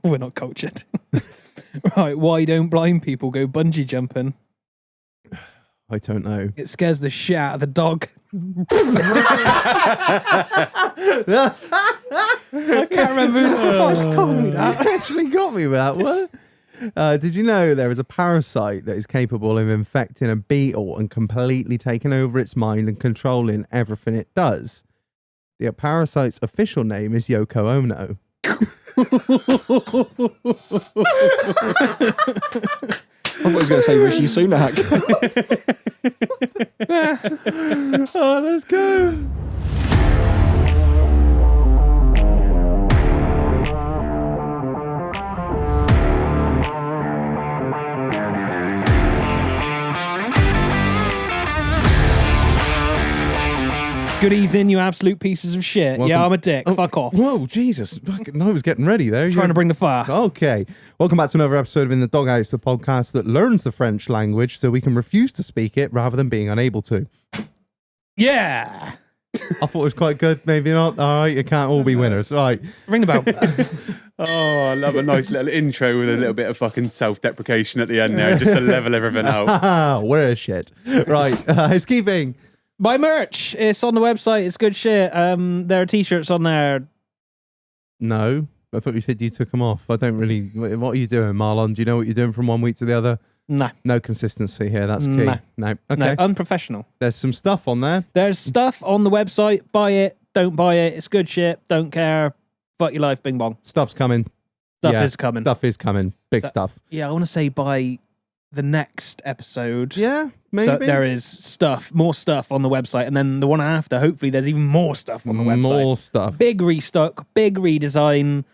We're not cultured. Right, why don't blind people go bungee jumping? I don't know. It scares the shit out of the dog. I can't remember who the fuck told me that. You actually got me with that one. Did you know there is a parasite that is capable of infecting a beetle and completely taking over its mind and controlling everything it does? The parasite's official name is Yoko Ono. I thought I was going to say Rishi Sunak. Oh, let's go. Good evening, you absolute pieces of shit. Welcome. Yeah, I'm a dick. Fuck off. Whoa, Jesus. I was getting ready there. Trying to bring the fire. Okay. Welcome back to another episode of In the Doghouse, the podcast that learns the French language so we can refuse to speak it rather than being unable to. Yeah. I thought it was quite good. Maybe not. All right. You can't all be winners. Right. Ring the bell. Oh, I love a nice little intro with a little bit of fucking self-deprecation at the end there, just to level everything out. We're a shit. Right. Housekeeping. Buy merch. It's on the website. It's good shit. There are t-shirts on there. No. I thought you said you took them off. I don't really... What are you doing, Marlon? Do you know what you're doing from one week to the other? No. No consistency here. That's key. No. Okay. No, unprofessional. There's some stuff on there. There's stuff on the website. Buy it. Don't buy it. It's good shit. Don't care. Fuck your life. Bing bong. Stuff's coming. Stuff Yeah, is coming. Stuff is coming. Big So- stuff. Yeah, I want to say by the next episode. Yeah, maybe. So there is more stuff on the website, and then the one after, hopefully there's even more stuff on the website. More stuff. Big restock, big redesign,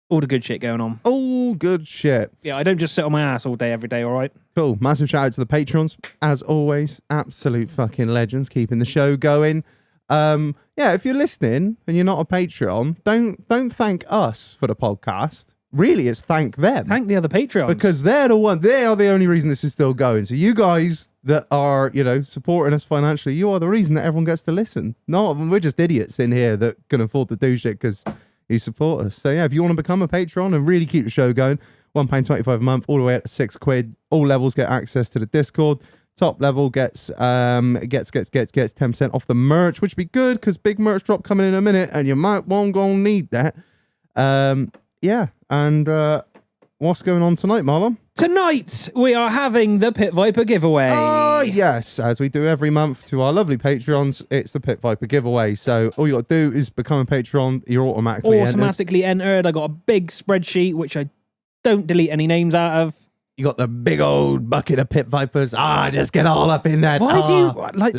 all the good shit going on. Oh, good shit. Yeah, I don't just sit on my ass all day, every day, all right? Cool. Massive shout out to the patrons. As always, absolute fucking legends keeping the show going. Yeah, if you're listening and you're not a Patreon, don't thank us for the podcast. Really, it's thank them. Thank the other Patreons. Because they are the only reason this is still going. So you guys that are, supporting us financially, you are the reason that everyone gets to listen. No, we're just idiots in here that can afford to do shit because you support us. So yeah, if you want to become a patron and really keep the show going, £1.25 a month, all the way up to £6. All levels get access to the Discord. Top level gets 10% off the merch, which would be good because big merch drop coming in a minute, and you might won't go need that. Yeah, and what's going on tonight, Marlon? Tonight, we are having the Pit Viper giveaway. Oh, yes, as we do every month to our lovely Patreons, it's the Pit Viper giveaway. So all you got to do is become a Patreon, you're automatically entered. I got a big spreadsheet, which I don't delete any names out of. You got the big old bucket of Pit Vipers. Just get all up in that. Why do you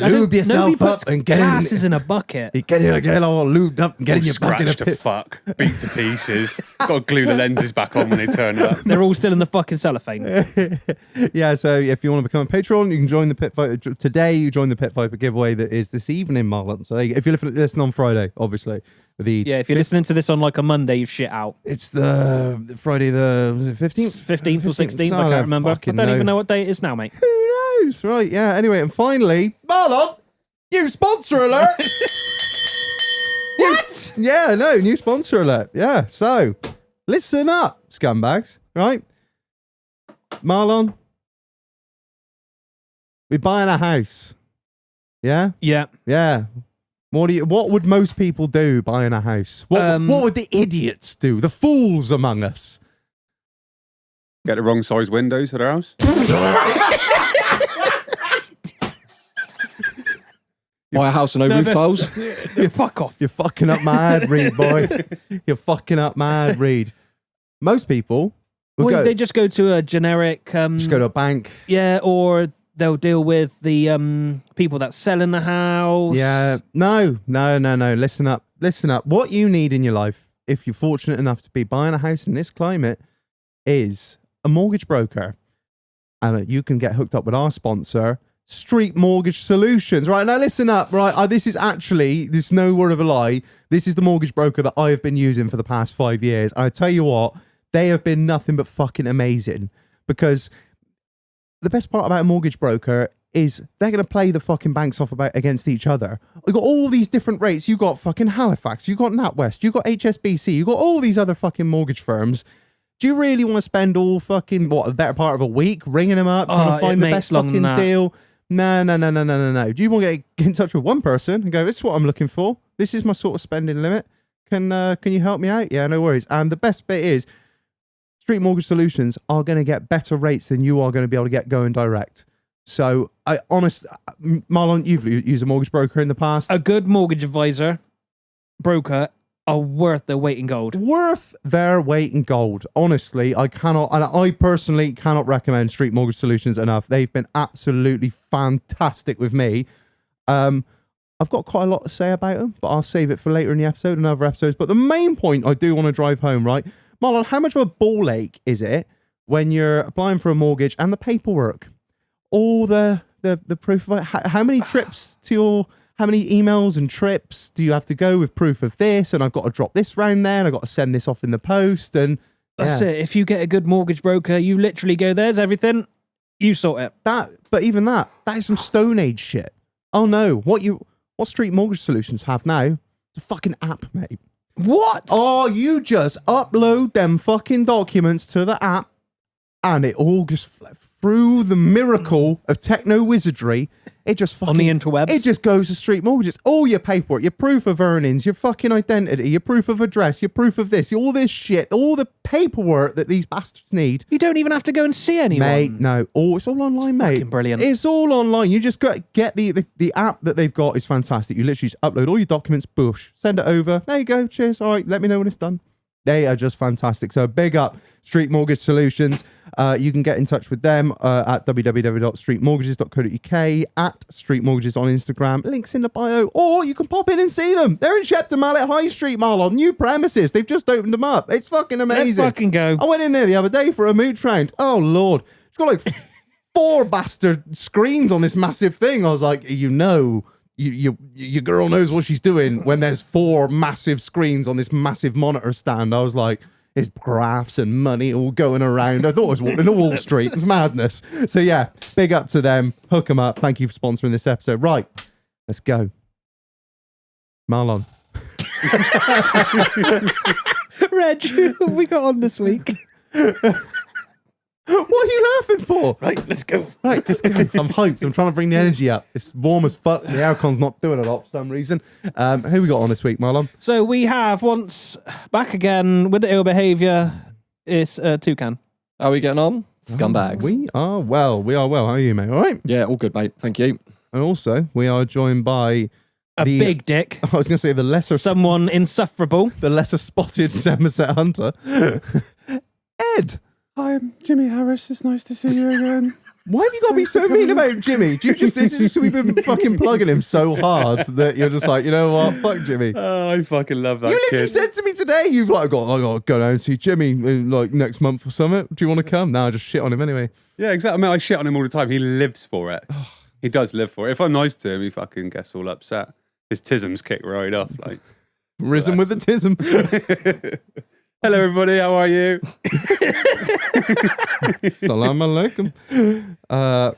lube yourself up and get glasses in a bucket? Get all lubed up and get in your bucket of Scratched to Pit. fuck, beat to pieces. Got to glue the lenses back on when they turn up. They're all still in the fucking cellophane. Yeah, so if you want to become a patron, you can join the Pit Viper. Today, you join the Pit Viper giveaway that is this evening, Marlon. So if you're listening on Friday, obviously. If you're listening to this on like a Monday, you've shit out. It's the Friday the 15th? 15th or 16th, I can't remember. I don't even know what day it is now, mate. Who knows? Right, yeah. Anyway, and finally, Marlon, new sponsor alert. What? Yeah, no, new sponsor alert. Yeah, so listen up, scumbags, right? Marlon, we're buying a house. Yeah? Yeah. Yeah. What would most people do buying a house? What would the idiots do? The fools among us? Get the wrong size windows for their house. Buy a house with no roof tiles. You fuck off. You're fucking up mad, Reed, boy. You're fucking up mad, Reed. Most people would they just go to a generic... just go to a bank. Yeah, or they'll deal with the people that sell in the house. Yeah. No. Listen up. What you need in your life, if you're fortunate enough to be buying a house in this climate, is a mortgage broker. And you can get hooked up with our sponsor, Street Mortgage Solutions. Right, now listen up. Right, this is no word of a lie. This is the mortgage broker that I have been using for the past 5 years. I tell you what, they have been nothing but fucking amazing. Because the best part about a mortgage broker is they're going to play the fucking banks off against each other. You've got all these different rates. You've got fucking Halifax. You've got NatWest. You've got HSBC. You've got all these other fucking mortgage firms. Do you really want to spend all fucking, the better part of a week ringing them up, trying to find the best fucking deal? No. Do you want to get in touch with one person and go, this is what I'm looking for. This is my sort of spending limit. Can you help me out? Yeah, no worries. And the best bit is Street Mortgage Solutions are going to get better rates than you are going to be able to get going direct. So Marlon, you've used a mortgage broker in the past. A good mortgage advisor, broker, are worth their weight in gold. Worth their weight in gold. Honestly, I personally cannot recommend Street Mortgage Solutions enough. They've been absolutely fantastic with me. I've got quite a lot to say about them, but I'll save it for later in the episode and other episodes. But the main point I do want to drive home, right? Marlon, how much of a ball ache is it when you're applying for a mortgage and the paperwork? All the proof of it? How many trips how many emails and trips do you have to go with proof of this? And I've got to drop this round there and I've got to send this off in the post. And that's it. If you get a good mortgage broker, you literally go, there's everything. You sort it. But even that is some Stone Age shit. Oh no, what Street Mortgage Solutions have now, it's a fucking app, mate. What? Oh, you just upload them fucking documents to the app and it all just through the miracle of techno wizardry, it just fucking... On the interwebs? It just goes to Street Mortgages. All your paperwork, your proof of earnings, your fucking identity, your proof of address, your proof of this, all this shit, all the paperwork that these bastards need. You don't even have to go and see anyone. Mate, no. Oh, it's all online, mate. Fucking brilliant. It's all online. You just get the app that they've got is fantastic. You literally just upload all your documents, boosh, send it over. There you go. Cheers. All right, let me know when it's done. They are just fantastic. So big up Street Mortgage Solutions. You can get in touch with them at www.streetmortgages.co.uk, at Street Mortgages on Instagram. Links in the bio. Or you can pop in and see them. They're in Shepton Mallet High Street, Marlon. New premises. They've just opened them up. It's fucking amazing. Let's fucking go. I went in there the other day for a mooch round. Oh, Lord. It's got like 4 bastard screens on this massive thing. I was like, your girl knows what she's doing when there's 4 massive screens on this massive monitor stand. I was like, it's graphs and money all going around. I thought I was walking to Wall Street. It's madness. So yeah, big up to them. Hook them up. Thank you for sponsoring this episode. Right, let's go. Marlon. Reg, who have we got on this week? What are you laughing for? Right, let's go. Right, let's go. I'm hyped. I'm trying to bring the energy up. It's warm as fuck. The aircon's not doing a lot for some reason. Who we got on this week, Marlon? So we have once back again with the ill behaviour. It's Toucan. How are we getting on? Scumbags. We are well. How are you, mate? All right. Yeah, all good, mate. Thank you. And also, we are joined by A big dick. I was going to say the lesser... Someone insufferable. The lesser spotted Somerset Hunter. Ed. Hi, I'm Jimmy Harris. It's nice to see you again. Why have you got to be so mean about Jimmy? Do you this is just we've been fucking plugging him so hard that you're just like, you know what? Fuck Jimmy. Oh, I fucking love that You literally kid. said to me today, I got to go down and see Jimmy like next month or something. Do you want to come? No, I just shit on him anyway. Yeah, exactly. I mean, I shit on him all the time. He lives for it. He does live for it. If I'm nice to him, he fucking gets all upset. His tisms kick right off. Like, Risen with the tism. hello, everybody. How are you? Salam alaikum.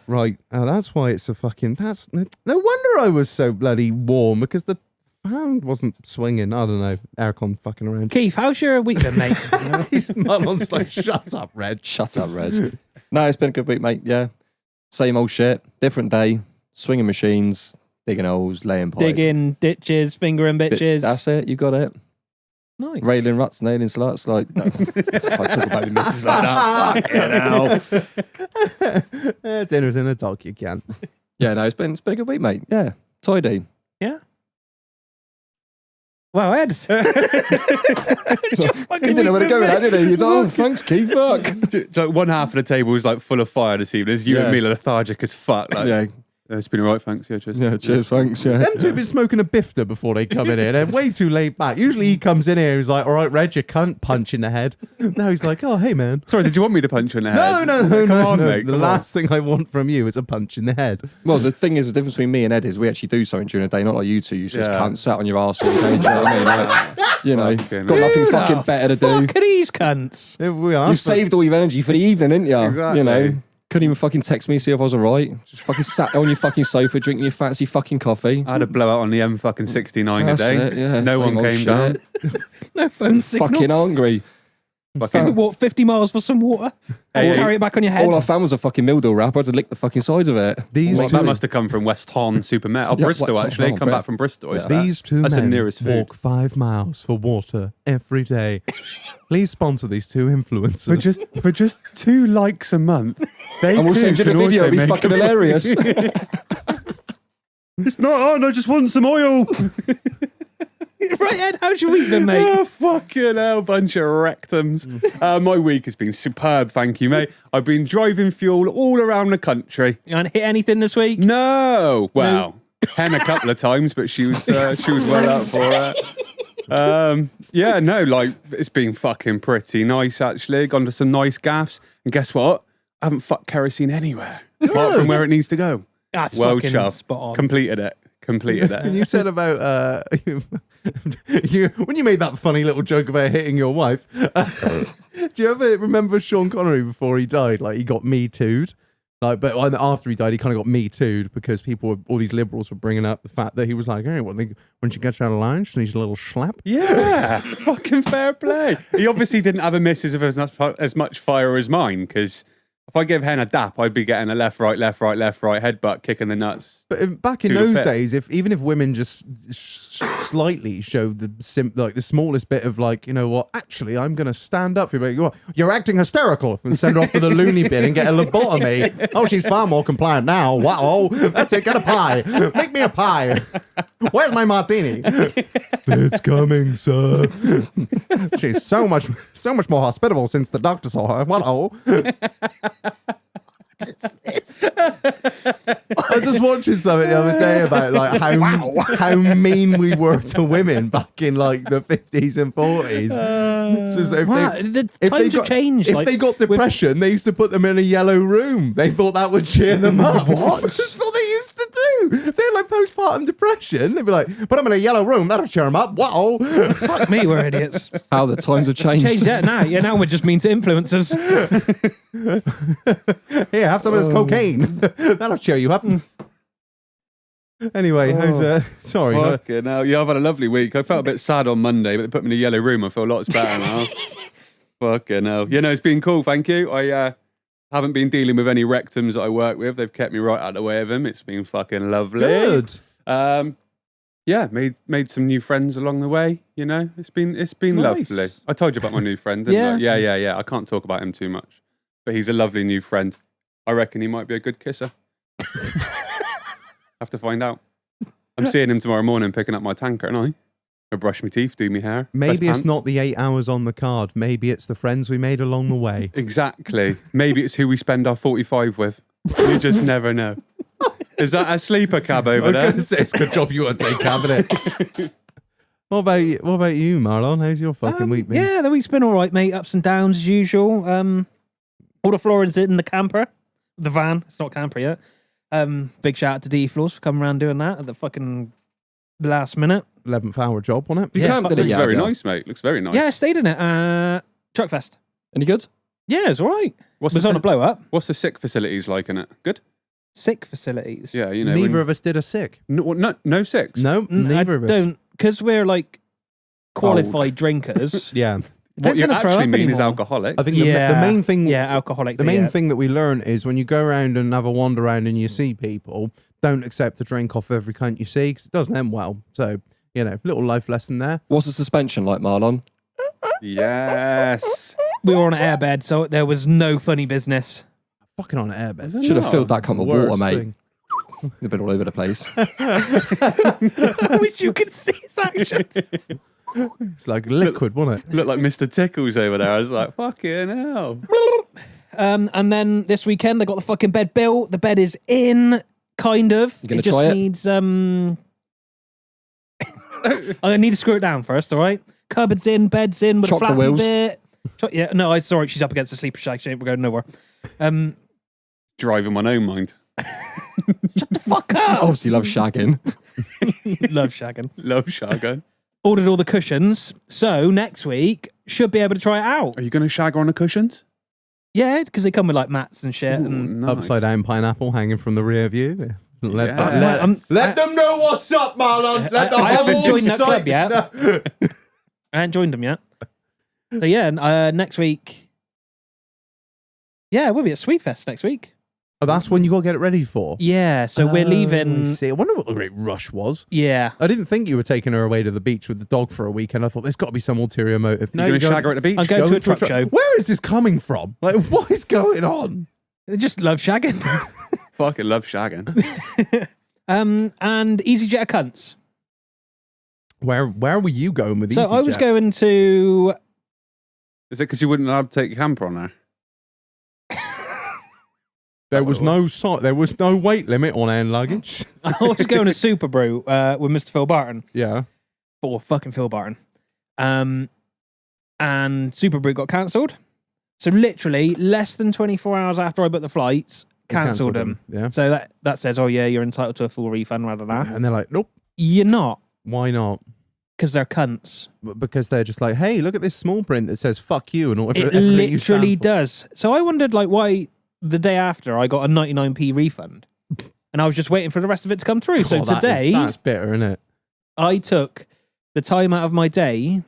Right. That's why it's a fucking... No wonder I was so bloody warm, because the fan wasn't swinging. I don't know. Aircon fucking around. Keith, how's your week been, mate? Marlon's like, shut up, Red. Shut up, Reg. No, it's been a good week, mate. Yeah. Same old shit. Different day. Swinging machines. Digging holes. Laying pipe. Digging ditches, fingering bitches. That's it. You got it. Nice. Railing ruts, nailing sluts. Like, no. I talk about the missus like that. Fucking hell. Dinner's in a dog, you can. Yeah, no, it's been a good week, mate. Yeah. Tidy. Yeah. Wow, Ed. He didn't know where to go with that, did he? He's like, oh, thanks, Keith. Fuck. So one half of the table was like full of fire this evening. There's you and me lethargic as fuck. Like, Yeah. It's been all right, thanks. Yeah, cheers. Yeah, cheers, thanks. Yeah. Them two have been smoking a bifter before they come in here. They're way too laid back. Usually he comes in here, he's like, all right, Reg, you cunt, punch in the head. Now he's like, oh, hey, man. Sorry, did you want me to punch you in the head? No, Come on, no. mate. The come last thing I want from you is a punch in the head. Well, the thing is, the difference between me and Ed is we actually do something during the day, not like you two. You just Yeah. can't sat on your arse all day. Do you know what I mean? Like, you know, Fucking got nothing Who fucking the better to do. Fuck are these cunts? Here we are. You saved all your energy for the evening, didn't you? Exactly. You know, couldn't even fucking text me, see if I was alright. Just fucking sat there on your fucking sofa drinking your fancy fucking coffee. I had a blowout on the M69 That's today. it, yeah, no same one old came shit. down. No phone signal. Fucking hungry. Fucking, Walk 50 miles for some water. Hey, Just carry it back on your head. All I found was a fucking Mildol wrapper to lick the fucking sides of it. These that two, must have come from West Hon Supermet. Oh, Yeah, Bristol, West Hon, actually. oh, Come Brit- back from Bristol. Is these two That's the men nearest food. walk 5 miles for water every day. Please sponsor these two influencers. For just 2 likes a month, they And we'll too send you the can video. also It'll be make fucking hilarious. It's not on. I just want some oil. Right, Ed, how's your week then, mate? Oh, fucking hell, bunch of rectums. My week has been superb, thank you, mate. I've been driving fuel all around the country. You haven't hit anything this week? No, well, Hen a couple of times, but she was well up for it. Yeah, no, like it's been fucking pretty nice actually. Gone to some nice gaffs, and guess what? I haven't fucked kerosene anywhere apart from where it needs to go. That's Well, fucking chuffed. spot on. Completed it. And you said about when you made that funny little joke about hitting your wife. Do you ever remember Sean Connery before he died? Like he got Me Too'd. Like, but after he died, he kind of got Me Too'd because all these liberals were bringing up the fact that he was like, hey, when she gets out of line, she needs a little slap. Yeah, fucking fair play. He obviously didn't have a missus of as much fire as mine, because if I give Hen a dap, I'd be getting a left, right, headbutt, kicking the nuts. But back in To the those pit. days, even if women just slightly showed the smallest bit of like, you know what, actually, I'm going to stand up for you. You're acting hysterical, and send her off to the loony bin and get a lobotomy. Oh, she's far more compliant now. Wow, that's it. Get a pie. Make me a pie. Where's my martini? It's coming, sir. She's so much more hospitable since the doctor saw her. Wow. I was just watching something the other day about like how mean we were to women back in like the 50s and 40s. So if Times have changed. If like, they got depression, they used to put them in a yellow room. They thought that would cheer them up. What? That's what they used to do. They had like postpartum depression. They'd be like, put them in a yellow room. That'll cheer them up. Wow. Fuck me, we're idiots. How the times have changed. Change that now. Yeah, now we're just mean to influencers. Here, have some of this cocaine. That'll cheer you up. Anyway, how's sorry. Fucking hell. Yeah, I've had a lovely week. I felt a bit sad on Monday, but they put me in a yellow room. I feel lots better now. Fucking hell. You know, it's been cool, thank you. I haven't been dealing with any rectums that I work with. They've kept me right out of the way of them. It's been fucking lovely. Good. Yeah, made some new friends along the way. You know, it's been Nice. lovely. I told you about my new friend, didn't Yeah. I? Yeah. I can't talk about him too much, but he's a lovely new friend. I reckon he might be a good kisser. Have to find out. I'm seeing him tomorrow morning, picking up my tanker, and I brush my teeth, do my hair. press Maybe it's pants. not the 8 hours on the card. Maybe it's the friends we made along the way. Exactly. Maybe it's who we spend our 45 with. You just never know. Is that a sleeper cab over there? Say it's a good job you were take cabinet. What about you, Marlon? How's your fucking week been? Yeah, the week's been all right, mate. Ups and downs as usual. All the floorings in the camper, the van. It's not camper yet. Big shout out to D Floors for coming around doing that at the fucking last minute. 11th hour job on it. You Yeah, can't fuck did it me. Looks yet. very yeah. nice, mate. Looks very nice. Yeah, I stayed in it. Truckfest. Any good? Yeah, it's all right. What's It was on a blow up. What's the sick facilities like in it? Good? Sick facilities. Yeah, you know. Neither of us did a sick. No six. No, neither of us. Don't, because we're like qualified drinkers. Yeah. What you tend to throw actually up mean is anymore. alcoholic. I think the main thing Yeah, alcoholics. the main thing that we learn is when you go around and have a wander around and you see people, don't accept a drink off every cunt you see because it doesn't end well. So, you know, little life lesson there. What's the suspension like, Marlon? Yes. We were on an airbed, so there was no funny business. Fucking on an airbed. Should have filled that cup of water, Worst mate. thing. They've been all over the place. I wish you could see his actions. It's like liquid, wasn't it? Look like Mr. Tickles over there. I was like, fucking hell. And then this weekend they got the fucking bed built. The bed is in, kind of. You gonna it just try it? needs I need to screw it down first, all right? Cupboards in, beds in with Chock a the flappy wheels. bit. Yeah, no, I sorry, she's up against the sleeper shack. She ain't going nowhere. Driving my own mind. Fuck up. Obviously love shagging. Love shagging. Love shag. Ordered all the cushions, so next week should be able to try it out. Are you going to shag her on the cushions? Yeah, because they come with like mats and shit. And Nice. Upside down pineapple hanging from the rear view. Let, Yeah. let them know what's up, Marlon. Let the I haven't whole joined that site club yet. know. I haven't joined them yet. So yeah, next week. Yeah, we'll be at Sweetfest next week. Oh, that's when you got to get it ready for. Yeah, so we're I leaving. see. I wonder what the great rush was. Yeah, I didn't think you were taking her away to the beach with the dog for a weekend. I thought there's got to be some ulterior motive. You're going to shag her at the beach? I'm going to a truck show. Where is this coming from? Like, what is going on? They just love shagging. Fucking love shagging. And EasyJet are cunts. Where were you going with these? So I was going to. Is it because you wouldn't allow to take your camper on there? There was no weight limit on hand luggage. I was going to Super Brew with Mr. Phil Barton. Yeah. For fucking Phil Barton. And Super Brew got cancelled. So literally less than 24 hours after I booked the flights, cancelled them. Yeah. So that says, oh yeah, you're entitled to a full refund rather than that. And they're like, nope. You're not, Why not? because they're cunts. Because they're just like, hey, look at this small print that says "fuck you" and all. It everything you stand literally for. does. So I wondered like why the day after I got a 99p refund. And I was just waiting for the rest of it to come through. So Oh, today that's bitter, isn't it? I took the time out of my day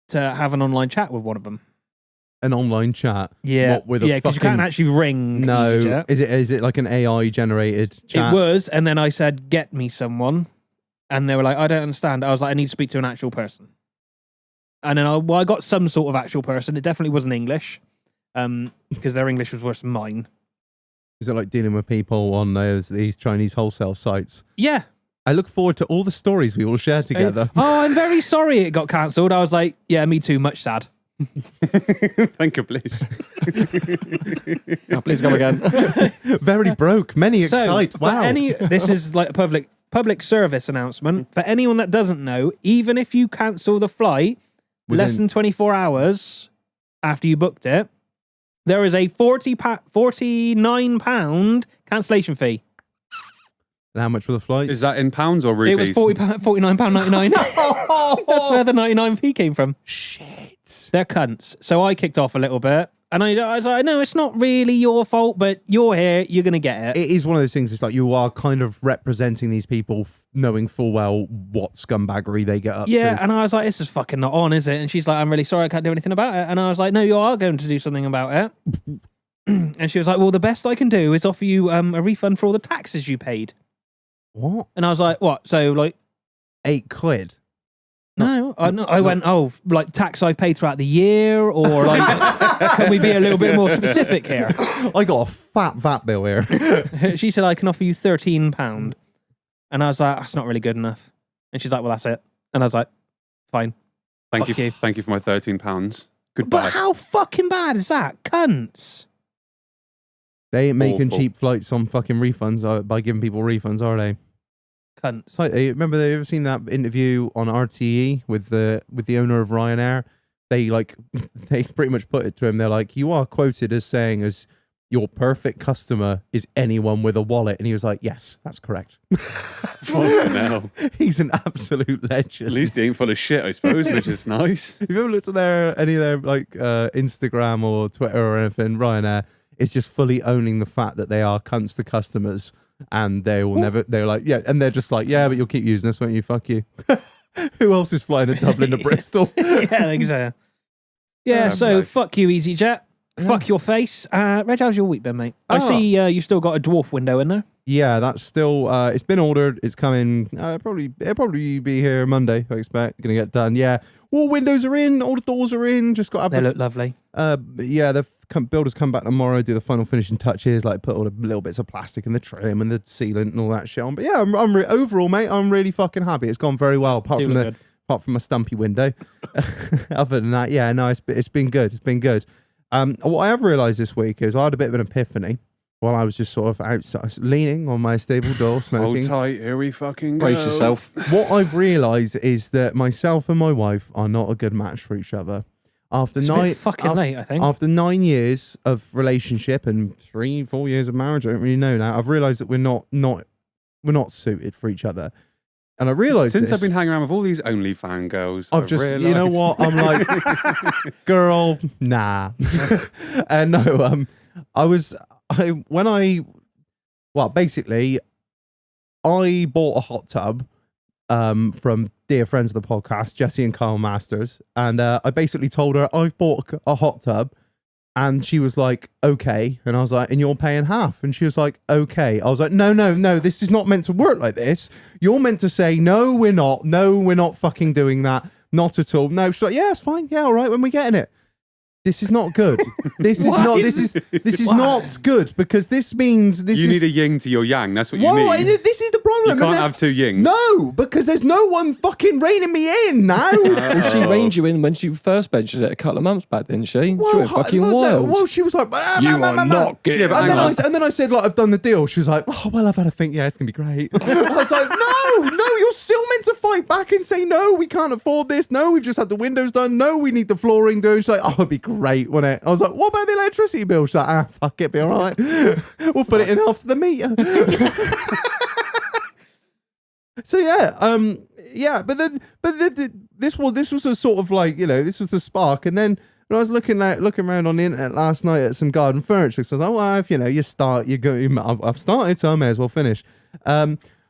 to have an online chat with one of them. An online chat. Yeah, What, with a because you fucking- can't actually ring. No, EasyJet. is it like an AI generated chat? It was, and then I said, "Get me someone," and they were like, "I don't understand." I was like, "I need to speak to an actual person," and then I got some sort of actual person. It definitely wasn't English, because their English was worse than mine. Is it like dealing with people on these Chinese wholesale sites? Yeah. I look forward to all the stories we will share together. Oh, I'm very sorry it got cancelled. I was like, "Yeah, me too." Much sad. Thank you, please. Oh, please come again. Very broke. Many excite. For Wow. this is like a public service announcement for anyone that doesn't know. Even if you cancel the flight less Within- than 24 hours after you booked it, there is a £49 cancellation fee. And how much were the flights? Is that in pounds or rupees? It was £49.99. That's where the 99p came from. Shit. They're cunts. So I kicked off a little bit. And I was like, no, it's not really your fault, but you're here. You're going to get it. It is one of those things. It's like you are kind of representing these people, knowing full well what scumbaggery they get up Yeah, to. and I was like, this is fucking not on, is it? And she's like, I'm really sorry, I can't do anything about it. And I was like, no, you are going to do something about it. And she was like, well, the best I can do is offer you a refund for all the taxes you paid. What? And I was like, what? So, like, £8? no, I went, oh, like tax I paid throughout the year, or like, can we be a little bit more specific here? I got a fat VAT bill here. She said, I can offer you £13. And I was like, that's not really good enough. And she's like, well, that's it. And I was like, fine. Thank Fuck you. you. Thank you for my £13. Goodbye. But how fucking bad is that? Cunts. They ain't making Awful. cheap flights on fucking refunds by giving people refunds, are they? Cunts. It's like, remember they ever seen that interview on RTE with the owner of Ryanair? They pretty much put it to him. They're like, you are quoted as saying as your perfect customer is anyone with a wallet, and he was like, yes, that's correct. Fucking hell. He's an absolute legend. At least he ain't full of shit, I suppose, which is nice. If you ever looked at any of their like Instagram or Twitter or anything, Ryanair is just fully owning the fact that they are cunts to customers, and they will never. They're like, yeah, and they're just like, yeah, but you'll keep using this, won't you? Fuck you. Who else is flying to Dublin to Bristol? Yeah, I think so. Yeah, so right. fuck you, EasyJet. Fuck your face. Reg, how's your week been, mate? I see you still got a dwarf window in there. Yeah, that's still. It's been ordered. It's coming. It'll probably be here Monday. I expect. Gonna get done. Yeah, all windows are in. All the doors are in. Just got to They have. look lovely. Yeah, the builders come back tomorrow. Do the final finishing touches, like put all the little bits of plastic in the trim and the sealant and all that shit on. But yeah, overall, mate, I'm really fucking happy. It's gone very well. Apart Do from look good. apart from a stumpy window. Other than that, yeah, no, it's been good. It's been good. What I have realised this week is I had a bit of an epiphany while I was just sort of outside, leaning on my stable door, Hold smoking. tight, here we fucking go. Brace yourself. What I've realised is that myself and my wife are not a good match for each other. After It's a bit fucking late, I think. After 9 years of relationship and 3-4 years of marriage, I don't really know now. I've realised that we're not suited for each other. And I realised Since this, I've been hanging around with all these OnlyFans girls, I've just, you know what? I'm like, girl, nah. And no, basically, I bought a hot tub from dear friends of the podcast, Jesse and Kyle Masters, and I basically told her I've bought a hot tub, and she was like, okay, and I was like, and you're paying half, and she was like, okay. I was like, no, this is not meant to work like this. You're meant to say, no, we're not fucking doing that, not at all. No, she's like, yeah, it's fine, yeah, all right, when we get in it. This is not good. This is not good, because this means You need a yin to your yang. That's what you need. This is the problem. You can't have two yings. No, because there's no one fucking reining me in now. Well, she reined you in when she first mentioned it a couple of months back, didn't she? She went fucking wild. Well, she was like, You are not getting Yeah, but hang on. and then I said, like, I've done the deal. She was like, oh, well, I've had a think. Yeah, it's going to be great. I was like, no, you're still meant to fight back and say, no, we can't afford this. No, we've just had the windows done. No, we need the flooring done. She's like, oh, it'd be great, wouldn't it? I was like, what about the electricity bill? She's like, fuck it, be all right. We'll put it in after the meter. So this was a sort of like, this was the spark. And then when I was looking around on the internet last night at some garden furniture, so I was like, well, if I've started, so I may as well finish.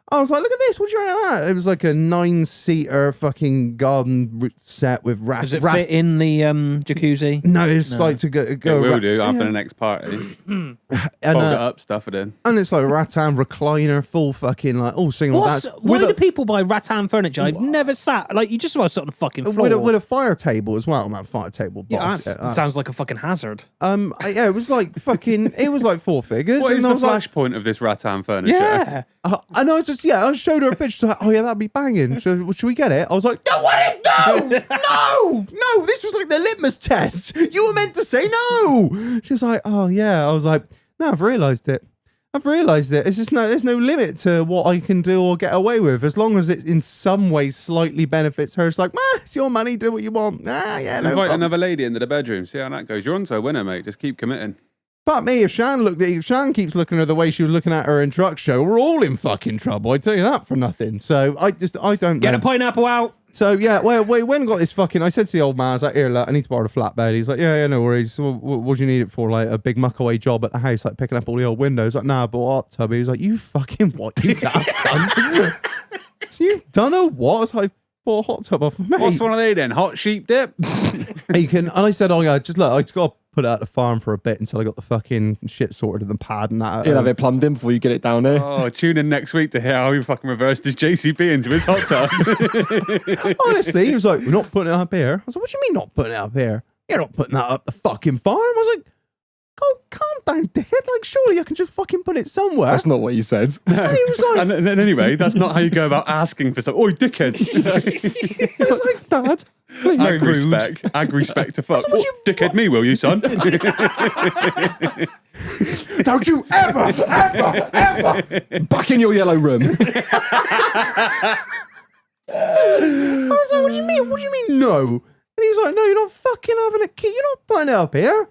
I was like, look at this. What do you reckon of that? It was like a 9-seater fucking garden set with Does it fit in the jacuzzi? No, it's like to go. It will do after the next party. And, Fold it up, stuff it in. and it's like rattan recliner, full fucking like single. Why do people buy rattan furniture? I've never sat like you just want to sit on the fucking floor with a fire table as well. That fire table box. That sounds like a fucking hazard. It was like fucking. It was like 4 figures. What is and the I was like, flashpoint of this rattan furniture? Yeah. and I was just I showed her a picture. She's like, oh yeah, that'd be banging. So should we get it? I was like, no. This was like the litmus test. You were meant to say no. She was like, oh yeah. I was like, no, I've realised it. It's just there's no limit to what I can do or get away with, as long as it in some way slightly benefits her. It's like, it's your money, do what you want. Yeah, no Invite problem. another lady into the bedroom. See how that goes. You're onto a winner, mate. Just keep committing. But me, if Shan keeps looking at her the way she was looking at her in Truck Show, we're all in fucking trouble. I tell you that for nothing. So I don't Get know. a pineapple out. So yeah, we went and got this fucking. I said to the old man, I was like, "Here, look, I need to borrow the flatbed." He's like, "Yeah, no worries. So, what do you need it for? Like a big muck away job at the house, like picking up all the old windows?" Like, nah, but hot tub. He was like, "You fucking what? You done? So you've done a what?" I was like, "Bought a hot tub off of me." What's one of they then? Hot sheep dip? You can, and I said, "Oh yeah, just look, I just got to put it at the farm for a bit until I got the fucking shit sorted and the pad and that." You'll have it plumbed in before you get it down there. Oh, tune in next week to hear how he fucking reversed his JCB into his hot tub. Honestly, he was like, "We're not putting it up here." I was like, "What do you mean not putting it up here? You're not putting that up the fucking farm." I was like, "Oh, calm down, dickhead. Like, surely I can just fucking put it somewhere." That's not what you said. And he was like, And then anyway, that's not how you go about asking for something. Oi, dickhead. I was like, "Dad, please." Ag-respect to fuck. what you- Dickhead me, will you, son? Don't you ever. Back in your yellow room. I was like, "What do you mean? What do you mean, no?" And he was like, "No, you're not fucking having a key. You're not putting it up here."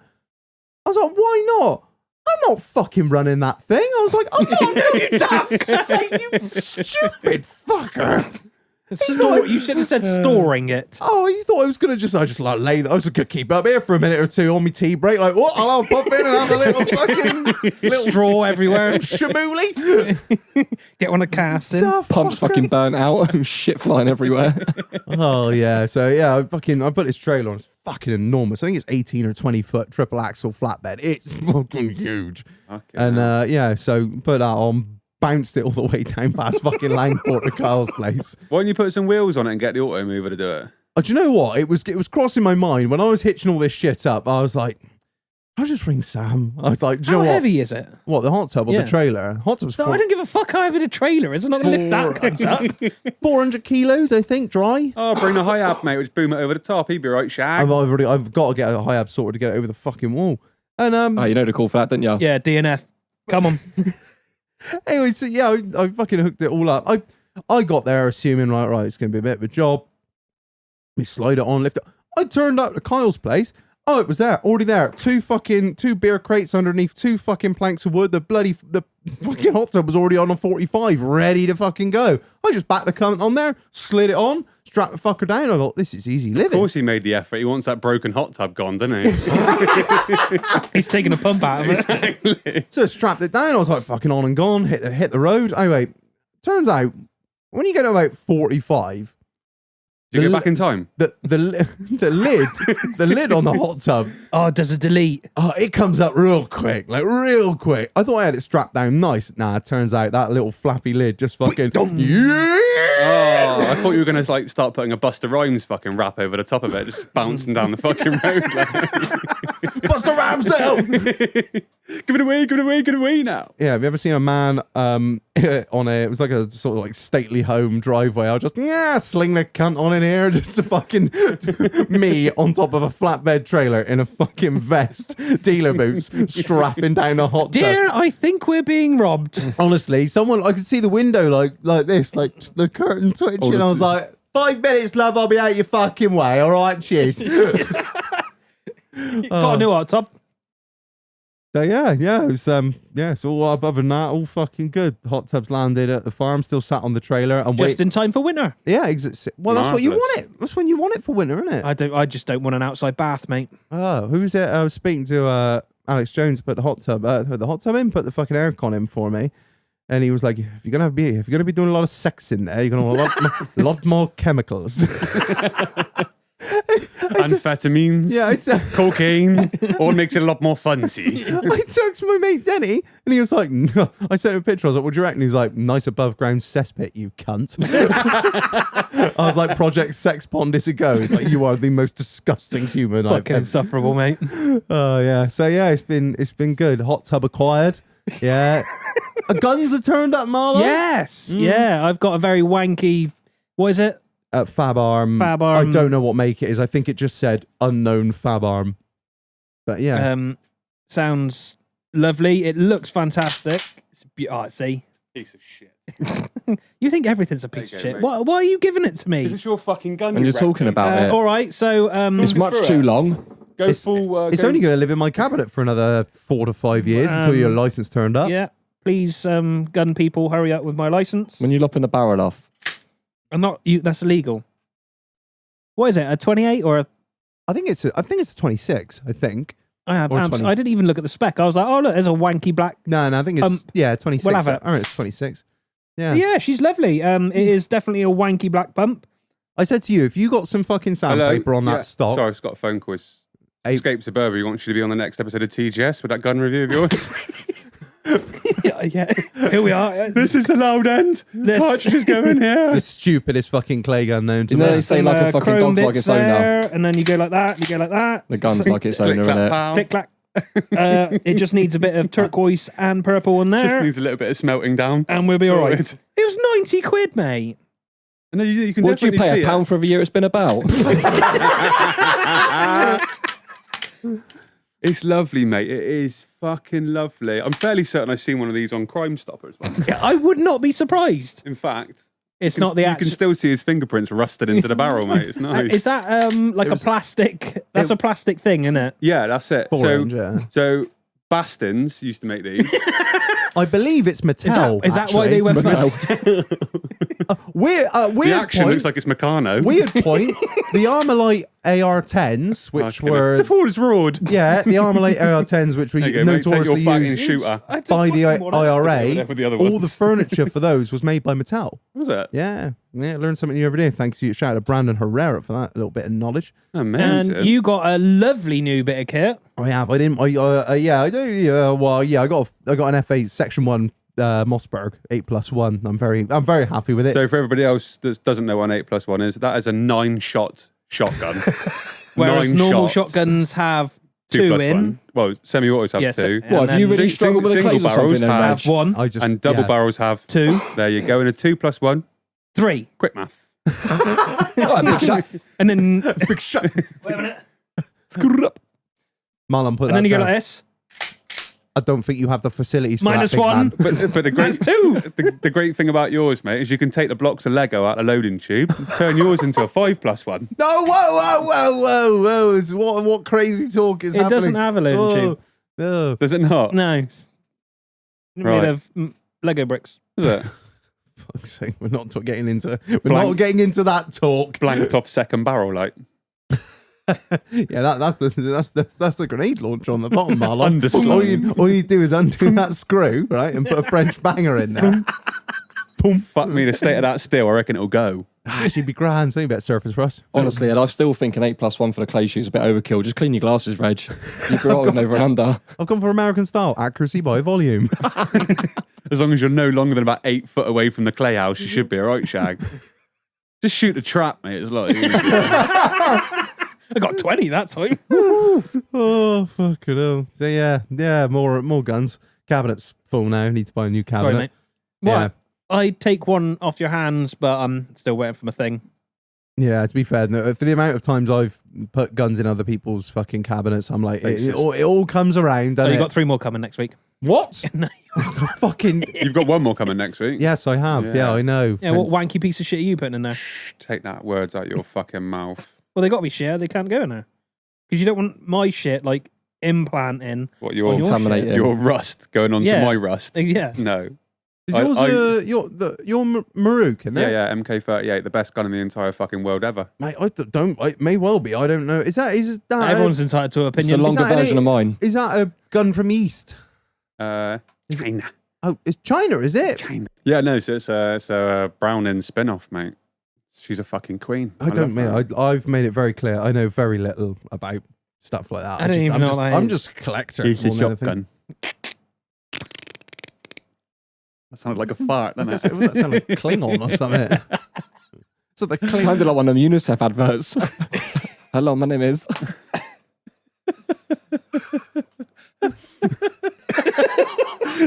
I was like, "Why not?" "I'm not fucking running that thing." I was like, "I'm not, you daft sake, you stupid fucker." You should have said storing it. Oh, you thought I was gonna I was gonna keep up here for a minute or two on my tea break. Like, what? I'll pop in and have a little fucking Straw everywhere. shabooli. Get one of the calves in. Pump's fucking burnt out. Shit flying everywhere. Oh yeah, so yeah, I put this trailer on. It's fucking enormous. I think it's 18 or 20 foot triple axle flatbed. It's fucking huge. Okay. And so put that on. Bounced it all the way down past fucking Langport to Carl's place. Why don't you put some wheels on it and get the auto mover to do it? Oh, do you know what? It was crossing my mind when I was hitching all this shit up. I was like, I'll just ring Sam. I was like, do you How know what? heavy is it? What, the hot tub or Yeah. the trailer? Hot tub's No, I don't give a fuck how heavy the trailer is. I'm not going to lift that cunt up. 400 kilos, I think, dry. Oh, bring the high ab, mate. Just boom it over the top. He'd be right, Shag. I've got to get a high ab sorted to get it over the fucking wall. And Oh, you know the call for that, didn't you? Yeah, DNF. Come on. anyway, so yeah, I fucking hooked it all up. I got there assuming right, it's gonna be a bit of a job. We slide it on, lift it. I turned up to Kyle's place. Oh, it was there, already there. Two beer crates underneath, 2 fucking planks of wood. The fucking hot tub was already on a 45, ready to fucking go. I just backed the cunt on there, slid it on, strapped the fucker down. I thought, this is easy Of living. course he made the effort. He wants that broken hot tub gone, doesn't he? He's taking a pump out of it. So I strapped it down. I was like, fucking on and gone, hit the road. Anyway, turns out, when you get to about 45, Do you go back in time? the lid on the hot tub. Oh, does a delete. Oh, it comes up real quick, like real quick. I thought I had it strapped down nice. Nah, it turns out that little flappy lid just fucking. Yeah! Oh, I thought you were gonna like start putting a Busta Rhymes fucking rap over the top of it, just bouncing down the fucking road. Like, Busta Rhymes now. give it away now. Yeah, have you ever seen a man on it was like a sort of like stately home driveway? I'll just sling the cunt on in here, just to fucking me on top of a flatbed trailer in a fucking vest, dealer boots, strapping down a hot tub. Dear, I think we're being robbed. Honestly, I could see the window like this, like the curtain twitching. I was like, 5 minutes, love, I'll be out your fucking way. All right, cheers. Got a new hot tub. So yeah, it was so all other than that, all fucking good. Hot tubs landed at the farm, still sat on the trailer and Just in time for winter. Yeah, well, that's what you Marvellous. want it. That's when you want it for winter, isn't it? I just don't want an outside bath, mate. Oh, who was it? I was speaking to Alex Jones, put the hot tub in, put the fucking aircon in for me, and he was like, "If you're gonna be doing a lot of sex in there, you're gonna want a lot more chemicals." Amphetamines, cocaine, all makes it a lot more funsy. I texted my mate Denny, and he was like, no. I sent him a picture. I was like, "What do you reckon?" He was like, "Nice above ground cesspit, you cunt." I was like, "Project Sex Pond is a go." He's like, "You are the most disgusting human I've Fucking ever." insufferable, mate. Oh yeah. So yeah, it's been good. Hot tub acquired. Yeah. Guns are turned up, Marlon. Yes. Yeah, I've got a very wanky. What is it? Fab arm. Fab arm. I don't know what make it is. I think it just said unknown fab arm. But yeah. Sounds lovely. It looks fantastic. See. Piece of shit. You think everything's a piece There of you shit. go, mate. Why are you giving it to me? Is this your fucking gun? And you're you talking wrecked? about it. All right. So It's much through too it. long. Go It's- full. it's go- only going to live in my cabinet for another 4 to 5 years until your license turned up. yeah. Please, gun people, hurry up with my license. When you're lopping the barrel off. I'm not. That's illegal. What is it? A 28 or a? I think it's a 26. I think. I Or 20. didn't even look at the spec. I was like, oh look, there's a wanky black. No, I think it's 26. we'll have it. All right, it's 26. Yeah. Yeah, she's lovely. It is definitely a wanky black pump. I said to you, if you got some fucking Hello? sandpaper on Yeah. that stock, Sorry, I've got a phone call. It's Escape Suburbia. He wants you to be on the next episode of TGS with that gun review of yours. yeah. Here we are. This is the loud end. This- Cartridge is going here. the stupidest fucking clay gun known to You know, man. they say like a fucking chrome dog like bits its owner. there, and then you go like that, and you go like that. The gun's like its Click, owner, clap, innit? pow. Tick clack. It just needs a bit of turquoise and purple in Just there, needs a little bit of smelting down. and we'll be all right. Sorted. It was 90 quid, mate. No, you can What do you definitely pay? see £1 for every year it's been about? It's lovely, mate. It is fucking lovely. I'm fairly certain I've seen one of these on Crime Stopper as well. Yeah, I would not be surprised. In fact, It's not the you actual. can still see his fingerprints rusted into the barrel, mate. It's nice. Is that like a plastic? That's a plastic thing, isn't it? Yeah, that's it. Orange, yeah. So Bastons used to make these. I believe it's Mattel. Is that why they went? Weird The action point. looks like it's Meccano. Weird point. The Armalite AR-10s, which Okay, were the fall is roared. the Armalite AR-10s, which were There you go, mate. Take notoriously your fucking used shooter. by the fucking want it. IRA. Stick it over there with the other All the ones. furniture for those was made by Mattel. Was it? Yeah, learn something new every day. Thanks to you. Shout out to Brandon Herrera for that little bit of knowledge. Amazing. And you got a lovely new bit of kit. I have. I didn't. Yeah, I do. Well, yeah, I got an F8 Section 1 Mossberg 8+1. I'm very happy with it. So for everybody else that doesn't know what an 8+1 is, that is a 9-shot shotgun. Whereas 9 normal shots, shotguns have 2 two plus in. 1. Well, semi-autos have Yes, 2. and What, have you then really Sing- struggled with the single clays or something barrels then, have- Reg? have one, I just And double barrels have 2, There you go. And a 2+1. 3, Quick math. Oh, big shot. and then Big shot. wait a minute, Screw up. Marlon, put and then that you go down. like this. I don't think you have the facilities for Minus that, big 1. man. But the great That's 2. the great thing about yours, mate, is you can take the blocks of Lego out of the loading tube, and turn yours into a 5+1. No, whoa. This is what crazy talk is It happening. doesn't have a loading tube. No. Does it not? No, it's made Right. of Lego bricks. Is it? Fuck's sake, we're not getting into that talk. Blanked off second barrel, like. Yeah, that's the grenade launcher on the bottom, Marlon. Underslung. all you do is undo that screw, right, and put a French banger in there. Fuck me, the state of that steel, I reckon it'll go. He'd be grand. So you bet surfers for us. Honestly, Ed, I still think an 8+1 for the clay shoes is a bit overkill. Just clean your glasses, Reg. You grew up over and under. I've gone for American style. Accuracy by volume. As long as you're no longer than about 8 foot away from the clay house, you should be all right, Shag. Just shoot a trap, mate. It's like I got 20 that time. Oh, fucking hell. So yeah, more guns. Cabinet's full now. Need to buy a new cabinet. Sorry, mate. What? I take one off your hands, but I'm still waiting for my thing. Yeah, to be fair, no, for the amount of times I've put guns in other people's fucking cabinets, I'm like, it all comes around. So Doesn't you it? got 3 more coming next week. What? No. Fucking you've got one more coming next week. yes, I have. Yeah, I know. Yeah, what wanky piece of shit are you putting in there? Take that words out your fucking mouth. Well, they got to be share. They can't go in there because you don't want my shit like implanting. What on your your contaminated. shit. your rust going on Yeah. to my rust? Yeah. No. Is yours your Maruk, isn't it? Yeah, MK38, the best gun in the entire fucking world ever. Mate, it may well be. I don't know. Is that Everyone's entitled to an It's the opinion. longer that version of mine. is that a gun from East? China. Oh, it's China, is it? China. Yeah, no, so it's a Browning spin-off, mate. She's a fucking queen. I don't love mean. her. I've made it very clear. I know very little about stuff like that. I don't even know what that I'm is. just a collector. Here's your more than anything. shotgun. That sounded like a fart, didn't Was it? that sound like Klingon or something? So the Klingon. Sounded like one of them UNICEF adverts. Hello, my name is.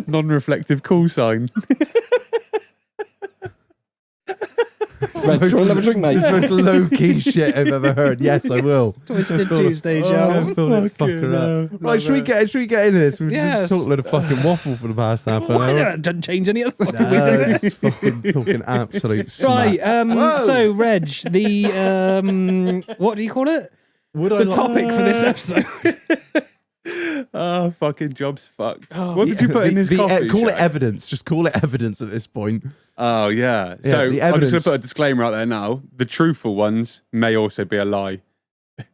Non-reflective call sign. Reg, do you want another drink, mate? It's the most low-key shit I've ever heard. Yes, I will. Twisted Tuesday, Oh, Joe. I feel it fucker up. Right, should we get into this? We've Yes. just talked a load of fucking waffle for the past half an What? hour. It doesn't change any of the fucking No, we did it. it's fucking talking absolute smack. Right, Whoa. so Reg, the what do you call it? Would The topic for this episode. Oh, fucking job's fucked. What did you put in this coffee? Call it Shaq? evidence. Just call it evidence at this point. Oh, yeah. Yeah, So the I'm just going evidence. to put a disclaimer out there now. The truthful ones may also be a lie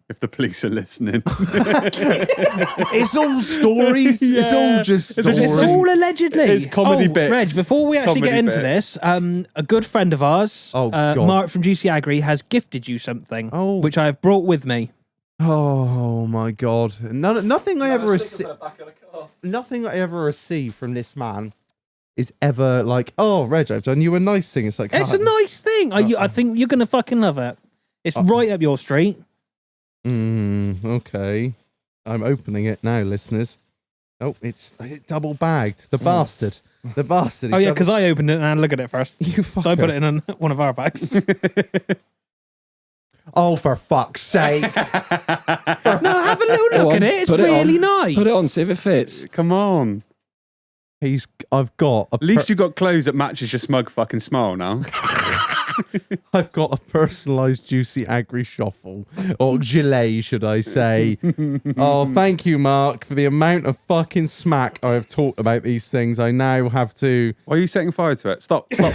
if the police are listening. It's all stories. It's all just stories. It's all allegedly. It's comedy bits. Reg, before we actually get Comedy into bits. this, a good friend of ours, Oh, God. Mark from Juicy Agri, has gifted you something, Oh. which I have brought with me. Oh my god! Nothing I ever nothing I ever receive from this man is ever like, oh, Reg, I've done you a nice thing. It's like It's a nice thing. I think you're gonna fucking love it. It's right up your street. Okay, I'm opening it now, listeners. Oh, it's double bagged. The bastard. The bastard. Oh yeah, because I opened it and look at it first. you So I put it in one of our bags. Oh, for fuck's sake! No, have a little Go look on, at it. It's put it really on. nice. Put it on, see if it fits. Come on. I've got a At least you got clothes that matches your smug fucking smile now. I've got a personalised Juicy Agri shuffle, or gilet, should I say. Oh, thank you, Mark, for the amount of fucking smack I have talked about these things. I now have to... Why are you setting fire to it? Stop. No.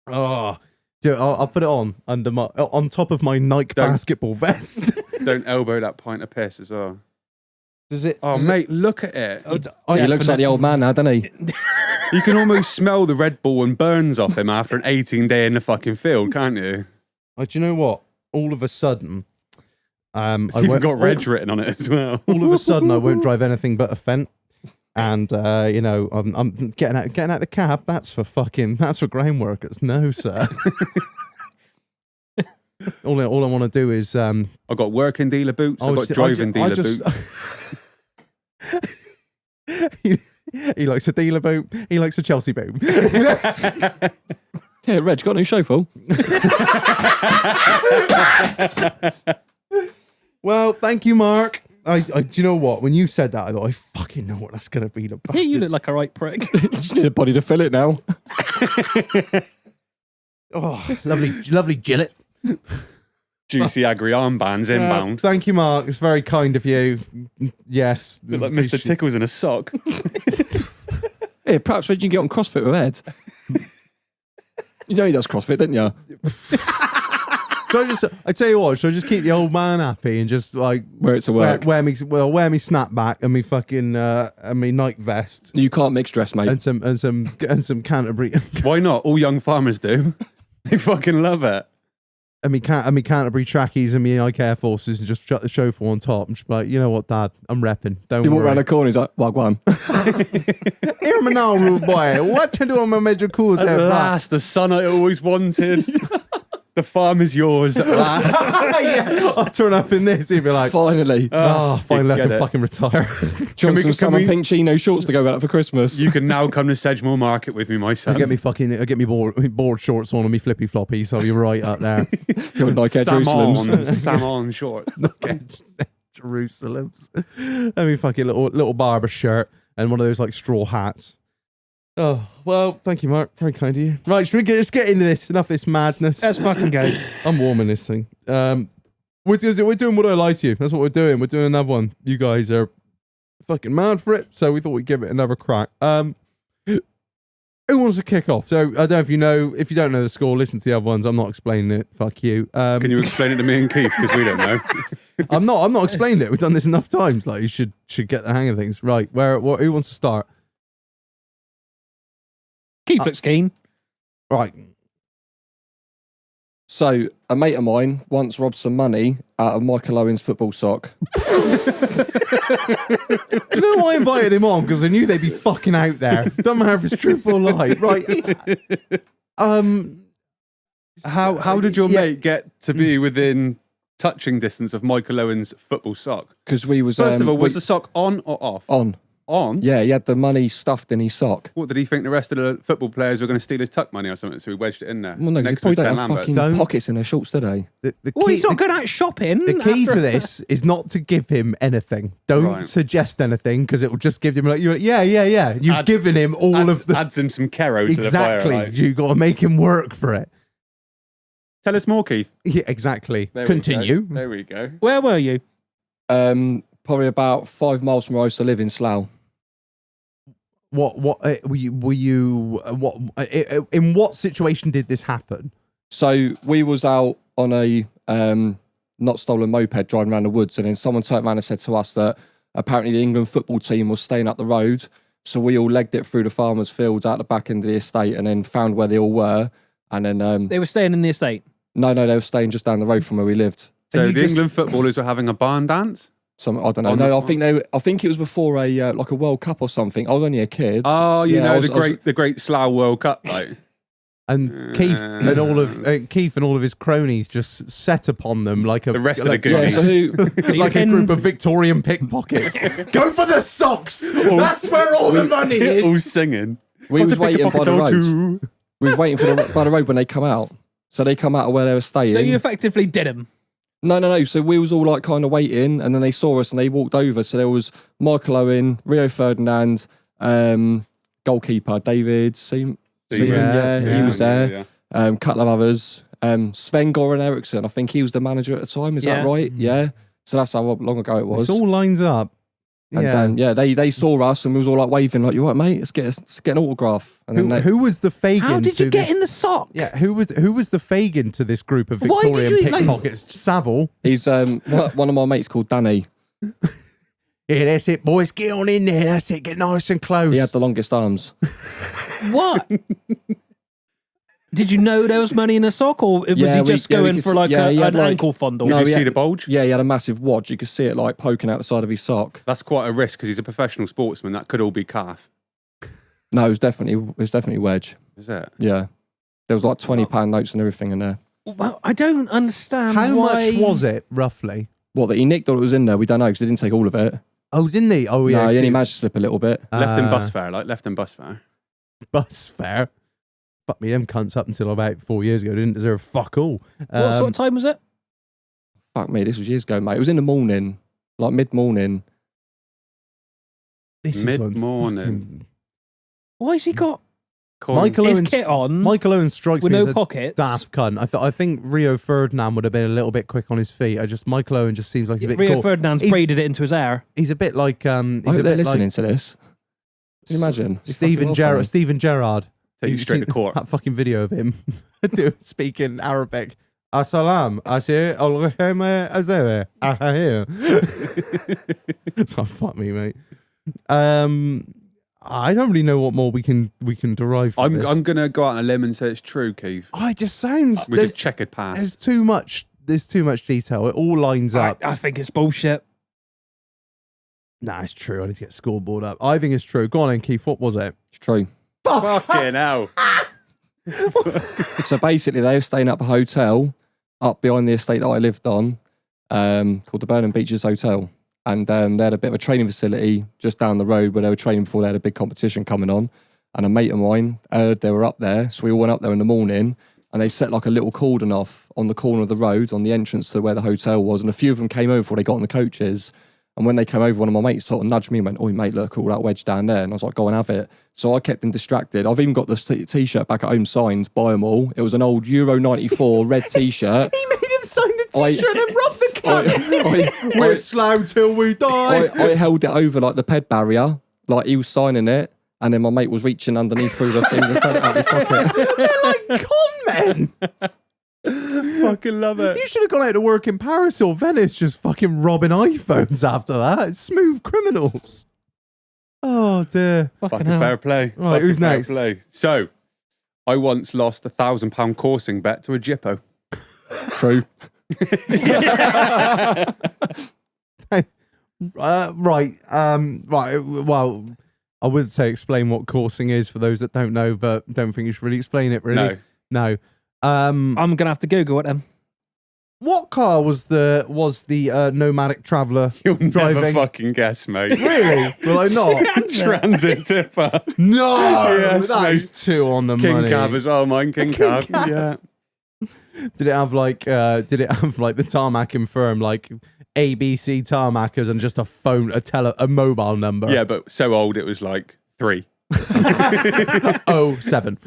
Oh, dude, I'll put it on on top of my Nike Don't. basketball vest. Don't elbow that pint of piss as well. Does it... Oh, mate, look at it. He looks like the old man now, doesn't he? You can almost smell the Red Bull and burns off him after an 18-day in the fucking field, can't you? Do you know what? All of a sudden... It's even got Reg written on it as well. All of a sudden, I won't drive anything but a Fendt. And I'm getting out the cab. That's for ground workers. No, sir. all I want to do is I've got working dealer boots. I've got driving dealer boots. He likes a dealer boot. He likes a Chelsea boot. Yeah, Reg, got a new chauffeur. Well, thank you, Mark. Do you know what? When you said that, I thought, I fucking know what that's going to be. The Yeah, you bastard. look like a right prick. You just need a body to fill it now. Oh, lovely Gillette. Juicy Agri armbands inbound. Thank you, Mark. It's very kind of you. Yes. Look like Mr. Tickles in a sock. Yeah, perhaps Reg, you can get on CrossFit with Ed. You know he does CrossFit, didn't you? I tell you what, should I just keep the old man happy and just like Wear it to work. wear me snapback and me fucking and me Nike vest You can't mix dress, mate. and some Canterbury. Why not? All young farmers do. They fucking love it. And me Canterbury trackies and me Nike Air Forces and just shut the chauffeur on top and just be like, you know what, Dad, I'm repping. Don't You walk worry. around the corner, he's like, Wagwan. Hear me now, rude boy. What you doing, my major cool? At last, the son I always wanted. The farm is yours at last. Yeah, I'll turn up in this. He'd be like, Finally. finally I get can it. fucking retire. Do you want some can summer we- pink chino shorts to go out for Christmas? You can now come to Sedgemoor Market with me, my son. I get me board shorts on and me flippy floppy, so you're right up there. Go with Nike Air Jerusalems. Salmon shorts. Jerusalem's. And me fucking little barber shirt and one of those like straw hats. Oh, well, thank you, Mark. Very kind of you. Right, let's get into this. Enough of this madness. Let's fucking go. I'm warming this thing. We're doing Would I Lie to You? That's what we're doing. We're doing another one. You guys are fucking mad for it, so we thought we'd give it another crack. Who wants to kick off? So I don't know if you know. If you don't know the score, listen to the other ones. I'm not explaining it. Fuck you. Can you explain it to me and Keith? Because we don't know. I'm not explaining it. We've done this enough times. Like you should get the hang of things. Right. Who wants to start? Keith looks keen. Right. So, a mate of mine once robbed some money out of Michael Owen's football sock. Do you know why I invited him on? Because I knew they'd be fucking out there. Doesn't matter if it's truth or lie. Right. How did your Yeah. mate get to be within touching distance of Michael Owen's football sock? Because we was... First of all, was we- the sock on or off? On. On? Yeah, he had the money stuffed in his sock. What, did he think the rest of the football players were going to steal his tuck money or something, so he wedged it in there? Well, no, because next they to his probably 10 don't have Lamberts? fucking Don't- pockets in their shorts, do they? The Well, key, he's not going out shopping. the key after- to this is not to give him anything. Don't Right. suggest anything because it will just give him like, you're like, yeah. You've Adds- given him all adds, of the... adds him some kero to the fire. Exactly. Like. You got to make him work for it. Tell us more, Keith. Yeah, exactly. There we Continue. go. There we go. Where were you? Probably about 5 miles from where I used to live in Slough. What were you in what situation did this happen? So we was out on a not stolen moped driving around the woods, and then someone turned around and said to us that apparently the England football team was staying up the road. So we all legged it through the farmers' fields out the back end of the estate, and then found where they all were. And then They were staying in the estate. no, they were staying just down the road from where we lived. So And you the just- England footballers were having a barn dance? Some I don't know. On the No, farm? I think it was before a like a World Cup or something. I was only a kid. Oh, you Yeah, I know, was- the great Slough World Cup, like. And Keith and all of his cronies just set upon them like The rest of the like, Yeah, goonies. so who? like a group of Victorian pickpockets. Go for the socks. That's where all the money All is. singing. We was Want to pick a waiting by pocket the or road. two? We was waiting by the road when they come out. So they come out of where they were staying. So you effectively did him. No. So we was all like kind of waiting, and then they saw us and they walked over. So there was Michael Owen, Rio Ferdinand, goalkeeper David Seaman. He was there. Yeah. Couple of others. Sven Goran Eriksson, I think he was the manager at the time. Is that Yeah. right? Yeah. So that's how long ago it was. It all lines up. And Yeah. then, they saw us and we was all like waving, like, "You all right, mate? Let's get an autograph." And then Who was the Fagin? How did you to get this- in the sock? Yeah, who was the Fagin to this group of Why did Victorian you, like- pickpockets? Savile. he's one of my mates called Danny. Yeah, that's it, boys. Get on in there. That's it. Get nice and close. He had the longest arms. What? Did you know there was money in the sock, or was Yeah, he we- just yeah, we going could for see- like yeah, he had an like- ankle fondle? Did No, you he see had- the bulge? Yeah, he had a massive wad. You could see it like poking out the side of his sock. That's quite a risk because he's a professional sportsman. That could all be calf. No, it was definitely wedge. Is it? Yeah, there was like £20 notes and everything in there. Well, I don't understand. How why... much was it roughly? What, that he nicked or it was in there? We don't know because he didn't take all of it. Oh, didn't he? Oh, yeah. No, he only see- managed to slip a little bit. Left in Uh, bus fare, like left in bus fare. bus fare. Fuck me, them cunts up until about 4 years ago didn't deserve fuck all. What sort of time was it? Fuck me, this was years ago, mate. It was in the morning, like mid-morning. This is on Mid-morning. fucking- Why has he got Michael his Owen's, kit on Michael Owen strikes with me as no a pockets? daft cunt. I think Rio Ferdinand would have been a little bit quick on his feet. Michael Owen just seems like he's a bit Rio cool. Ferdinand's He's- braided it into his hair. He's a bit like I he's hope a they're bit listening like to this. Can you imagine? It's Stephen fucking well Gerrard. funny. Stephen Gerrard. Take you You've straight seen to court. That fucking video of him speaking Arabic. Assalam, asir, al-rahima, azere, ahahir. So fuck me, mate. I don't really know what more we can derive from this. I'm gonna go out on a limb and say it's true, Keith. Oh, it just sounds With his checkered past. there's too much detail. It all lines up. I think it's bullshit. Nah, it's true. I need to get scoreboard up. I think it's true. Go on then, Keith. What was it? It's true. Fucking hell. So basically, they were staying up a hotel up behind the estate that I lived on, called the Burnham Beaches Hotel. And they had a bit of a training facility just down the road where they were training before they had a big competition coming on. And a mate of mine heard they were up there. So we all went up there in the morning and they set like a little cordon off on the corner of the road on the entrance to where the hotel was. And a few of them came over before they got on the coaches. And when they came over, one of my mates sort of nudged me and went, "Oi, mate, look, all that wedge down there." And I was like, "Go and have it." So I kept them distracted. I've even got the t-shirt back at home signed, buy them all. It was an old Euro 94 red t-shirt. He made him sign the t-shirt and then rub the cup. We're slow till we die. I held it over like the ped barrier, like he was signing it, and then my mate was reaching underneath through the thing and put it out of his pocket. They're like con men. Fucking love it. You should have gone out to work in Paris or Venice just fucking robbing iPhones after that. It's smooth criminals. Oh, dear. Fucking fair play. Right, who's fair next? Play. So, I once lost £1,000 coursing bet to a Jippo. True. Right. Well, I would say explain what coursing is for those that don't know, but don't think you should really explain it, really. No. I'm gonna have to Google it then. What car was the nomadic traveller You'll driving? never fucking guess, mate. Really? Will I not? Transit tipper. No, Yes, that's mate. two on the King money. cab as well, mine. King cab. cab. Yeah. Did it have like the tarmac infirm like ABC tarmackers and just a mobile number? Yeah, but so old it was like 3. 07.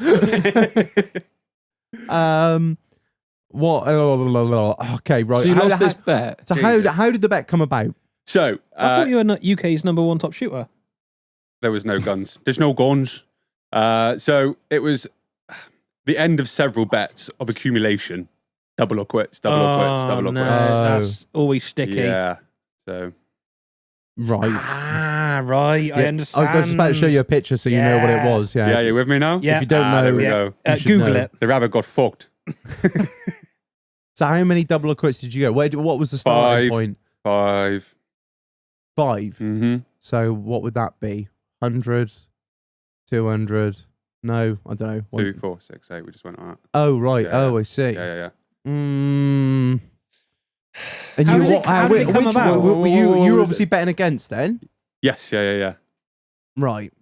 What? Okay, right. So you lost this bet. So Jesus. how did the bet come about? So, I thought you were not UK's #1 top shooter. there was no guns. There's no guns. So it was the end of several bets of accumulation. Double or quits, double or quits, double or no, quits. that's always sticky. Yeah. So Right. Right. I Yeah, understand. I was just about to show you a picture so you know what it Yeah. was. Yeah. yeah, you with me now? Yeah. If you don't know, there we Yeah. go. You should Google know. it. The rabbit got fucked. So how many double or quits did you go? What was the starting 5. point? 5. 5. Mm-hmm. So what would that be? 100, 200? No, I don't know. 2, 4, 6, 8. We just went on that. Oh right. Yeah. Oh, I see. Yeah. Mm. And How you, did it- how did it come which about? were you were obviously betting against then, Yes. Yeah. right?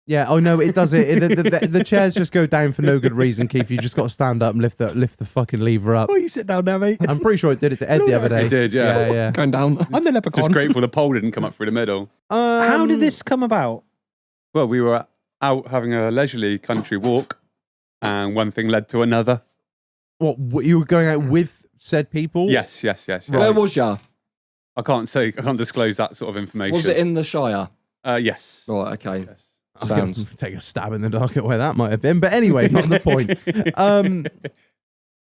Yeah. Oh no, it does it. The chairs just go down for no good reason, Keith. You just got to stand up and lift the fucking lever up. Oh, you sit down now, mate. I'm pretty sure it did it to Ed the other day. It did, yeah. Yeah. Going down. I'm the leprechaun. Just grateful the pole didn't come up through the middle. How did this come about? Well, we were out having a leisurely country walk, and one thing led to another. What you were going out with said people? Yes. Where was ya? I can't disclose that sort of information. Was it in the Shire? Yes. Right, okay. Yes. I can Sounds. take a stab in the dark at where that might have been, but anyway, not the point.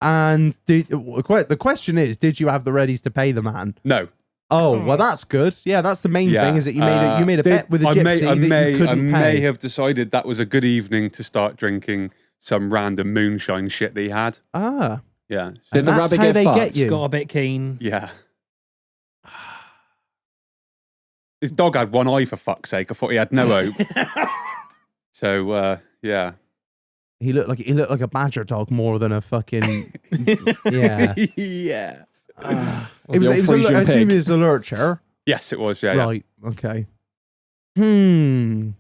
And the question is, did you have the readies to pay the man? No. Oh, well, that's good. Yeah, that's the main thing. Is that you made a bet with a gypsy that you couldn't I pay. may have decided that was a good evening to start drinking some random moonshine shit that he had. Ah, Yeah. Did and the that's rabbit how get they fucked? get you. Got a bit keen. Yeah. His dog had one eye, for fuck's sake. I thought he had no hope. So, yeah. He looked like a badger dog more than a fucking yeah. Yeah. It was. old I Frisian assume pig. it was a lurcher. Yes, it was. Yeah. Right. Okay. I don't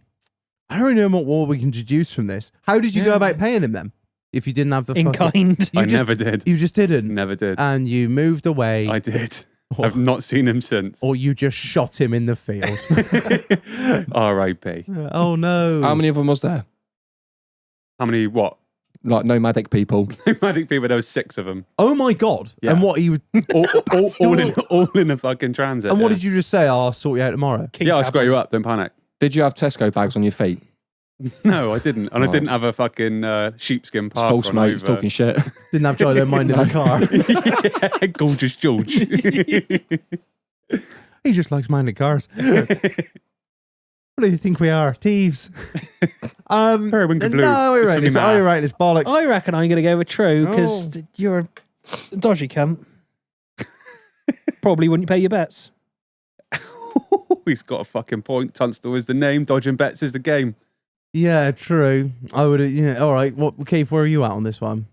really know what we can deduce from this. How did you go about paying him then? If you didn't have the In fucking, kind. I never did. you just didn't, Never did. and you moved away, I did. or, I've not seen him since. or you just shot him in the field. R.I.P. Oh no! How many of them was there? How many, what? Like nomadic people. Nomadic people, there was 6 of them. Oh my god! Yeah. And what you? All in a fucking transit. And what yeah. did you just say? I'll sort you out tomorrow. Yeah, I'll square you up, don't panic. Did you have Tesco bags on your feet? No, I didn't. And I Oh. didn't have a fucking sheepskin It's park false, on mate. It's either. talking shit. Didn't have Jolo mind in the car. Yeah, gorgeous George. He just likes minding cars. What What do you think we are? Thieves. Periwinkle blue. No, It's gonna be math. you're right. It's bollocks. I reckon I'm going to go with true because you're a dodgy cunt. Probably wouldn't pay your bets. He's got a fucking point. Tunstall is the name. Dodging bets is the game. Yeah, true. I would. Yeah. All right. What, Keith? Where are you at on this one?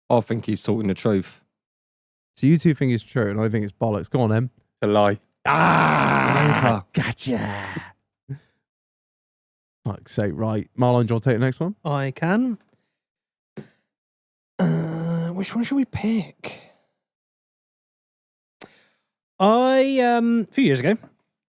I think he's talking the truth. So you two think it's true, and I think it's bollocks. Go on, then. It's a lie. Gotcha. Fuck's sake, right. Marlon, do you want to take the next one? I can. Which one should we pick? A few years ago,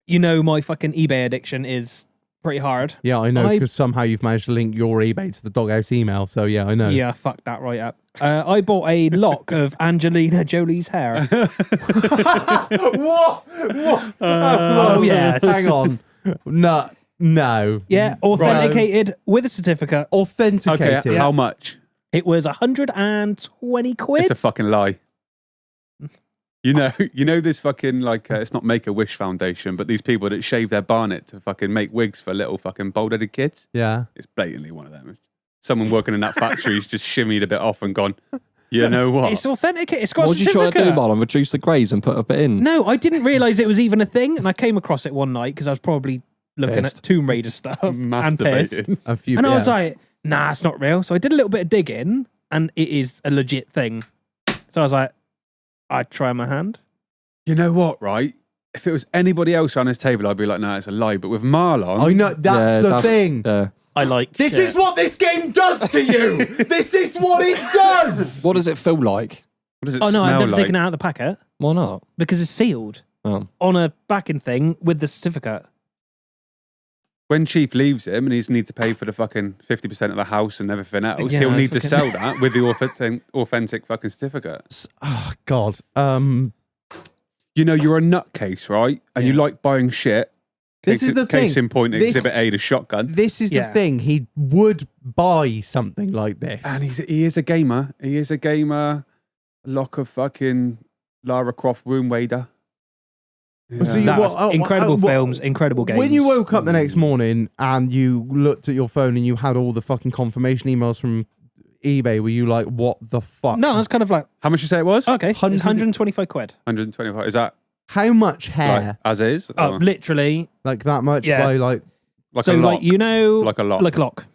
you know my fucking eBay addiction is pretty hard. Yeah, I know, I- because somehow you've managed to link your eBay to the Doghouse email, so yeah, I know. Yeah, fuck that right up. I bought a lock of Angelina Jolie's hair. What? Oh, yes. Hang on. No. Yeah, authenticated with a certificate. Okay, Authenticated. how much? It was 120 quid. It's a fucking lie. You know this fucking like it's not Make-A-Wish Foundation, but these people that shave their barnet to fucking make wigs for little fucking bald-headed kids. Yeah. It's blatantly one of them. Someone working in that factory's just shimmied a bit off and gone, you know what? It's authenticated. It's got What a did you try to do, certificate. Marlon? Reduce the greys and put a bit in? No, I didn't realise it was even a thing, and I came across it one night because I was probably looking Pissed. at Tomb Raider stuff and pissed. Masturbated. A few. And I was yeah. like, nah, it's not real. So I did a little bit of digging, and it is a legit thing. So I was like, I'd try my hand. You know what, right? If it was anybody else on this table, I'd be like, no, it's a lie. But with Marlon, I know, that's the thing. Yeah. I like This shit. is what this game does to you. This is what it does. What does it feel like? what does it Oh no, I've smell never like? taken it out of the packet Why not? because it's sealed Oh. on a backing thing with the certificate. When Chief leaves him and he's need to pay for the fucking 50% of the house and everything else, Yeah, he'll need to fucking- sell that with the authentic fucking certificate. Oh God. You know, you're a nutcase, right? And you Yeah. like buying shit. This is the Case thing. in point, This- Exhibit A, the shotgun. This is Yeah. the thing. He would buy something like this. And he is a gamer. He is a gamer. Lock of fucking Lara Croft Womb Wader. Yeah. So you- That was what- incredible what- films, incredible games. When you woke up the next morning and you looked at your phone and you had all the fucking confirmation emails from eBay, were you like, what the fuck? No, I was kind of like, How much you say it was? okay, it's 125 quid. 125. Is that How much hair? like as is? Oh, Or literally. Like that much Yeah. by like, like So a lot? like you know, Like a lock. like a lock.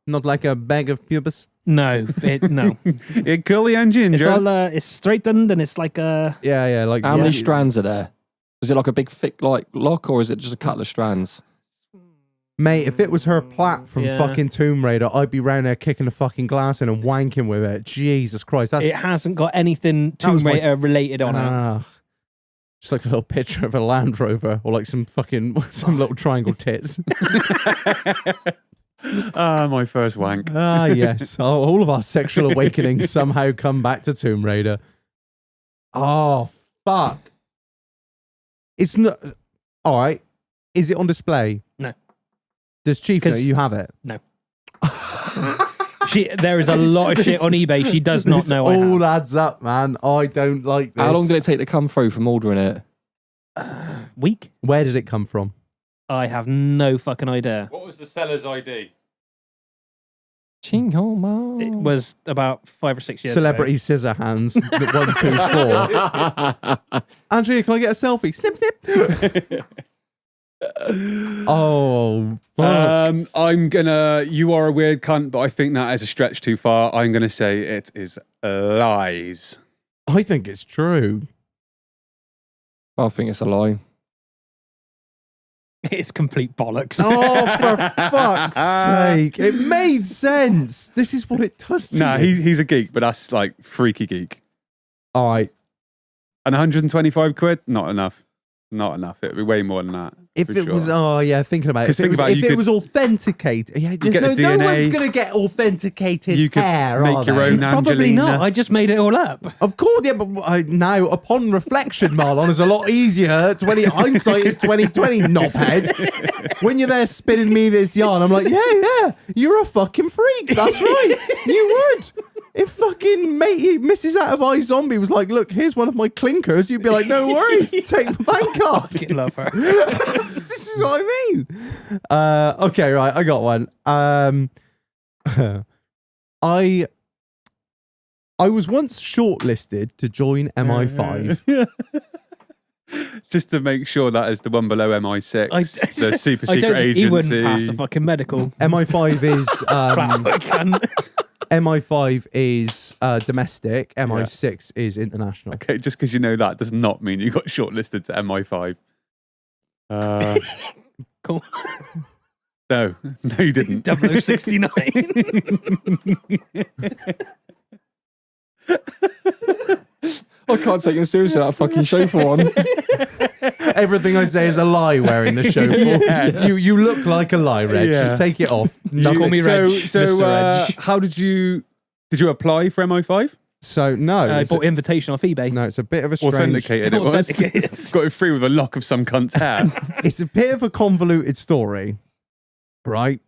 not like a bag of pubis? No, no. Yeah, curly and ginger. It's all it's straightened and it's like a. Yeah, like How many strands are there? Is it like a big thick like lock or is it just a couple of strands? Mate, if it was her plat from Yeah. fucking Tomb Raider, I'd be round there kicking a fucking glass in and wanking with it. Jesus Christ, that's It hasn't got anything That was Tomb my- Raider related on it. ah. Just like a little picture of a Land Rover or like some fucking some little triangle tits. Ah, my first wank. Ah, yes. Oh, all of our sexual awakenings somehow come back to Tomb Raider. Oh, fuck. It's not. All right. Is it on display? No. Does Chief know 'Cause- you have it? No. There is a lot of shit on eBay she does not This know I all have. adds up, man. I don't like this. How long did it take to come through from ordering it? Week? Where did it come from? I have no fucking idea. What was the seller's ID? Ching-ho ma. It was about 5 or 6 years Celebrity scissor hands. 1, 2, 4. Andrea, can I get a selfie? Snip, snip. Oh, fuck. I'm gonna. You are a weird cunt, but I think that is a stretch too far. I'm gonna say it is lies. I think it's true. I think it's a lie. It's complete bollocks. Oh, for fuck's sake. It made sense. This is what it does to Nah, you. he's a geek, but that's like freaky geek. All right. And 125 quid, not enough. Not enough. It'd be way more than that. If for it sure. was, oh yeah, thinking about it. 'Cause If, it think was, about it, if you it could- was authenticated, yeah, there's get no the DNA. one's going to get authenticated You could hair, make are your they? own Probably Angelina. not. I just made it all up. Of course, yeah, but now upon reflection, Marlon, is a lot easier. Hindsight is 2020, knobhead. When you're there spinning me this yarn, I'm like, yeah, you're a fucking freak. That's right, you would. if fucking matey Mrs. Out of Eye Zombie was like, look, here's one of my clinkers, you'd be like, no worries, take my bank card. Fucking love her. This is what I mean. Okay, right, I got one. I was once shortlisted to join MI5. Just to make sure that is the one below MI6, the super I secret don't think he wouldn't agency. pass the fucking medical. MI5 is Flatfoot cunt. MI5 is domestic. MI6 is international. Okay, just because you know that does not mean you got shortlisted to MI5. Cool. No, you didn't. 0069. I can't take him seriously that fucking show for one. Everything I say is a lie wearing the show. You look like a lie, Reg. Yeah. Just take it off. Call me Reg, Mr. Reg. How did you apply for MI5? So no, I it's bought invitation off eBay. no, it's a bit of a strange. Authenticated it was. Authenticated. Got it free with a lock of some cunt's hair. It's a bit of a convoluted story, right?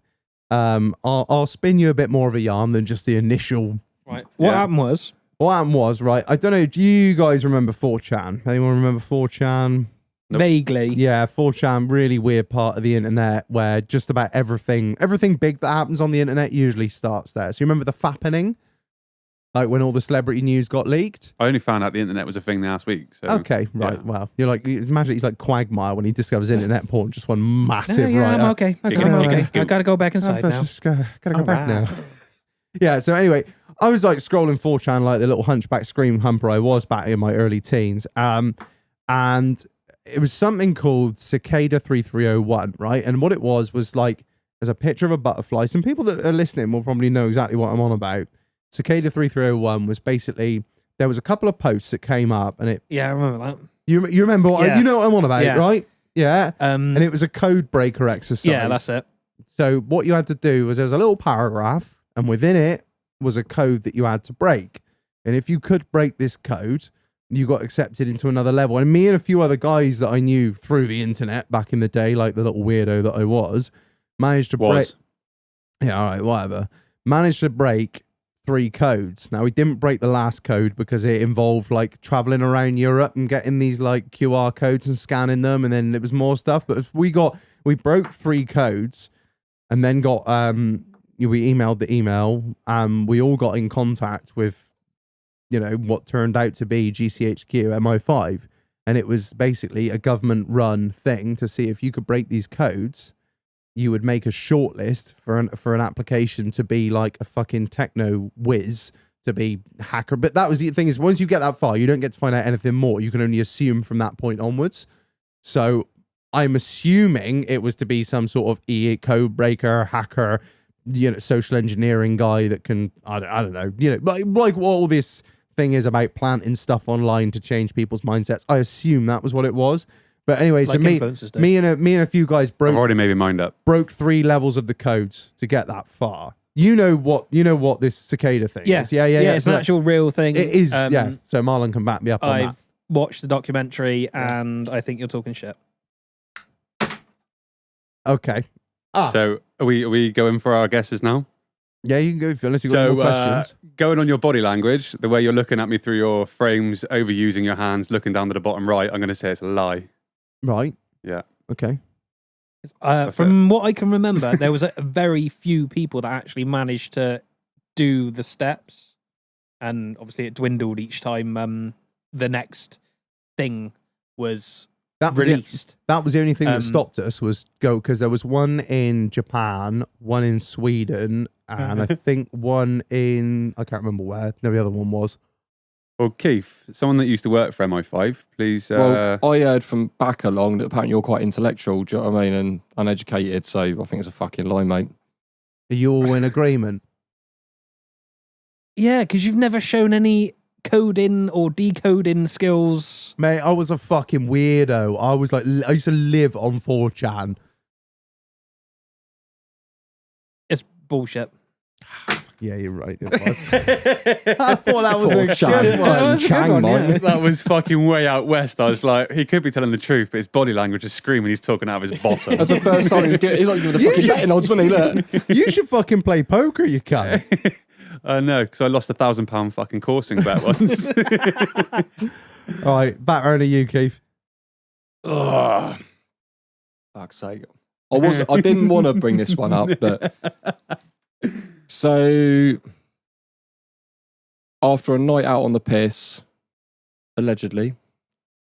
I'll spin you a bit more of a yarn than just the initial. Right. What Yeah. happened was, What happened was, right? I don't know. Do you guys remember 4chan? Anyone remember 4chan? Nope. vaguely, Yeah, 4chan, really weird part of the internet where just about everything big that happens on the internet usually starts there. So you remember the fappening? Like when all the celebrity news got leaked? I only found out the internet was a thing last week. So Okay, right. yeah. Well, you're like, imagine he's like Quagmire when he discovers internet porn, just one massive yeah, write-up. I'm okay. Okay, I'm all okay. right. I gotta go back inside I've now. just gotta go back Alright. now. Yeah, so anyway, I was like scrolling 4chan like the little hunchback scream humper I was back in my early teens. And it was something called Cicada 3301, right? And what it was like, there's a picture of a butterfly. Some people that are listening will probably know exactly what I'm on about. Cicada 3301 was basically, there was a couple of posts that came up and it, Yeah, I remember that. you remember what, Yeah. you know what I'm on about, Yeah. right? Yeah. And it was a code breaker exercise. yeah, that's it. So what you had to do was there was a little paragraph, and within it was a code that you had to break. And if you could break this code, you got accepted into another level. And me and a few other guys that I knew through the internet back in the day, like the little weirdo that I was, managed to break. Yeah, all right, whatever. Managed to break 3 codes. Now we didn't break the last code because it involved like traveling around Europe and getting these like QR codes and scanning them, and then it was more stuff. But we broke 3 codes, and then got we emailed the email. We all got in contact with, you know, what turned out to be GCHQ MI5, and it was basically a government run thing to see if you could break these codes. You would make a shortlist for an application to be like a fucking techno whiz, to be hacker. But that was the thing, is once you get that far, you don't get to find out anything more. You can only assume from that point onwards. So I'm assuming it was to be some sort of code breaker, hacker, you know, social engineering guy that can, I don't know, you know, like what all this thing is about planting stuff online to change people's mindsets. I assume that was what it was. But anyway, so Like influencers do. me and a few guys I've already made my mind up. broke 3 levels of the codes to get that far. You know what this cicada thing Yeah. is? Yeah. It's So an actual real thing. it is, yeah. So Marlon can back me up on that. I've watched the documentary, and I think you're talking shit. Okay. So are we going for our guesses now? Yeah, you can go unless you've got any So more questions. going on your body language, the way you're looking at me through your frames, overusing your hands, looking down to the bottom right, I'm going to say it's a lie. Right. Yeah. Okay. From what I can remember, there was a very few people that actually managed to do the steps, and obviously it dwindled each time the next thing was That was it. released. That was the only thing that Um, stopped us, was go, because there was one in Japan, one in Sweden, and I think one in, I can't remember where. No, the other one was. Well, Keith, someone that used to work for MI5, please. Well, I heard from back along that apparently you're quite intellectual, do you know what I mean, and uneducated, so I think it's a fucking lie, mate. Are you all in agreement? Yeah, because you've never shown any coding or decoding skills. Mate, I was a fucking weirdo. I was like, I used to live on 4chan. It's bullshit. Yeah, you're right. It was. I thought that was a Chang, good one. fucking Chang, mate. That was fucking way out west. I was like, he could be telling the truth, but his body language is screaming. He's talking out of his bottom. That's the first time he's like giving the fucking betting odds, wasn't he? Look. You should fucking play poker, you cunt. No, because I lost £1,000 fucking coursing bet once. All right, back round to you, Keith. Ugh. Fuck's sake. I didn't want to bring this one up, but so after a night out on the piss, allegedly,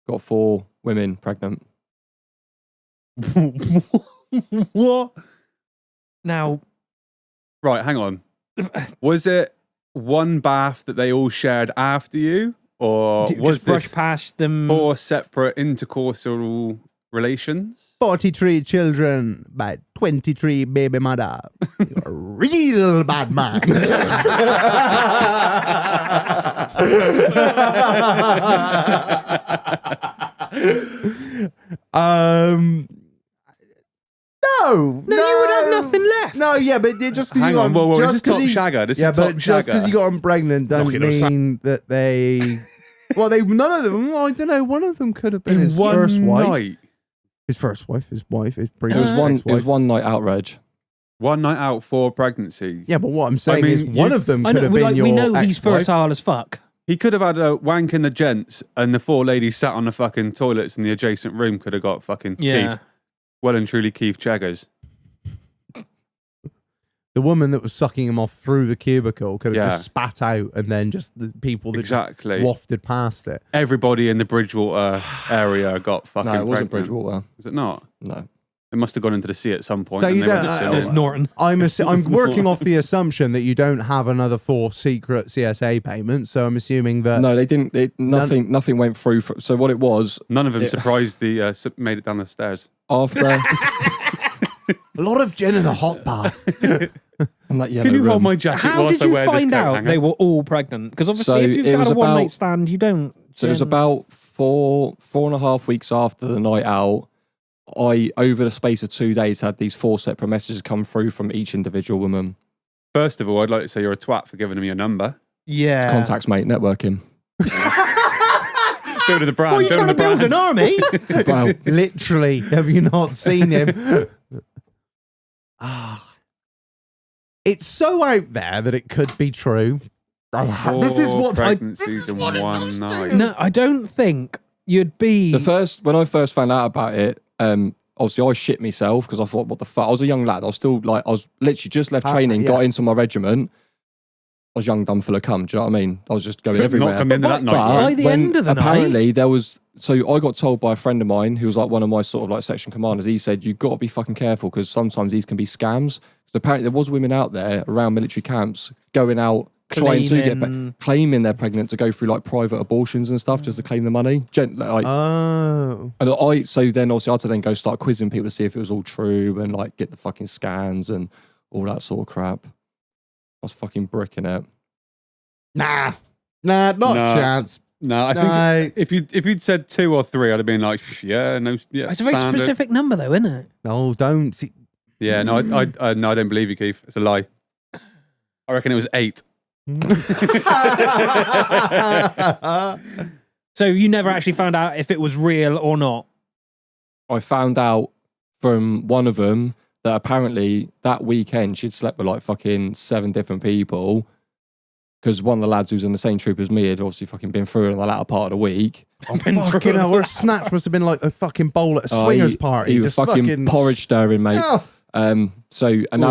got 4 women pregnant. What? Now, Right, hang on. Was it one bath that they all shared after you? Or was just brush this past them. 4 separate intercoursal relations? 43 children by 23 baby mother. You're a real bad man. No, you would have nothing left. No, yeah, but just because Hang you on, got whoa, this is just top because shagger. This yeah, is top but just because shagger. you got them pregnant doesn't Knocking us mean that they. Well, none of them. Well, I don't know. One of them could have been In his one first wife. night. His first wife, his wife, his It previous was one. It ex-wife. was one night outrage. One night out for pregnancy. Yeah, but what I'm saying mean, is one you- of them I could know, have been your we know he's ex-wife. fertile as fuck. He could have had a wank in the gents and the 4 ladies sat on the fucking toilets in the adjacent room could have got fucking Yeah. Keith. Well and truly Keith Jaggers. The woman that was sucking him off through the cubicle could have Yeah. just spat out, and then just the people that Exactly. just wafted past it. Everybody in the Bridgewater area got fucking No, it wasn't pregnant. Bridgewater. Is it not? No. It must have gone into the sea at some point. So and you they went don't- to It's cinema. Norton. I'm working off the assumption that you don't have another 4 secret CSA payments, so I'm assuming that No, they didn't. Nothing went through. So what it was None of them Yeah. surprised made it down the stairs. after. a lot of gin in a hot bath. and that yellow Can you room. hold my jacket How whilst did you I wear this find coat out hanger? they were all pregnant? Because obviously, So if you've it had was a one about- night stand, you don't. So it was about 4.5 weeks after the night out. I, over the space of 2 days, had these 4 separate messages come through from each individual woman. First of all, I'd like to say you're a twat for giving me your number. Yeah. Contacts, mate, networking. Building the brand. What are you trying to build an army? Well, Literally, have you not seen him? It's so out there that it could be true. This is what pregnancies in one night. No, I don't think you'd be. when I first found out about it, obviously I shit myself because I thought, what the fuck? I was a young lad. I was literally just left training, yeah. got into my regiment. I was young, dumb, full of cum. Do you know what I mean? I was just going everywhere. Not come into that night. By right? the end of the night- apparently there was, so I got told by a friend of mine who was like one of my sort of like section commanders. He said, you've got to be fucking careful because sometimes these can be scams. So apparently there was women out there around military camps going out trying to Claiming- claiming they're pregnant to go through like private abortions and stuff just to claim the money. Oh. And so then obviously I had to then go start quizzing people to see if it was all true and like get the fucking scans and all that sort of crap. I was fucking bricking it. Nah, not No. a chance. No, I No. think if you'd said 2 or 3, I'd have been like, yeah, no, yeah, It's a very standard. specific number, though, isn't it? No, don't. See, Yeah, no, I don't believe you, Keith. It's a lie. I reckon it was 8. So you never actually found out if it was real or not. I found out from one of them that apparently that weekend she'd slept with like fucking 7 different people because one of the lads who's in the same troop as me had obviously fucking been through it in the latter part of the week. fucking hell, her snatch must have been like a fucking bowl at a swingers party. He was Just fucking porridge stirring, mate. Oh. And that's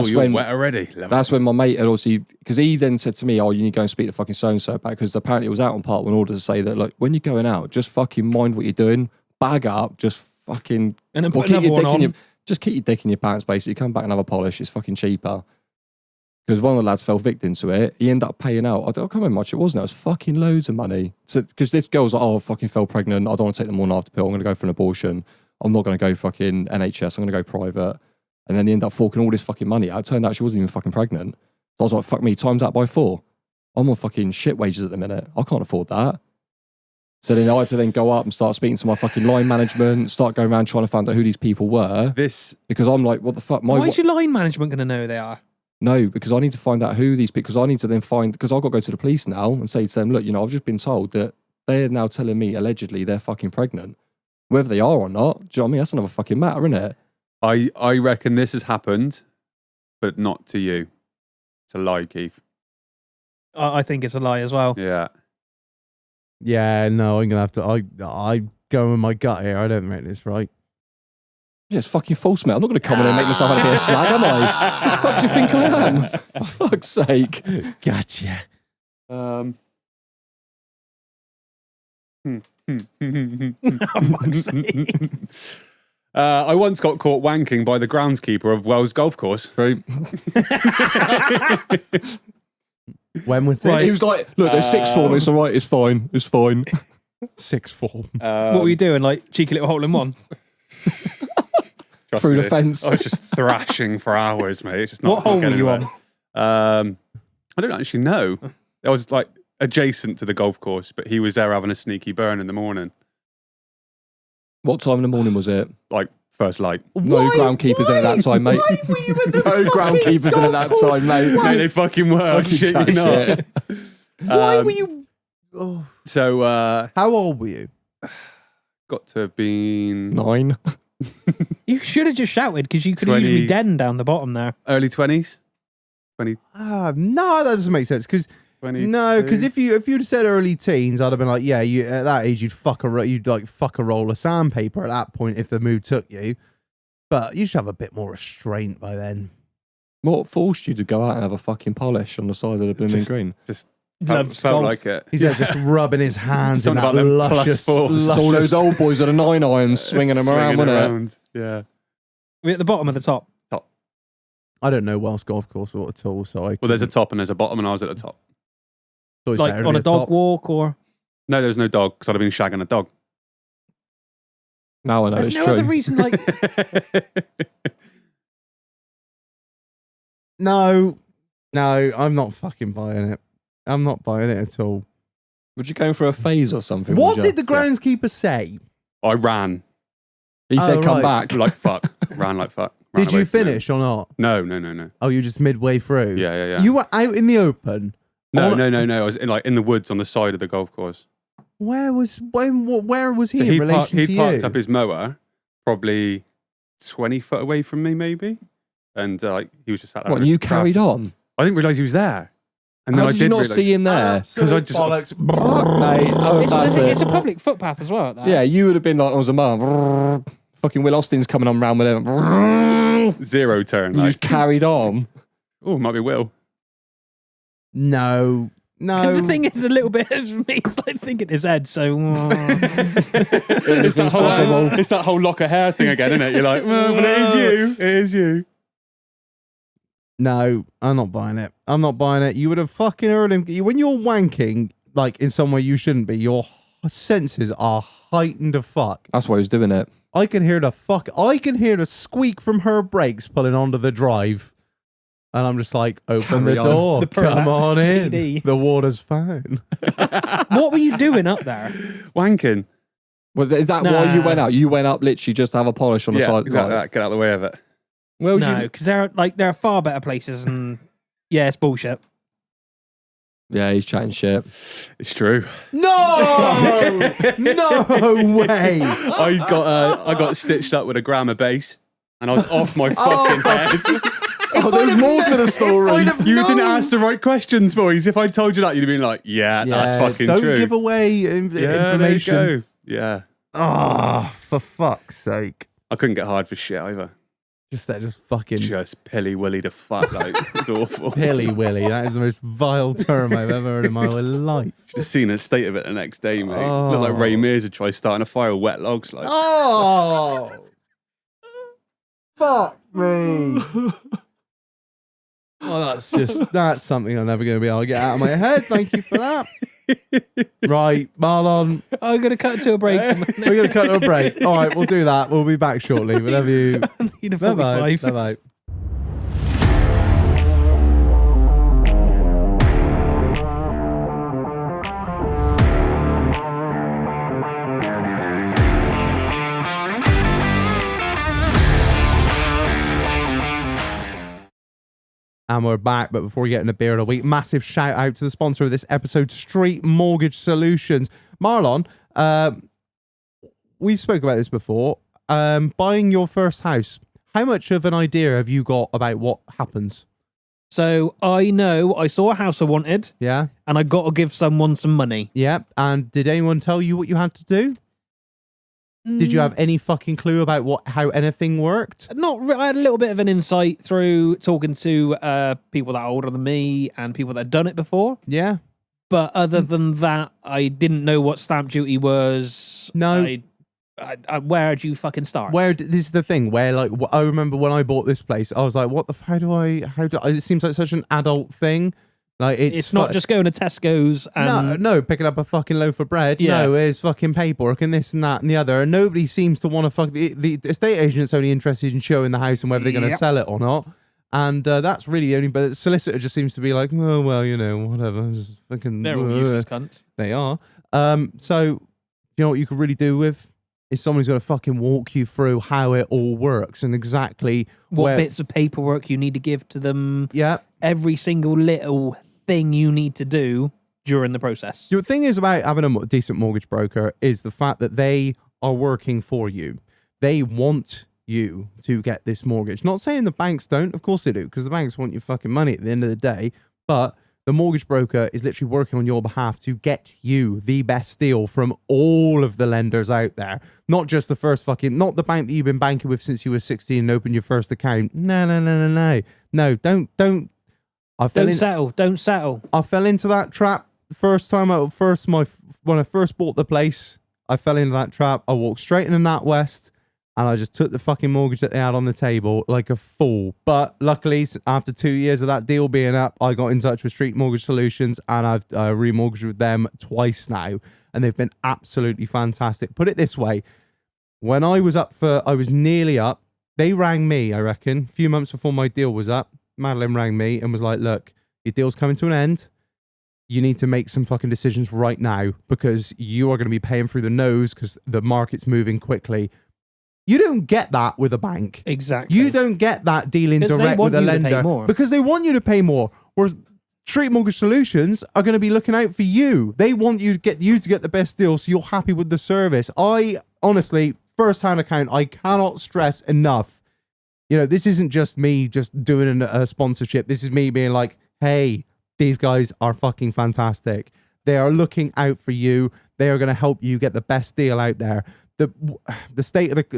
you're when wet already. Love that's it. when my mate had obviously, because he then said to me, oh, you need to go and speak to fucking so-and-so about it, because apparently it was out on part one order to say that, look, when you're going out, just fucking mind what you're doing, bag up, just fucking, And then well, put keep another your one dick in on. your, just keep your dick in your pants, basically, come back and have a polish, it's fucking cheaper. Because one of the lads fell victim to it, he ended up paying out, I don't know how much it was now, it was fucking loads of money. Because this girl's like, oh, I fucking fell pregnant, I don't want to take the morning after pill, I'm going to go for an abortion, I'm not going to go fucking NHS, I'm going to go private. And then he ended up forking all this fucking money out. It turned out she wasn't even fucking pregnant. So I was like, fuck me, times that by 4. I'm on fucking shit wages at the minute. I can't afford that. So then I had to then go up and start speaking to my fucking line management, start going around trying to find out who these people were. This Because I'm like, what the fuck? Why is your line management going to know they are? No, because I need to find out who these people, because I need to then find, because I've got to go to the police now and say to them, look, I've just been told that they're now telling me allegedly they're fucking pregnant. Whether they are or not, do you know what I mean? That's another fucking matter, isn't it? I reckon this has happened, but not to you. It's a lie, Keith. I think it's a lie as well. Yeah. Yeah, no, I'm gonna have to. I go with my gut here. I don't reckon it's right. Yeah, it's fucking false, mate. I'm not going to come in and make myself out of a slag, am I? The fuck do you think I am? For fuck's sake. Gotcha. I once got caught wanking by the groundskeeper of Wells Golf Course. Right. When was this? He was like, look, there's sixth form. It's all right. It's fine. It's fine. Sixth form. What were you doing? Like cheeky little hole in one? Trust Through me, the fence. I was just thrashing for hours, mate. It's just not What hole were getting you anywhere. on? I don't actually know. I was like adjacent to the golf course, but he was there having a sneaky burn in the morning, What time in the morning was it? like first light. No groundkeepers in at that time, mate. Why were you at the No groundkeepers in at that time, mate. No, they fucking were. Fucking Shit, chat you know. shit. Why were you? Oh. So How old were you? got to have been 9. You should have just shouted because you could have used 20. me den down the bottom there. early 20s. 20, No, that doesn't make sense. Because 22. if you'd said early teens, I'd have been like, yeah, you at that age you'd fuck a roll of sandpaper at that point if the mood took you. But you should have a bit more restraint by then. What forced you to go out and have a fucking polish on the side of the blooming green? just Loves felt golf. like it. He's just rubbing his hands in Something that about them plus luscious, fours. It's all those old boys with a 9 iron swinging them around, Swinging wasn't it? Yeah. We're at the bottom of the top. I don't know Welsh golf course at all, so I. Well, there's a top and there's a bottom, and I was at the top. Like on a dog walk or. No, there was no dog because I'd have been shagging a dog. Now I know There's it's no true. other reason. Like No, I'm not fucking buying it. I'm not buying it at all. Would you go for a phase or something? What would you? did the groundskeeper say? I ran He said, Oh, come right. back. like fuck. Ran like fuck. Ran Did away you from him. finish or not? No. Oh, you just midway through. Yeah. You were out in the open. No. On- I was in the woods on the side of the golf course. Where was he So in relation he to parked you? up his mower, probably 20 foot away from me, maybe, and he was just sat there. What, and you carried on? I didn't realise he was there, and then How I did did you not realise. see him there? Because I just bollocks. Mate, oh, it's, the that's thing, it. it's a public footpath as well. That. Yeah, you would have been like, I was a man. Fucking Will Austin's coming on round with him. zero turn. You just carried on. Oh, might be Will. No. The thing is, a little bit of me is like thinking his head. So It's Anything's possible. It's that whole lock of hair thing again, isn't it? You're like, well, but it is you. It is you. No, I'm not buying it. I'm not buying it. You would have fucking heard him. When you're wanking, like in somewhere you shouldn't be, your senses are heightened to fuck. That's why he was doing it. I can hear the squeak from her brakes pulling onto the drive. And I'm just like, open Carry the on. door. The pearl Come on in. PD. The water's fine. what were you doing up there? Wanking. Well, is that Nah. why you went out? You went up literally just to have a polish on the Yeah, side. exactly Right. that. Get out of the way of it. Where would No, you? because there are far better places, and yeah, it's bullshit. Yeah, he's chatting shit. It's true. No! No way! I got stitched up with a gram of base, and I was off my fucking head. Oh, there's more to the story. You didn't ask the right questions, boys. If I told you that, you'd have been like, "Yeah, that's fucking don't true." give away Yeah, information. there you go. Yeah, Ah, for fuck's sake. I couldn't get hard for shit either. Just fucking Just pilly willy to fuck. Like it's awful. pilly willy. That is the most vile term I've ever heard in my life. Just seen the state of it the next day, mate. Oh. Looked like Ray Mears had tried starting a fire with wet logs. Like, Oh! Fuck me. Oh, that's something I'm never going to be able to get out of my head. Thank you for that. Right, Marlon, I'm gonna cut to a break. we're going to cut to a break. All right, we'll do that. We'll be back shortly. Whenever you. I need a Bye-bye. 45. Bye-bye. And we're back, but before we get into beer of the week, massive shout out to the sponsor of this episode, Street Mortgage Solutions. Marlon, we've spoke about this before. Buying your first house, how much of an idea have you got about what happens? So I know I saw a house I wanted, Yeah? and I got to give someone some money. Yeah. And did anyone tell you what you had to do? Did you have any fucking clue about how anything worked? I had a little bit of an insight through talking to people that are older than me and people that had done it before. Yeah. But other than that, I didn't know what stamp duty was. No. Where'd you fucking start? This is the thing where, like, I remember when I bought this place, I was like, what the, it seems like such an adult thing. Like, it's not just going to Tesco's and... No, picking up a fucking loaf of bread. Yeah. No, it's fucking paperwork and this and that and the other. And nobody seems to want to fuck... The estate agent's only interested in showing the house and whether they're going to sell it or not. And that's really the only... But the solicitor just seems to be like, oh, well, you know, whatever. Just fucking, They're all useless cunts. They are. So, you know what you could really do with? Is someone's going to fucking walk you through how it all works and exactly what bits of paperwork you need to give to them. Yeah. Every single little thing you need to do during the process. The thing is about having a decent mortgage broker is the fact that they are working for you. They want you to get this mortgage. Not saying the banks don't, of course they do, because the banks want your fucking money at the end of the day, but the mortgage broker is literally working on your behalf to get you the best deal from all of the lenders out there. Not just the first not the bank that you've been banking with since you were 16 and opened your first account. No, don't. Don't settle. I fell into that trap when I first bought the place. I fell into that trap. I walked straight into NatWest and I just took the fucking mortgage that they had on the table like a fool. But luckily, after 2 years of that deal being up, I got in touch with Street Mortgage Solutions and I've remortgaged with them twice now. And they've been absolutely fantastic. Put it this way. When I was nearly up, they rang me, I reckon, a few months before my deal was up. Madeline rang me and was like, look, your deal's coming to an end. You need to make some fucking decisions right now because you are going to be paying through the nose because the market's moving quickly. You don't get that with a bank. Exactly. You don't get that dealing direct with a lender because they want you to pay more. Whereas Street Mortgage Solutions are going to be looking out for you. They want you to get the best deal so you're happy with the service. I honestly, first-hand account, I cannot stress enough. You know, this isn't just me just doing a sponsorship. This is me being like, hey, these guys are fucking fantastic. They are looking out for you. They are going to help you get the best deal out there. The state of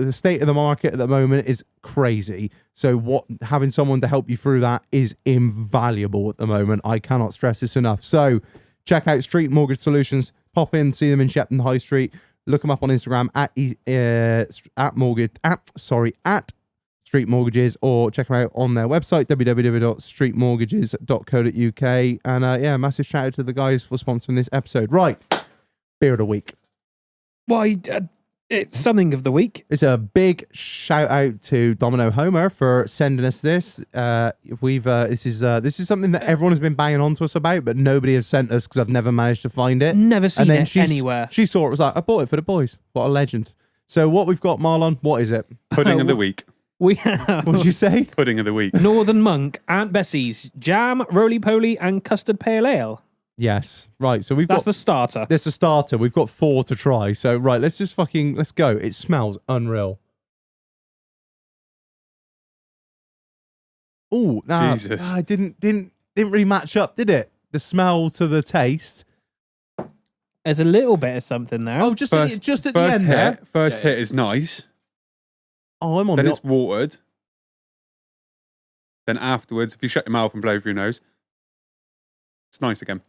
the market at the moment is crazy. So having someone to help you through that is invaluable at the moment. I cannot stress this enough. So check out Street Mortgage Solutions. Pop in, see them in Shepton High Street. Look them up on Instagram at Street Mortgages, or check them out on their website, www.streetmortgages.co.uk. And massive shout out to the guys for sponsoring this episode. Right, beer of the week. Well, it's something of the week. It's a big shout out to Domino Homer for sending us this. This is something that everyone has been banging on to us about, but nobody has sent us because I've never managed to find it. Never seen it anywhere. She saw it, was like, I bought it for the boys. What a legend. So what we've got, Marlon, what is it? Pudding of the week. We have What did you say? Pudding of the week. Northern Monk, Aunt Bessie's, jam, roly-poly, and custard pale ale. Yes. Right. So That's the starter. That's the starter. We've got 4 to try. So right, let's go. It smells unreal. Oh, Jesus. it didn't really match up, did it? The smell to the taste. There's a little bit of something there. Oh, just at the end there. First hit is nice. Oh, I'm on Then the it's watered. Then afterwards, if you shut your mouth and blow through your nose, it's nice again.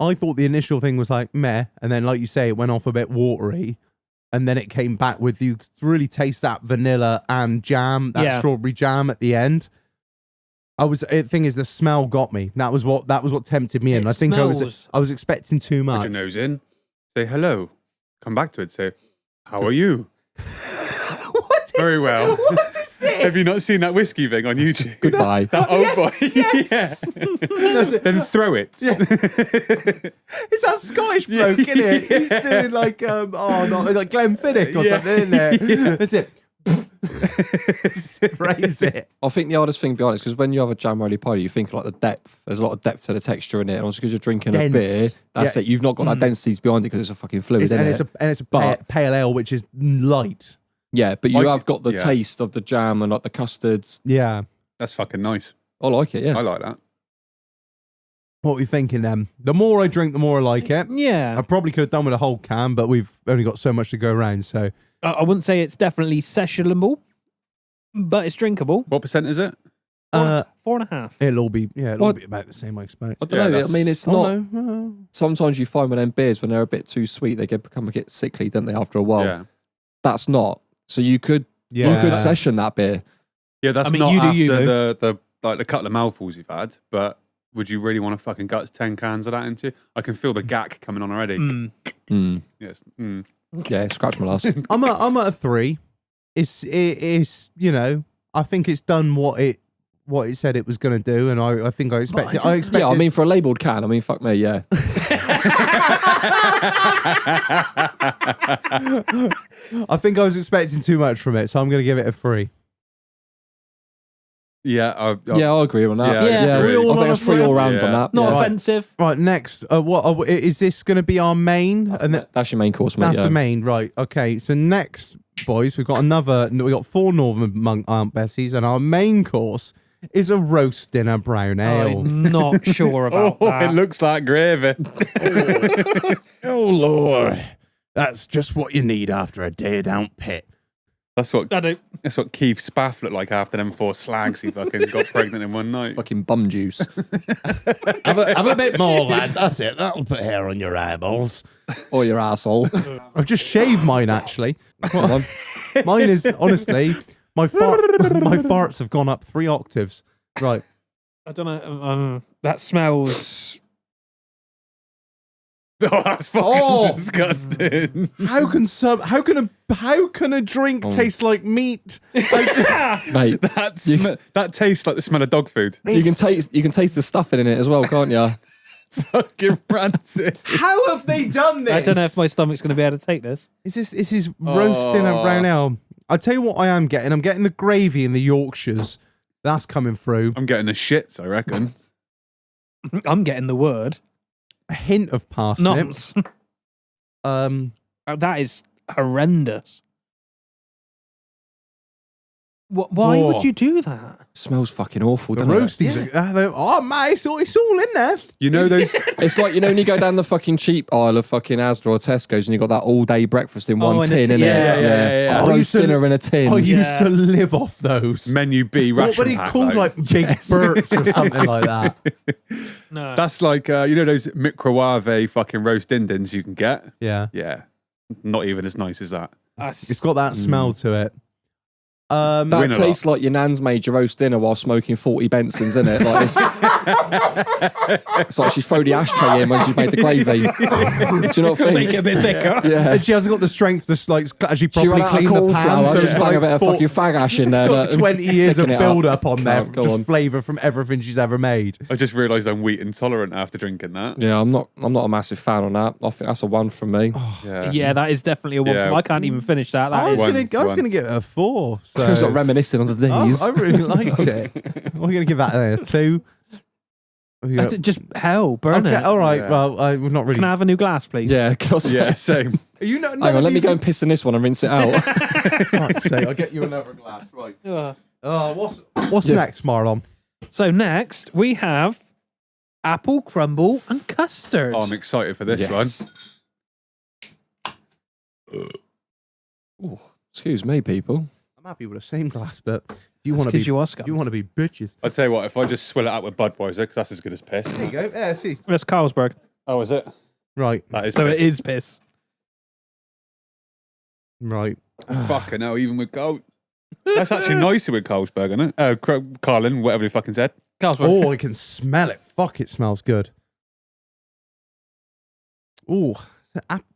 I thought the initial thing was like meh, and then like you say, it went off a bit watery, and then it came back with you really taste that vanilla and jam, that strawberry jam at the end. The thing is, the smell got me. That was what tempted me in. I think I was expecting too much. Put your nose in, say hello, come back to it, say, how are you? Very well. What is this? Have you not seen that whiskey thing on YouTube? Goodbye. That old boy. Yes. Yeah. Then throw it. Yeah. It's that Scottish bloke, isn't it? He's doing like like Glenn Finnick or something, isn't there? That's it. sprays it. I think the hardest thing, to be honest, because when you have a jam roly poly, you think like the depth. There's a lot of depth to the texture in it, and also because you're drinking Dense. a beer, that's Yeah. it. You've not got that density behind it because it's a fucking fluid, It's, isn't and, it? it's a But- pale ale, which is light. Yeah, but you Like- have got the yeah. taste of the jam and like the custards. Yeah. That's fucking nice. I like it. I Yeah, like that. What are we thinking then? The more I drink, the more I like it. Yeah. I probably could have done with a whole can, but we've only got so much to go around. So I wouldn't say it's definitely sessionable, but it's drinkable. What percent is it? 4.5. it'll all be it'll all What? be about the same, I expect. I don't know. I mean, it's not. Oh, no. Sometimes you find with them beers when they're a bit too sweet, they become a bit sickly, don't they? After a while, Yeah. that's not. So you could Yeah. you could session that beer. Yeah, that's I mean, not you do after you, the like the couple of mouthfuls you've had, but would you really want to fucking gut 10 cans of that into? I can feel the gack coming on already. Mm. Yes. Yeah, scratch my last. I'm at a 3. It's you know, I think it's done what it said it was going to do, and I think I expect it. I expect. Yeah, I mean, for a labelled can, I mean, fuck me, yeah. I think I was expecting too much from it, so I'm going to give it a 3. Yeah, Yeah, I agree on that. Yeah, I Yeah, agree. I We all think on it's a 3 all three? round Yeah. on that. Not yeah. offensive. Right, next, what is this going to be our main? And then, That's your main course, mate. that's yeah. the main, right? Okay, so next, boys, we got 4 Northern Monk Aunt Bessie's, and our main course is a roast dinner brown ale. I'm not sure about that. it looks like gravy. Oh Lord, that's just what you need after a day down pit. That's what I do. Keith Spaff looked like after them 4 slags he fucking got pregnant in one night. Fucking bum juice. Have a bit more, lad. That's it. That'll put hair on your eyeballs. Or your asshole. I've just shaved mine, actually. Come on. Mine is honestly my farts have gone up 3 octaves. Right. I don't know. That smells. Oh, that's fucking disgusting. How can a drink taste like meat? Mate, That tastes like the smell of dog food. you can taste the stuffing in it as well, can't you? It's fucking rancid. How have they done this? I don't know if my stomach's going to be able to take this. This is roast dinner brown ale. I'll tell you what I am getting. I'm getting the gravy in the Yorkshires. That's coming through. I'm getting the shits, I reckon. I'm getting the word. A hint of parsnip. Noms. That is horrendous. Why Oh. would you do that? Smells fucking awful, the doesn't roasties are, mate, it's all in there. You know those. it? It's like, when you go down the fucking cheap aisle of fucking Asda or Tesco's and you got that all-day breakfast in one in a tin, tin, innit? yeah. I Roast used to- dinner in a tin. I used Yeah. to live off those. Menu B ration What were they pack, called? Like Big Berts or something like that. No. That's like you know those microwave fucking roast dindins you can get. Yeah. Yeah, not even as nice as that. It's got that smell to it. That Win a tastes like your nan's made your roast dinner while smoking 40 Bensons, isn't it? Like it's like she's thrown the ashtray in when she's made the gravy. Do you not think? Make it a bit thicker. Yeah. And she hasn't got the strength to like actually She properly ran out of clean the corn pan. flour, So so it's she's got bang a like bit of fucking fag ash in there. It's got that- 20 years of thickening it up. build up on there, Go just on. flavour from everything she's ever made. I just realised I'm wheat intolerant after drinking that. Yeah, I'm not a massive fan on that. I think that's a 1 from me. Yeah, that is definitely a 1 Yeah. from. I can't even finish that. That I was is. gonna give it a 4. So It was like reminiscing on the days. I really liked it. We're gonna give that a 2. We got- Just hell, burn okay, it. all right. Yeah. Well, I'm not really. Can I have a new glass, please? Yeah, cause Yeah, same. Are you not? hang on, let me go and piss in this one and rinse it out. Say, I'll get you another glass. Right. Ugh. What's Yeah. next, Marlon? So next we have apple crumble and custard. Oh, I'm excited for this Yes. Ooh, excuse me, people. I'm happy with the same glass, but you want to be because you Oscar. you want to be bitches. one. I'll tell you what, if I just swill it out with Budweiser, because that's as good as piss. There you go. Yeah, see. That's Carlsberg. Oh, is it? Right, That is So piss. it is piss. right. Fucking hell, even with cold. That's actually nicer with Carlsberg, isn't it? Carlin, whatever he fucking said. Carlsberg. Oh, I can smell it. Fuck, it smells good. Oh,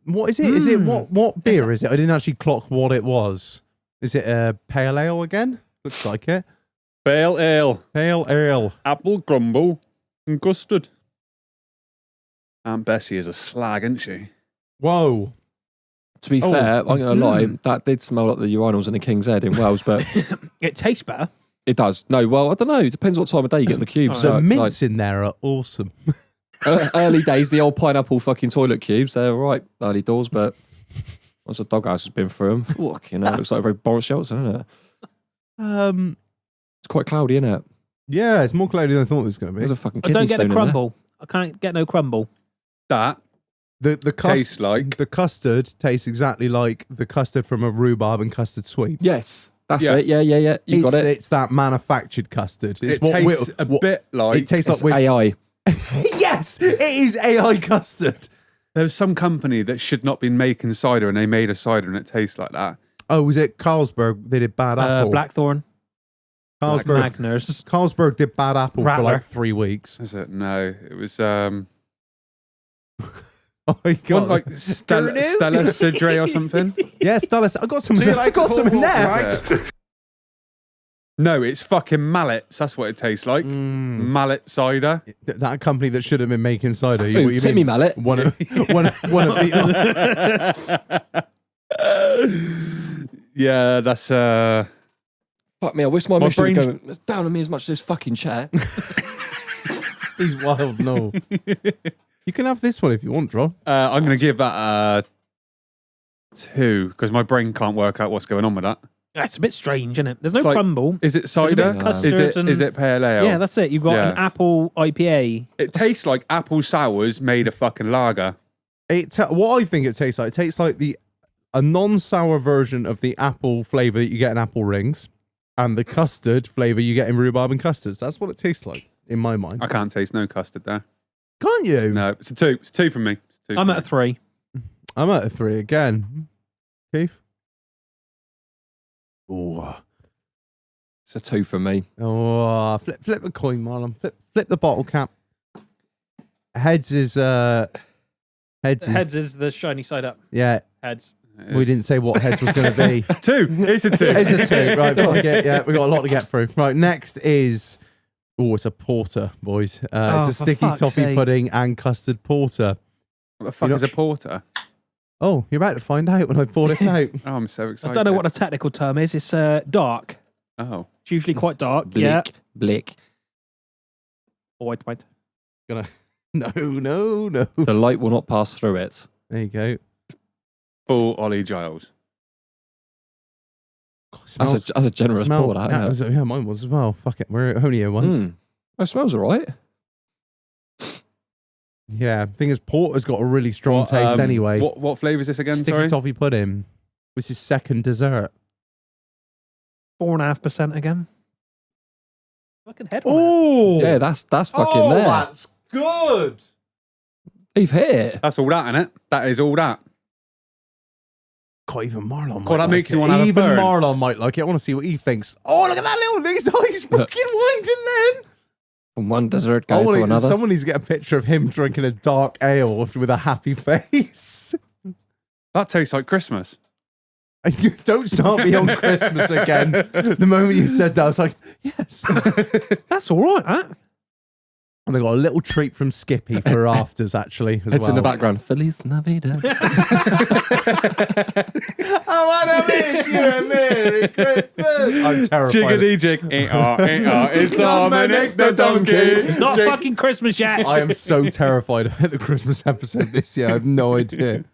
what is it? Is it what beer is it? I didn't actually clock what it was. Is it a pale ale again? Looks like it. Pale ale, Pale ale. apple crumble, and custard. Aunt Bessie is a slag, isn't she? Whoa. To be fair, I'm going to lie, that did smell like the urinals in the King's Head in Wales, but It tastes better. it does. No, well, I don't know. It depends what time of day you get the cubes. The So, mints in there are awesome. early days, the old pineapple fucking toilet cubes, they're all right early doors, but once the doghouse has been through them, fucking hell, it looks like a very Boris Johnson, isn't it? It's quite cloudy, isn't it? Yeah, it's more cloudy than I thought it was going to be. There's a fucking I kidney don't get stone the in there. crumble. I can't get no crumble. That The tastes like the custard tastes exactly like the custard from a rhubarb and custard sweet. Yes, that's Yeah. it. Yeah. You got it. It's that manufactured custard. It's it tastes a bit like. It tastes It's like AI. yes, it is AI custard. There was some company that should not be making cider, and they made a cider, and it tastes like that. Oh, was it Carlsberg? They did bad apple. Blackthorn. Carlsberg. Magners. Carlsberg did bad apple for Rattler. like 3 weeks. Is it? No, it was Oh my god! one like Stella Cidre or something. yeah, Stella. I got some. Do you I like got to some in call there. right? No, it's fucking mallets. That's what it tastes like. Mallet cider. That company that should have been making cider. Ooh, what you Timmy mean? Mallet. One of the. Yeah, that's Fuck me, I wish my My mission was brain's- going down on me as much as this fucking chair. He's wild. No, you can have this one if you want, Dro. I'm gonna give that 2 because my brain can't work out what's going on with that. Yeah, it's a bit strange, isn't it? There's no It's like- crumble. Is it There's a cider? bit of No. custard Is it pale ale? Yeah, that's it. You've got an Yeah. apple IPA. It tastes like apple sours made a fucking lager. What I think it tastes like. It tastes like a non-sour version of the apple flavor that you get in apple rings, and the custard flavor you get in rhubarb and custards. That's what it tastes like in my mind. I can't taste no custard there. Can't you? No, it's a 2. It's 2 from me. It's 2 I'm from at a me. 3. I'm at a 3 again. Keith. Oh, It's a 2 for me. oh, flip the coin, Marlon. Flip the bottle cap. Heads is Heads is the shiny side up. yeah. Heads. We didn't say what heads was going to be. 2. It's a 2. It's a 2, right? Fuck it. Yeah, we got a lot to get through. Right, next is it's a porter, boys. It's Oh, a for sticky fuck's toffee sake. pudding and custard porter. What the fuck You is a porter? Oh, you're about to find out when I pour this out. Oh, I'm so I excited. don't know what the technical term is. It's dark. Oh, It's usually quite dark. Bleak. Yeah. Blick. Or white. No. There The light will not pass through it. you go. full Ollie Giles. God, smells, That's a generous smell- pour, that, yeah, isn't it? yeah, mine was as well. Fuck it, we're only here once. It smells all right. Yeah, thing is, porter's got a really strong taste anyway. What flavour is this again? Sticky Sorry. toffee pudding. This is second dessert. 4.5% again. Fucking head. on it. Oh, Yeah, that's fucking there. that's good. You've hit it. That's all that, innit? That is all that. God, even Marlon. God, that might makes like me it. wanna have a Even burn. Marlon might like it. I want to see what he thinks. Oh, look at that little thing. His eyes fucking winding, man. From one dessert I going wanna- to another. Someone needs to get a picture of him drinking a dark ale with a happy face. That tastes like Christmas. Don't start me on Christmas again. The moment you said that, I was like, yes. That's all right, huh? And they got a little treat from Skippy for afters, actually. As It's in the well. background. Feliz Navidad. I want to wish you a Merry Christmas. I'm terrified. Jiggity jig. It's Dominic the donkey. Not fucking Christmas yet. I am so terrified about the Christmas episode this year. I have no idea.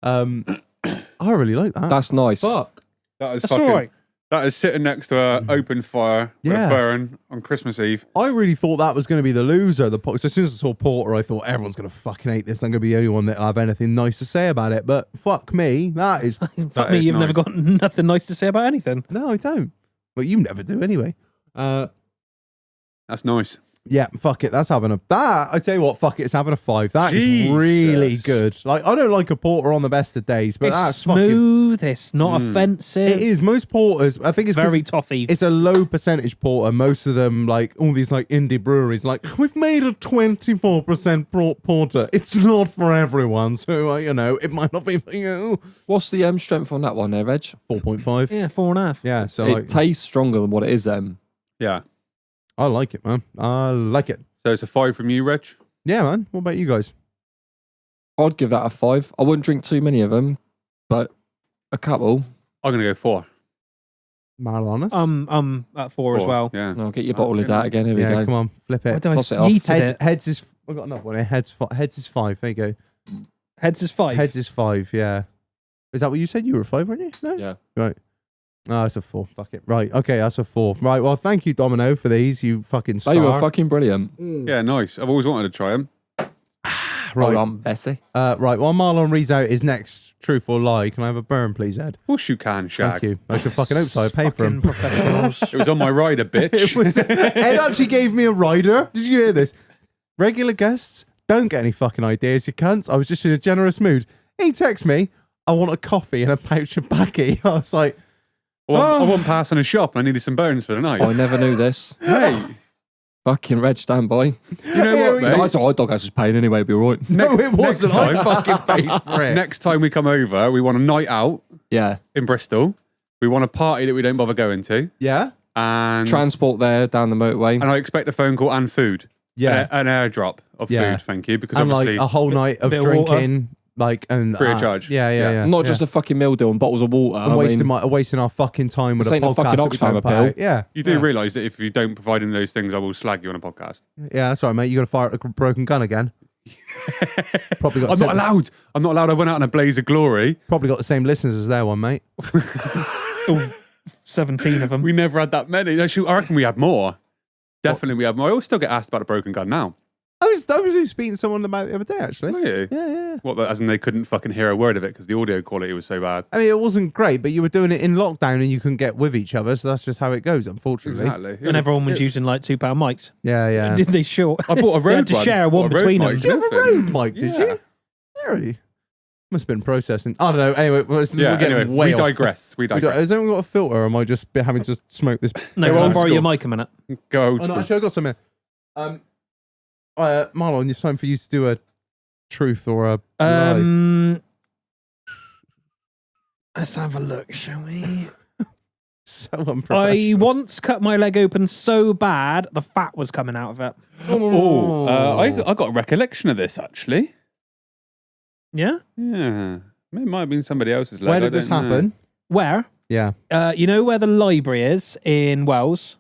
I really like that. That's nice. Fuck. That is That's fucking. all right. That is sitting next to an open fire with Yeah. a burn on Christmas Eve. I really thought that was going to be the loser. So as soon as I saw Porter, I thought everyone's going to fucking hate this. I'm going to be the only one that have anything nice to say about it. But fuck me, that is. Fuck That me, is you've nice. never got nothing nice to say about anything. No, I don't. Well, you never do anyway. That's nice. Yeah, fuck it. That's having a that. I tell you what, fuck it. It's having a 5. That is really Jesus. good. Like I don't like a porter on the best of days, but It's that's fucking. smooth. It's not offensive. It is most porters. I think it's 'cause very toffee. it's a low percentage porter. Most of them, like all these like indie breweries, like we've made a 24% porter. It's not for everyone, so you know it might not be for you. What's the strength on that one there, Reg? 4.5. Yeah, 4.5. Yeah, so It like, tastes stronger than what it is. Yeah. I like it, man. I like it. So it's a 5 from you, Reg. Yeah, man. What about you guys? I'd give that a 5. I wouldn't drink too many of them. But a couple. I'm gonna go 4. Marlon. At 4 as 4, well. Yeah. I'll get your bottle of that again. Here we Yeah, go. come on, flip Why it. do I Toss it off. yeeted Heads, it? heads is. I've got another one here. Heads is 5. There you go. Heads is 5. Heads is 5. Yeah. Is that what you said? You were a 5, weren't you? No. Yeah. Right. No, it's a 4. Fuck it. Right. Okay, that's a 4. Right. Well, thank you, Domino, for these. You fucking star. They were fucking brilliant. Yeah, nice. I've always wanted to try them. Right Right. on, Bessie. Right. While Marlon reads out his next truth or lie, can I have a burn, please, Ed? Of course you can, Shag. Thank you. I should fucking hope so. I paid for Fucking him. professionals. It was on my rider, bitch. It was, Ed actually gave me a rider. Did you hear this? Regular guests don't get any fucking ideas, you cunts. I was just in a generous mood. He texted me, I want a coffee and a pouch of backy. I was like, I wasn't passing a shop and I needed some bones for the night. I never knew this. Hey, Fucking Reg standby. you know Here what, we mate? I thought Dog House was paying anyway, it'll be all right. no, it wasn't. I time- fucking paid for it. Next time we come over, we want a night out Yeah. in Bristol. We want a party that we don't bother going to. Yeah? And Transport there down the motorway. and I expect a phone call and food. Yeah. An airdrop of Yeah. food, thank you. Because And obviously like a whole night of bit of water. drinking, like, and Free of charge. Yeah. Not just a fucking meal deal and bottles of water. I'm wasting our fucking time with This a ain't a podcast. fucking that we Oxfam don't put appeal. out. Yeah. you do realise that if you don't provide any of those things, I will slag you on a podcast. Yeah, that's all right, mate. You got to fire a broken gun again. Probably got. I'm not allowed. I'm not allowed. I went out in a blaze of glory. Probably got the same listeners as their one, mate. 17 of them. We never had that many. No, shoot, I reckon we had more. Definitely, we had more. I always still get asked about a broken gun now. I was speaking to someone about it the other day, actually. Oh, yeah. Yeah. What? As in they couldn't fucking hear a word of it because the audio quality was so bad. I mean, it wasn't great, but you were doing it in lockdown and you couldn't get with each other, so that's just how it goes, unfortunately. Exactly. And everyone was using like £2 mics. Yeah. Did they short? I bought a They road had to one. share Bought one a road between mic. them. Did you have a road mic, did Yeah. you? Really? Must have been processing. I don't know. Anyway, we're Yeah, getting anyway, way we off. digress. We digress. Has anyone got a filter or am I just having to smoke this? No, Go can I old borrow school. your mic a minute? Go old Oh, no, school. actually, I got some here. Marlon, it's time for you to do a truth or a lie. Let's have a look, shall we? So I unprofessional. once cut my leg open so bad the fat was coming out of it. Oh, I got a recollection of this actually. Yeah? Yeah, it might have been somebody else's leg. Where I did this don't know. happen? Where? Yeah. You know where the library is in Wells?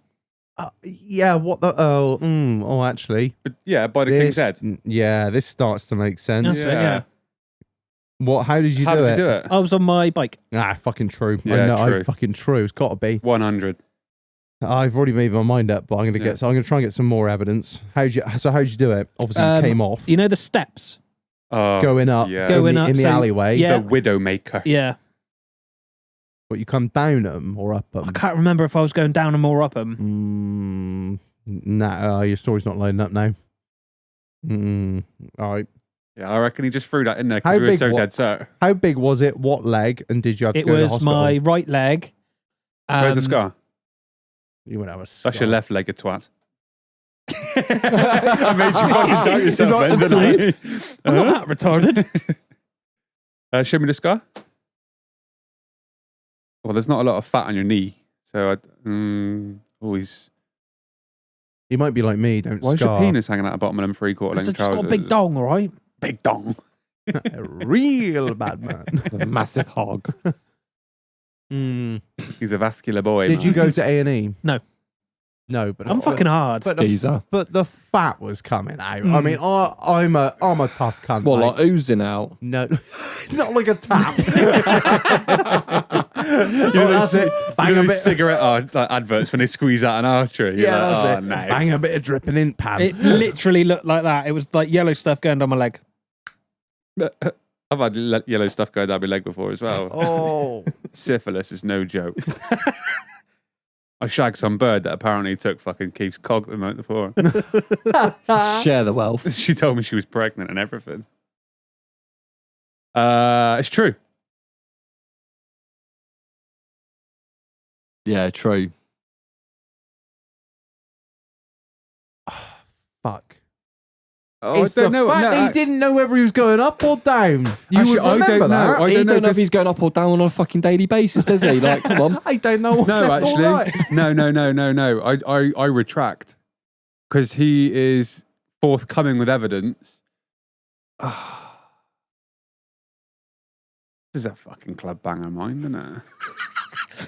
Yeah, what the? Oh, actually. But yeah, by the King's Head. Yeah, this starts to make sense. That's it, yeah. What? How did you How do did it? you do it? I was on my bike. Fucking true. Yeah, I know, true. fucking true. It's got to be. 100. I've already made my mind up, but I'm gonna Yeah. I'm gonna try and get some more evidence. How'd you do it? Obviously, you came off You know the steps? going up, yeah. Going in up, the so- alleyway. yeah. The Widowmaker. Yeah. But you come down them or up I them. can't remember if I was going down them or up them. Nah, your story's not lining up now. All right. Yeah, I reckon he just threw that in there How because we were big so wa- dead set. How big was it? What leg? And did you have to It go to the was hospital? my right leg. Where's the scar? You wouldn't have a scar. That's your left-legged twat. I made you fucking doubt yourself then, didn't I? I'm not that retarded. Show me the scar. Well, there's not a lot of fat on your knee, so I always. You might be like me. Don't Why is scar. your penis hanging out the bottom of them three-quarter I've length just trousers? got a big dong, all right? Big dong. A real bad man. The massive hog. He's a vascular boy. Did man. you go to A&E? No. No, but I'm fucking hard. But Geezer. the fat was coming out. I mean, I'm a tough cunt. What, mate. like oozing out? No, not like a tap. You know that's those, it. Bang a those bit. cigarette adverts when they squeeze out an artery. You're Yeah, like, that's oh, it. nice. Bang a bit of dripping in pan. It literally looked like that. It was like yellow stuff going down my leg. I've had yellow stuff go down my leg before as well. Oh, Syphilis is no joke. I shagged some bird that apparently took fucking Keith's cog the night before. Share the wealth. She told me she was pregnant and everything. It's true. Yeah, true. fuck. Oh, It's the fact that he didn't know whether he was going up or down. You Actually, would I don't remember know. that. I He don't know don't know if 'cause- he's going up or down on a fucking daily basis, does he? Like, come on. I don't know what's No, left actually, or right. no. I retract because he is forthcoming with evidence. This is a fucking club banger of mine, isn't it?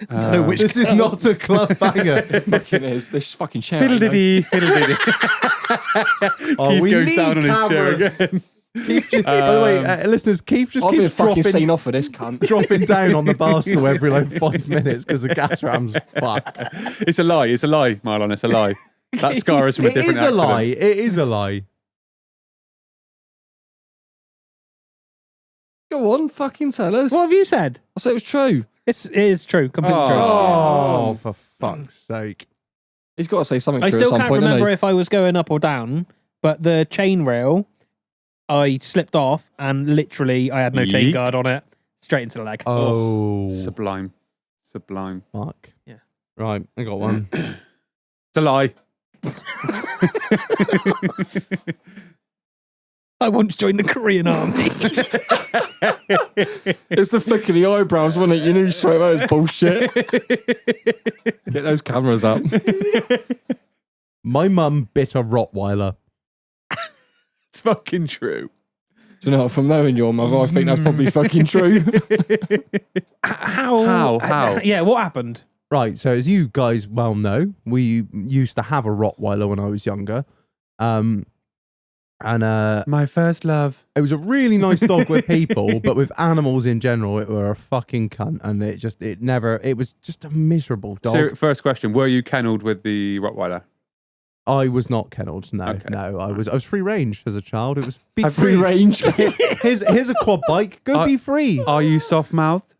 I don't know which. This is not a club banger. Fucking is. This fucking chair. ain't no- Fiddle-diddy, fiddle-diddy. Oh, Keith we goes need down on his chair cameras. again. Keith just, by the way, listeners, Keith just I've been keeps fucking dropping, seen off for this cunt. dropping down on the bar stool every like 5 minutes because the gas ram's fucked. It's a lie, Marlon, it's a lie. That scar is from a It different is a accident. lie. It is a lie. Go on, fucking tell us. What have you said? I said it was true. It is true. Completely true. Oh, for fuck's sake. He's got to say something I true still at some can't point, remember doesn't if I was going up or down, but the chain rail, I slipped off and literally I had no chain Yeet. guard on it. Straight into the leg. Oh, Sublime. fuck. Yeah. Right, I got one. It's a lie. I want to join the Korean army. It's the flick of the eyebrows, wasn't it? You knew straight away it was bullshit. Get those cameras up. My mum bit a Rottweiler. It's fucking true. Do you know, from knowing your mother, I think that's probably fucking true. How? Yeah, what happened? Right, so as you guys well know, we used to have a Rottweiler when I was younger. My first love. It was a really nice dog with people, but with animals in general, it were a fucking cunt, and it was just a miserable dog. So, first question: were you kennelled with the Rottweiler? I was not kennelled. No, Okay. no, I was free range as a child. It was be A free. free range. Here's a quad bike. Go be free. Are you soft mouthed?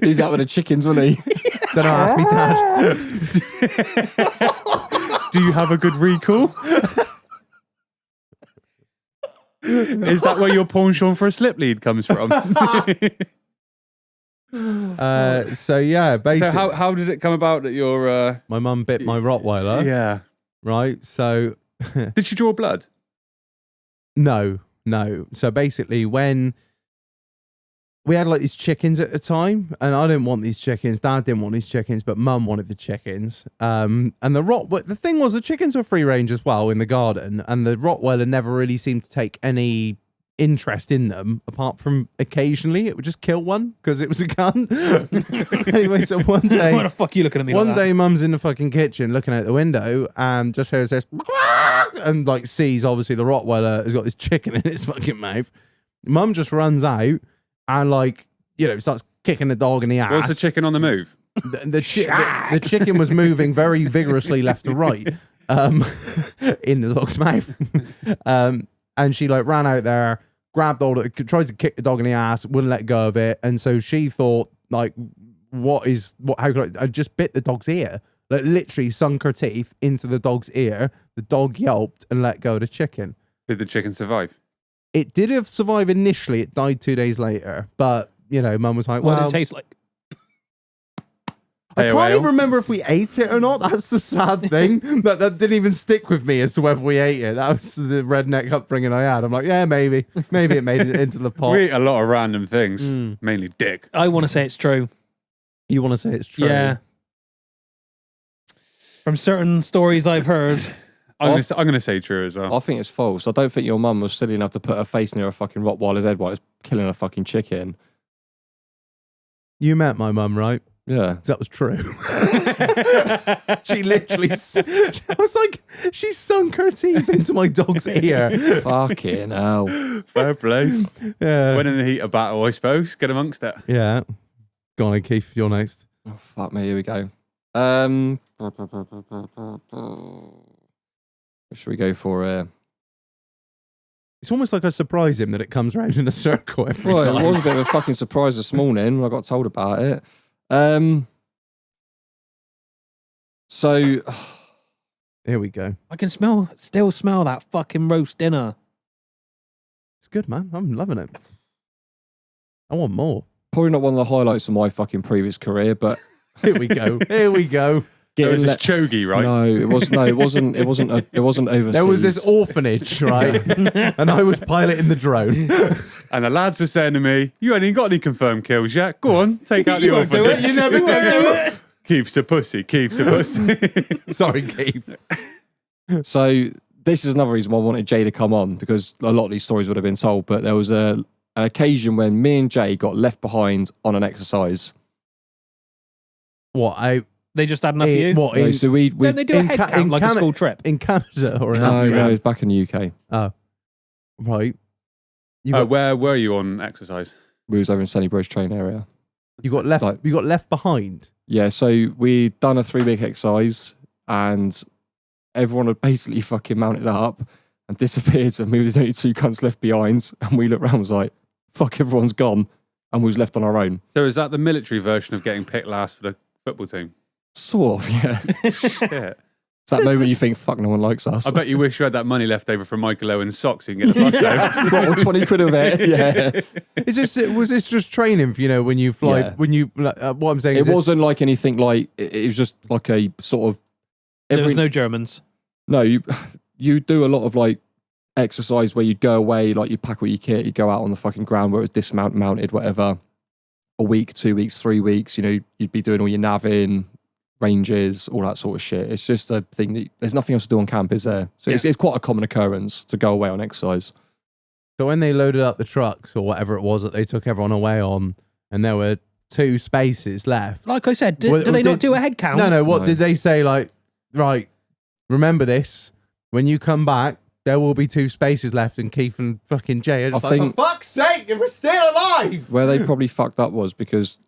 He was out with the chickens, wasn't he? Don't ask me, Dad. Do you have a good recall? Is that where your penchant for a slip lead comes from? So yeah, basically, So how did it come about that you're? my mum bit my Rottweiler. Yeah. Right. So Did she draw blood? no. So basically, when we had like these chickens at the time, and I didn't want these chickens. Dad didn't want these chickens, but Mum wanted the chickens. And the thing was, the chickens were free range as well in the garden, and the Rottweiler never really seemed to take any interest in them, apart from occasionally it would just kill one because it was a gun. Anyway, so one day, Why the fuck are you looking at me one like day, Mum's in the fucking kitchen looking out the window and just hears this, and like sees obviously the Rottweiler has got this chicken in its fucking mouth. Mum just runs out and starts kicking the dog in the ass. Was the chicken on the move? The chicken was moving very vigorously left to right in the dog's mouth. And she ran out there, grabbed hold of it, tries to kick the dog in the ass, wouldn't let go of it. And so she thought, how could I just bit the dog's ear? Like literally sunk her teeth into the dog's ear. The dog yelped and let go of the chicken. Did the chicken survive? It did have survive initially. It died 2 days later. But, Mum was like, What well, did it taste like? I Hey, can't well. even remember if we ate it or not. That's the sad thing. that didn't even stick with me as to whether we ate it. That was the redneck upbringing I had. I'm like, yeah, maybe. Maybe it made it into the pot. We eat a lot of random things, Mm. mainly dick. I want to say it's true. You want to say it's true? Yeah. From certain stories I've heard. I'm going to say true as well. I think it's false. I don't think your mum was silly enough to put her face near a fucking Rottweiler's head while it's killing a fucking chicken. You met my mum, right? Yeah. 'Cause that was true. She literally, I was like, she sunk her teeth into my dog's ear. Fucking hell. Fair play. Yeah. When in the heat of battle, I suppose. Get amongst it. Yeah. Go on, then, Keith. You're next. Oh, fuck me. Here we go. What should we go for? It's almost like I surprise him that it comes round in a circle every Well, time. it was a bit of a fucking surprise this morning when I got told about it. So Here we go. I can still smell that fucking roast dinner. It's good, man. I'm loving it. I want more. probably not one of the highlights of my fucking previous career, but Here we go. Here we go. It was let- this chogi, right? No, it wasn't overseas. There was this orphanage, right? And I was piloting the drone. And the lads were saying to me, "You ain't even got any confirmed kills yet. Go on, take out the You won't do orphanage." it. You never do it. Keeps a pussy. Keeps a pussy. Sorry, Keith. So this is another reason why I wanted Jay to come on, because a lot of these stories would have been told, but there was a an occasion when me and Jay got left behind on an exercise. What? They just had enough of you. What? No, In, so we Don't they do a in head Ca- count in like a Cana- school trip? in Canada or in no, Africa? it's back in the UK. Oh, right. You got, Where were you on exercise? We was over in Sunny Bridge training area. you got left. like- You got left behind. Yeah, so we'd done a 3-week exercise and everyone had basically fucking mounted up and disappeared, and we was only 2 cunts left behind, and we looked around and was like, fuck, everyone's gone, and we was left on our own. So is that the military version of getting picked last for the football team? Sort of, yeah. Shit. It's that moment you think, fuck, no one likes us. I bet you wish you had that money left over from Michael Owen's socks so you can get the bus home. What, or 20 quid of it, yeah. Was this just training for, when you fly? Yeah. When you what I'm saying It is this- wasn't like anything like, it was just like a sort of, There was no Germans. No, you do a lot of like exercise where you'd go away, like you pack all your kit, you'd go out on the fucking ground where it was mounted, whatever. A week, 2 weeks, 3 weeks, you'd be doing all your naving, ranges, all that sort of shit. It's just a thing that there's nothing else to do on camp, is there? So it's quite a common occurrence to go away on exercise. So when they loaded up the trucks or whatever it was that they took everyone away on, and there were 2 spaces left. Like I said, Well, do they not did- do a head count? No. What No. did they say? Like, right, remember this. When you come back, there will be 2 spaces left, and Keith and fucking Jay are just I like, think- for fuck's sake, we're still alive. Where they probably fucked up was because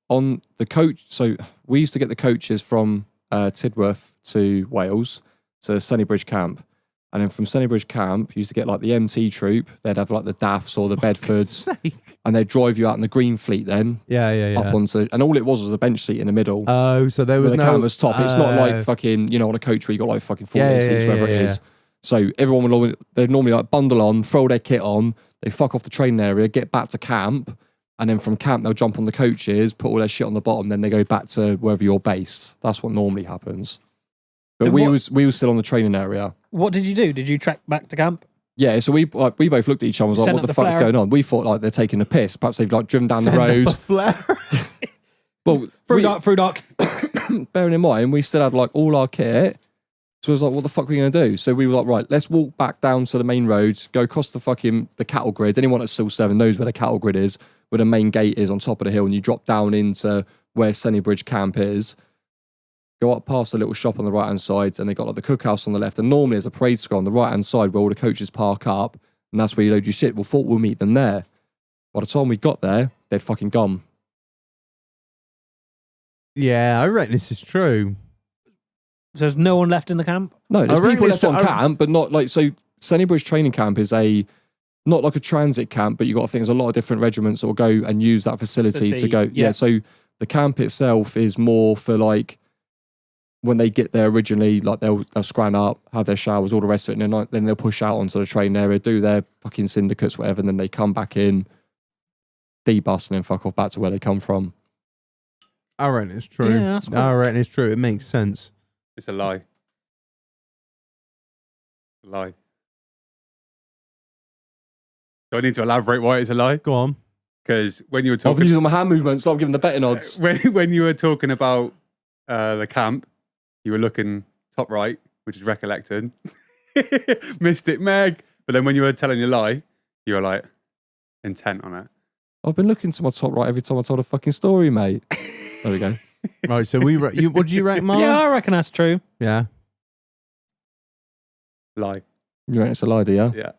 on the coach, so we used to get the coaches from Tidworth to Wales to Sunnybridge Camp. And then from Sunnybridge Camp, you used to get like the MT troop. They'd have like the Daffs or the Bedfords, Sake. and they'd drive you out in the Green Fleet then Yeah. up onto, and all it was a bench seat in the middle. Oh, so there was with the no canvas top. It's not like fucking, on a coach where you got like fucking 14 Yeah, seats, yeah, whatever yeah, it is. So everyone would they'd normally like bundle on, throw their kit on, they fuck off the training area, get back to camp, and then from camp they'll jump on the coaches, put all their shit on the bottom, then they go back to wherever you're based. That's what normally happens. But So we what- was still on the training area. What did you do? Did you trek back to camp? Yeah, so we both looked at each other and was like, Send what up the the fuck's flare. going on? We thought like they're taking a piss. Perhaps they've like driven down Send the up road. a flare. Well, Through dock. bearing in mind, we still had like all our kit. So I was like, what the fuck are we going to do? So we were like, right, let's walk back down to the main road, go across the cattle grid. Anyone at Still 7 knows where the cattle grid is, where the main gate is on top of the hill, and you drop down into where Sunnybridge Camp is. Go up past the little shop on the right-hand side, and they got like the cookhouse on the left. And normally there's a parade square on the right-hand side where all the coaches park up, and that's where you load your shit. We thought we'll meet them there. By the time we got there, they'd fucking gone. Yeah, I reckon this is true. So there's no one left in the camp? No, there's I reckon people it's left on the- camp, but not like, so Sunnybridge Training Camp is not like a transit camp, but you got to think there's a lot of different regiments that will go and use that facility to go. Yeah. Yeah, so the camp itself is more for like, when they get there originally, like they'll scran up, have their showers, all the rest of it, and then they'll push out onto the training area, do their fucking syndicates, whatever, and then they come back in, debus, and then fuck off back to where they come from. I reckon it's true. Yeah, that's cool. I reckon it's true. It makes sense. It's a lie. A lie. Do I need to elaborate why it's a lie? Go on. Because when you were I've been talking, using my hand movements, so I'm giving the betting odds. when you were talking about the camp, you were looking top right, which is recollected. Missed it, Meg. But then when you were telling your lie, you were like intent on it. I've been looking to my top right every time I told a fucking story, mate. There we go. Right, so what do you reckon, Mark? Yeah, I reckon that's true. Yeah. Lie. You reckon it's a lie, do you? Yeah.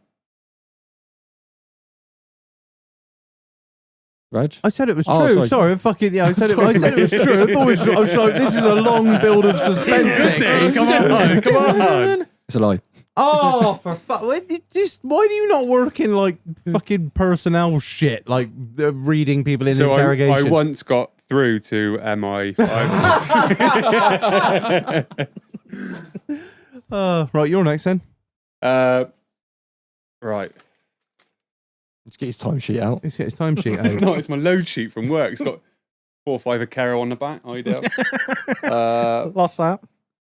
Reg? I said it was Oh, true. sorry. Sorry, fucking yeah. I said Sorry, it was mate. true. I thought I was like, this is a long build of suspense. here. Come on, come on. It's a lie. Oh, for fuck! Why do you not work in like fucking personnel shit, like reading people in So interrogation? I once got through to MI5. Right, you're next then. Right. Let's get his timesheet out. Let's get his timesheet It's out. not. It's my load sheet from work. It's got 4 or 5 Acaro on the back. Ideal. Lost that.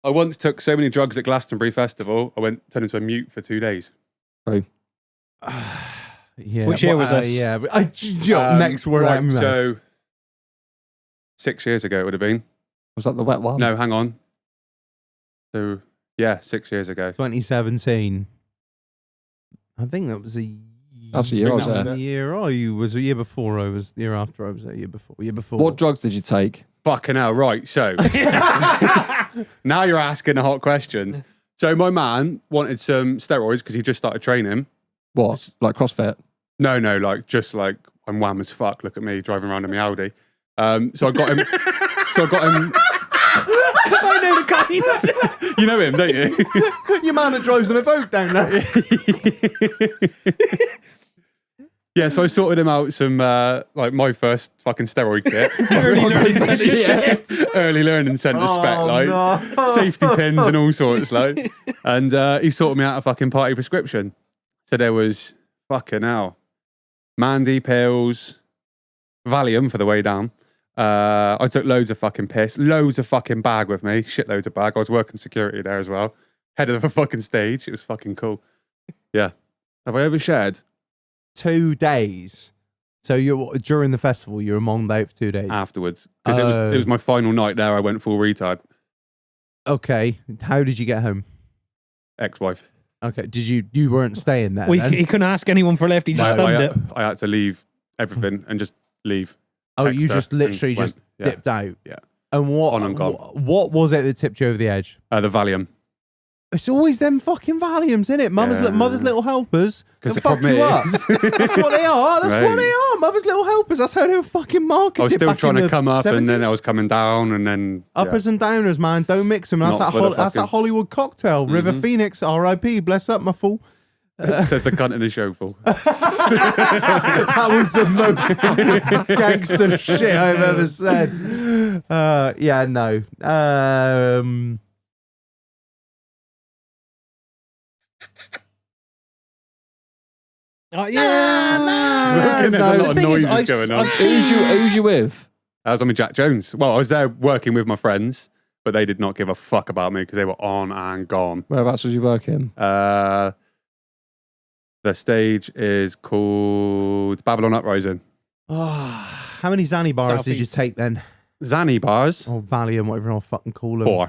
I once took so many drugs at Glastonbury Festival, I turned into a mute for 2 days. Yeah. Which year was this? Yeah. but next word right, out of my mouth. so 6 years ago it would have been. Was that the wet one? No, hang on. So yeah, 6 years ago. 2017. I think that was a That's the year I was there. The year was a year before. I was the year after. I was there. Year before. What drugs did you take? Fucking hell, right. So now you're asking the hot questions. So my man wanted some steroids because he just started training. What? Like CrossFit? No, like just like I'm wham as fuck. Look at me driving around in my Audi. So I got him. I know the kind. You know him, don't you? Your man that drives on a boat down there. Yeah, so I sorted him out some like my first fucking steroid kit. Early learning centre spec, like safety pins and all sorts, like. And he sorted me out a fucking party prescription. So there was fucking hell, Mandy pills, Valium for the way down. I took loads of fucking piss, loads of fucking bag with me, shitloads of bag. I was working security there as well, head of the fucking stage. It was fucking cool. Yeah. Have I overshared? 2 days. So you during the festival, you were among out for 2 days. Afterwards, because it was my final night there. I went full retard. Okay. How did you get home? Ex-wife. Okay. Did you weren't staying there? Well, then? he couldn't ask anyone for a lift. He just stunned it. I had to leave everything and just leave. Oh, Text you her just literally and went, just yeah. dipped out. Yeah. And what? On and gone. What was it that tipped you over the edge? The Valium. It's always them fucking Valiums, isn't it? Mother's little helpers. Because They'll the fuck you up. problem is, That's what they are. That's what Right. they are. Mother's little helpers. That's how they were fucking marketed. I was still back trying in to the come up 70s. and then I was coming down and then Uppers and downers, man. Don't mix them. That's Not that. for the That's that fucking- Hollywood cocktail. River Phoenix, R.I.P. Bless up, my fool. says the cunt in the show full. That was the most gangster shit I've ever said. Yeah, no. Yeah. There's a lot The of thing is, noises going on. Who's you with? I was on with Jack Jones. Well, I was there working with my friends, but they did not give a fuck about me because they were on and gone. Whereabouts was you working? The stage is called Babylon Uprising. How many Zanny bars did you Southeast. take then? Zanny bars. Or Valium, whatever I'll fucking call them. 4.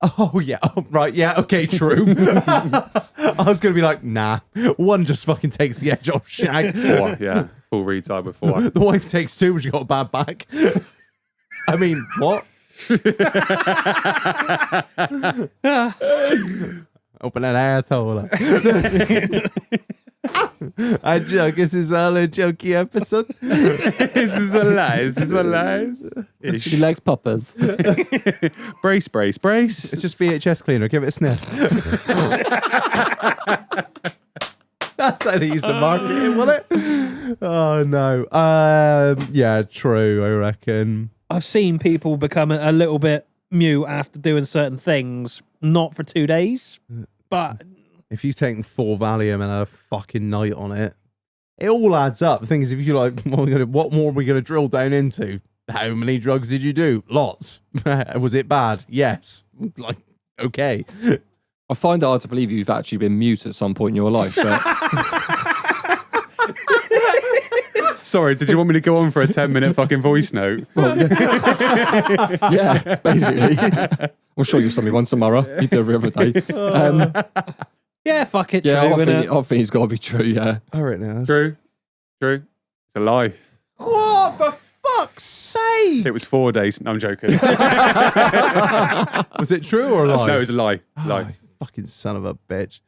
Oh, yeah. Oh, right. Yeah. Okay. True. I was going to be like, nah. One just fucking takes the edge off shag. 4, yeah. Full retard with 4. The wife takes 2, but she got a bad back. I mean, what? Open that asshole up. I joke. This is all a jokey episode. This is a lie. This is a lie. She likes poppers. Brace, brace, brace. It's just VHS cleaner. Give it a sniff. That's how they used to market it, wasn't it? Oh, no. Yeah, true, I reckon. I've seen people become a little bit mute after doing certain things, not for 2 days, but If you've taken 4 Valium and had a fucking night on it, it all adds up. The thing is, if you're like, what more are we going to drill down into? How many drugs did you do? Lots. Was it bad? Yes. Like, okay. I find it hard to believe you've actually been mute at some point in your life. But Sorry, did you want me to go on for a 10-minute fucking voice note? yeah, basically. I'm sure you'll tell me once tomorrow. You do every other day. yeah, fuck it. Yeah, true, I innit? think it's got to be true, yeah. All right, now. True. True. It's a lie. What for fuck's sake? It was 4 days. No, I'm joking. Was it true or a lie? No, it was a lie. Oh, Lie. you fucking son of a bitch.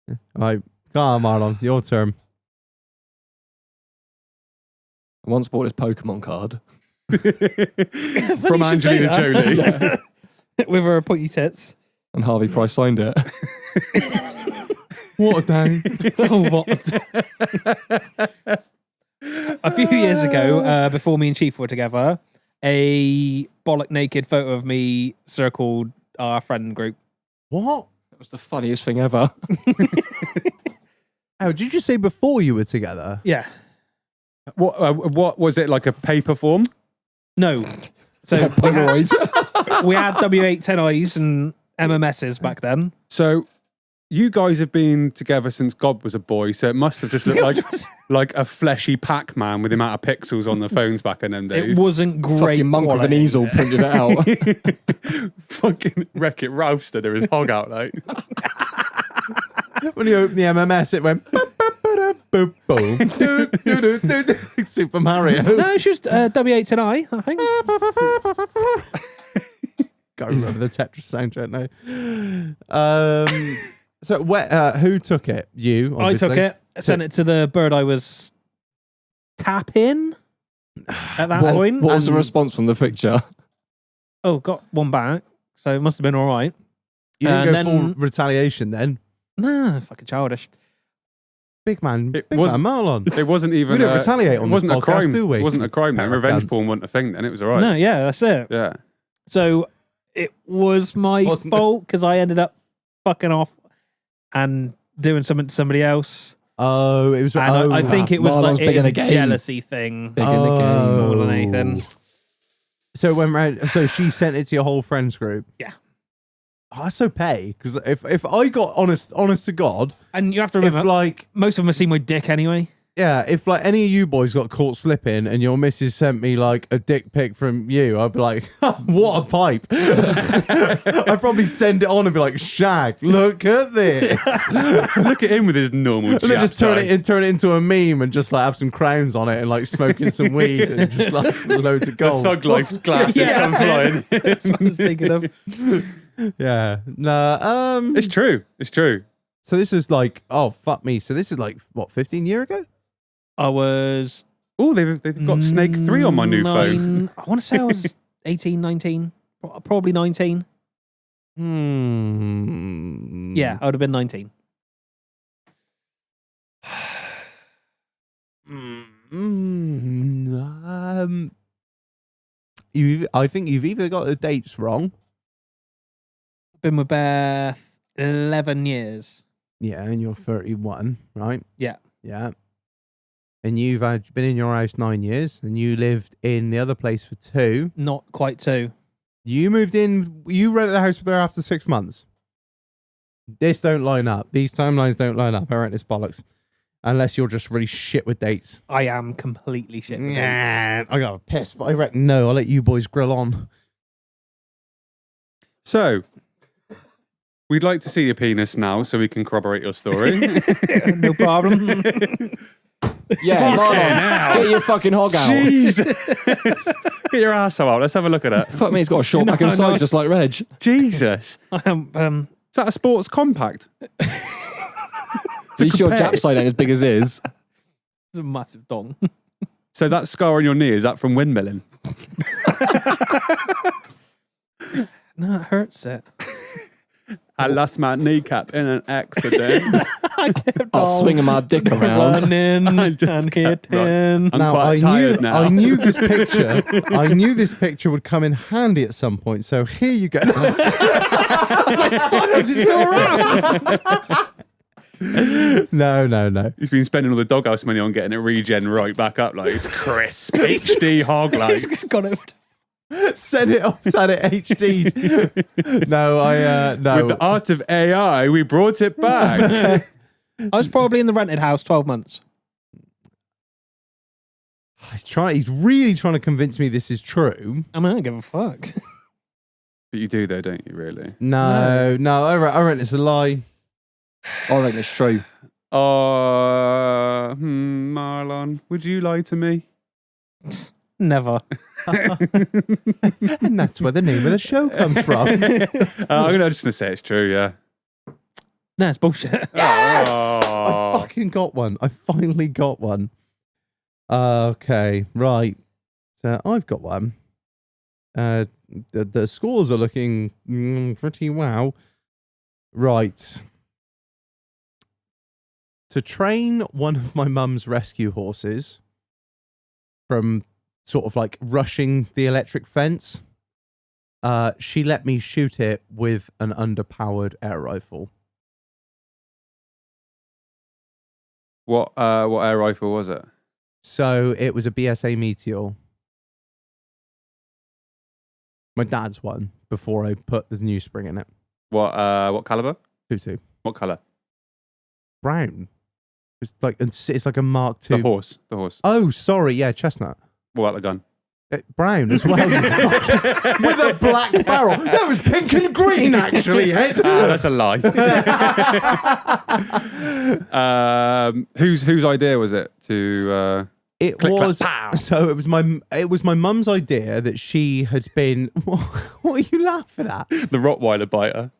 All right, go on, Marlon. Your turn. I once bought this Pokemon card. From you should say Angelina that. Jolie. With her pointy tits. And Harvey Price signed it. What a day. Oh, what? A few years ago, before me and Chief were together, a bollock naked photo of me circled our friend group. What? It was the funniest thing ever. Oh, did you say before you were together? Yeah. What was it, like a paper form? No. So Polaroids. we had W810Is and MMSs back then. So you guys have been together since God was a boy, so it must have just looked like a fleshy Pac-Man with the amount of pixels on the phones back in them days. It wasn't great. Fucking monk with an quality. easel printed it out. Fucking Wreck-It Ralph stood there his hog out like. When you opened the MMS, it went. boom, boom. Do, do, do, do, do. Super Mario. No, she was W8 and I think. Can't remember the Tetris soundtrack now. So who took it? You, obviously. I took it, sent it to the bird I was tapping at that point. What was the response from the picture? Oh, got one back, so it must have been all right. You didn't And go then- full retaliation then? Nah, fucking childish. Big man, It big wasn't- man Marlon. It wasn't even. We don't retaliate on it wasn't this a podcast, crime. do we? It wasn't a crime. Then Pair of revenge guns. porn wasn't a thing. Then it was all right. No, yeah, that's it. Yeah. So it was my Wasn't it? fault because I ended up fucking off and doing something to somebody else. Oh, it was. And I think it was Marlon's like big it in was the a game. jealousy thing. Big in the game. More than anything. So it went round. So she sent it to your whole friends group. Yeah. Oh, that's so pay because if I got honest to God, And you have to if remember, like most of them have seen my dick anyway. yeah, if like any of you boys got caught slipping and your missus sent me like a dick pic from you, I'd be like, what a pipe. I'd probably send it on and be like, Shag, look at this. Look at him with his normal. And then just turn jab it into a meme and just like have some crowns on it and like smoking some weed and just like loads of side. gold. Thug life glasses Yeah, come that's flying. That's what I was thinking of. Yeah. No. It's true. It's true. So this is like, oh fuck me. So this is like what, 15 years ago? I was Oh, they've got Snake 3 on my new phone. I want to say I was 18, 19, probably 19. Yeah, I would have been 19. I think you've either got the dates wrong. Been with Beth 11 years. Yeah, and you're 31, right? Yeah. Yeah. And you've been in your house 9 years, and you lived in the other place for 2. Not quite 2. You moved in. You rented a house with her after 6 months. This don't line up. These timelines don't line up. I reckon it's bollocks. Unless you're just really shit with dates. I am completely shit with dates. Yeah, I got a piss, but I reckon no. I'll let you boys grill on. So, we'd like to see your penis now, so we can corroborate your story. No problem. Yeah, Marlon, get your fucking hog out. Jesus, get your asshole out. Let's have a look at it. Fuck me, it's got a short back and No, side no. just like Reg. Jesus, I am, is that a sports compact? At least your compare. Jap side ain't as big as his. it's a massive dong. So that scar on your knee, is that from windmilling? No, it hurts it. I lost my kneecap in an accident. I'll swing my dick around. Running and hitting. I'm Now quite tired now. I knew this picture. I knew this picture would come in handy at some point. So here you go. I was like, fuck, is it still around? No. He's been spending all the doghouse money on getting it regen right back up, like it's crisp HD hog like. He's got it. Send it up, had it HD. No, no. With the art of AI, we brought it back. I was probably in the rented house 12 months. He's really trying to convince me this is true. I mean, I don't give a fuck. But you do though, don't you, really? No. I reckon it's a lie. I reckon it's true. Marlon, would you lie to me? Never. And that's where the name of the show comes from. I'm just gonna say it's true, yeah. No, it's bullshit. Yes! Oh. I fucking got one. I finally got one. Okay, right. So I've got one. The scores are looking pretty wow. Right. To train one of my mum's rescue horses from sort of like rushing the electric fence, she let me shoot it with an underpowered air rifle. What air rifle was it? So it was a BSA Meteor. My dad's one before I put the new spring in it. What caliber? 2.2. What colour? Brown. It's like a Mark II. The horse. Oh, sorry. Yeah, chestnut. What about the gun? Brown as well. With a black barrel. That was pink and green, actually, Ed. That's a lie. Whose idea was it to? It Click, clap, was pow. so. It was my mum's idea that she had been. What are you laughing at? The Rottweiler biter.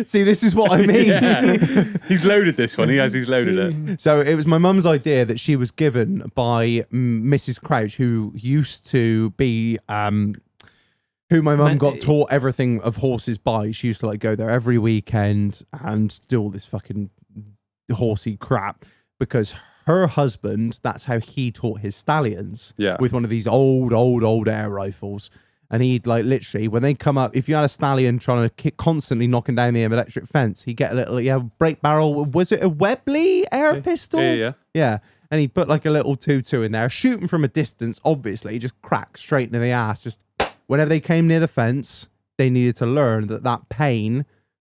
See, this is what I mean. Yeah. He's loaded this one. He's loaded it. So it was my mum's idea that she was given by Mrs. Crouch, who used to be who my mum got taught everything of horses by. She used to like go there every weekend and do all this fucking horsey crap because her husband, that's how he taught his stallions. Yeah. With one of these old air rifles. And he'd like literally, when they come up, if you had a stallion trying to constantly knocking down the electric fence, he'd get a little, break barrel. Was it a Webley air pistol? Yeah. Yeah. And he put like a little 2-2 in there, shooting from a distance, obviously, just crack straight into the ass. Just whenever they came near the fence, they needed to learn that pain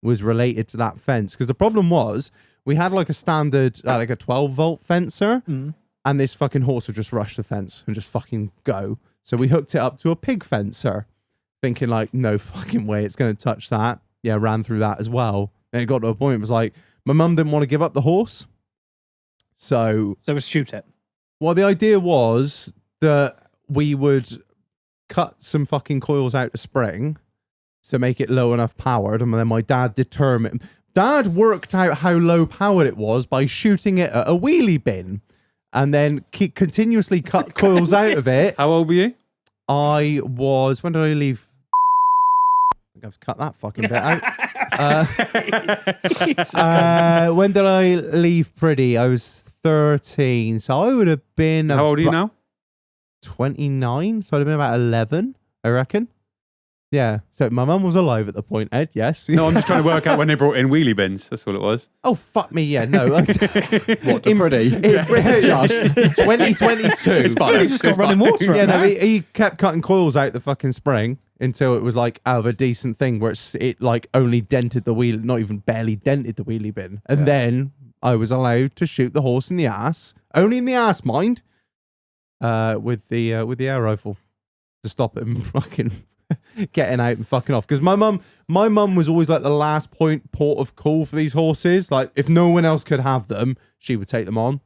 was related to that fence. Because the problem was, we had like a standard, like a 12-volt fencer, and this fucking horse would just rush the fence and just fucking go. So we hooked it up to a pig fencer, thinking like, no fucking way it's going to touch that. Yeah, ran through that as well. And it got to a point, it was like, my mum didn't want to give up the horse. So let's shoot it. Well, the idea was that we would cut some fucking coils out of spring to make it low enough powered. And then my dad Dad worked out how low powered it was by shooting it at a wheelie bin and then continuously cut coils out of it. How old were you? When did I leave? I think I've cut that fucking bit out. When did I leave Pretty? I was 13. So I would have been... How old are you now? 29. So I'd have been about 11, I reckon. Yeah. So my mum was alive at the point, Ed, yes. No, I'm just trying to work out when they brought in wheelie bins. That's all it was. Oh, fuck me, yeah, no. What, the Pretty? Just 2022. It's fine. He just got running water. Yeah, no, he kept cutting coils out the fucking spring until it was like out of a decent thing where it like only dented the wheel, not even barely dented the wheelie bin. And then I was allowed to shoot the horse in the ass, only in the ass, mind, with the air rifle to stop him fucking getting out and fucking off. Because my mum was always like the last port of call for these horses. Like if no one else could have them, she would take them on.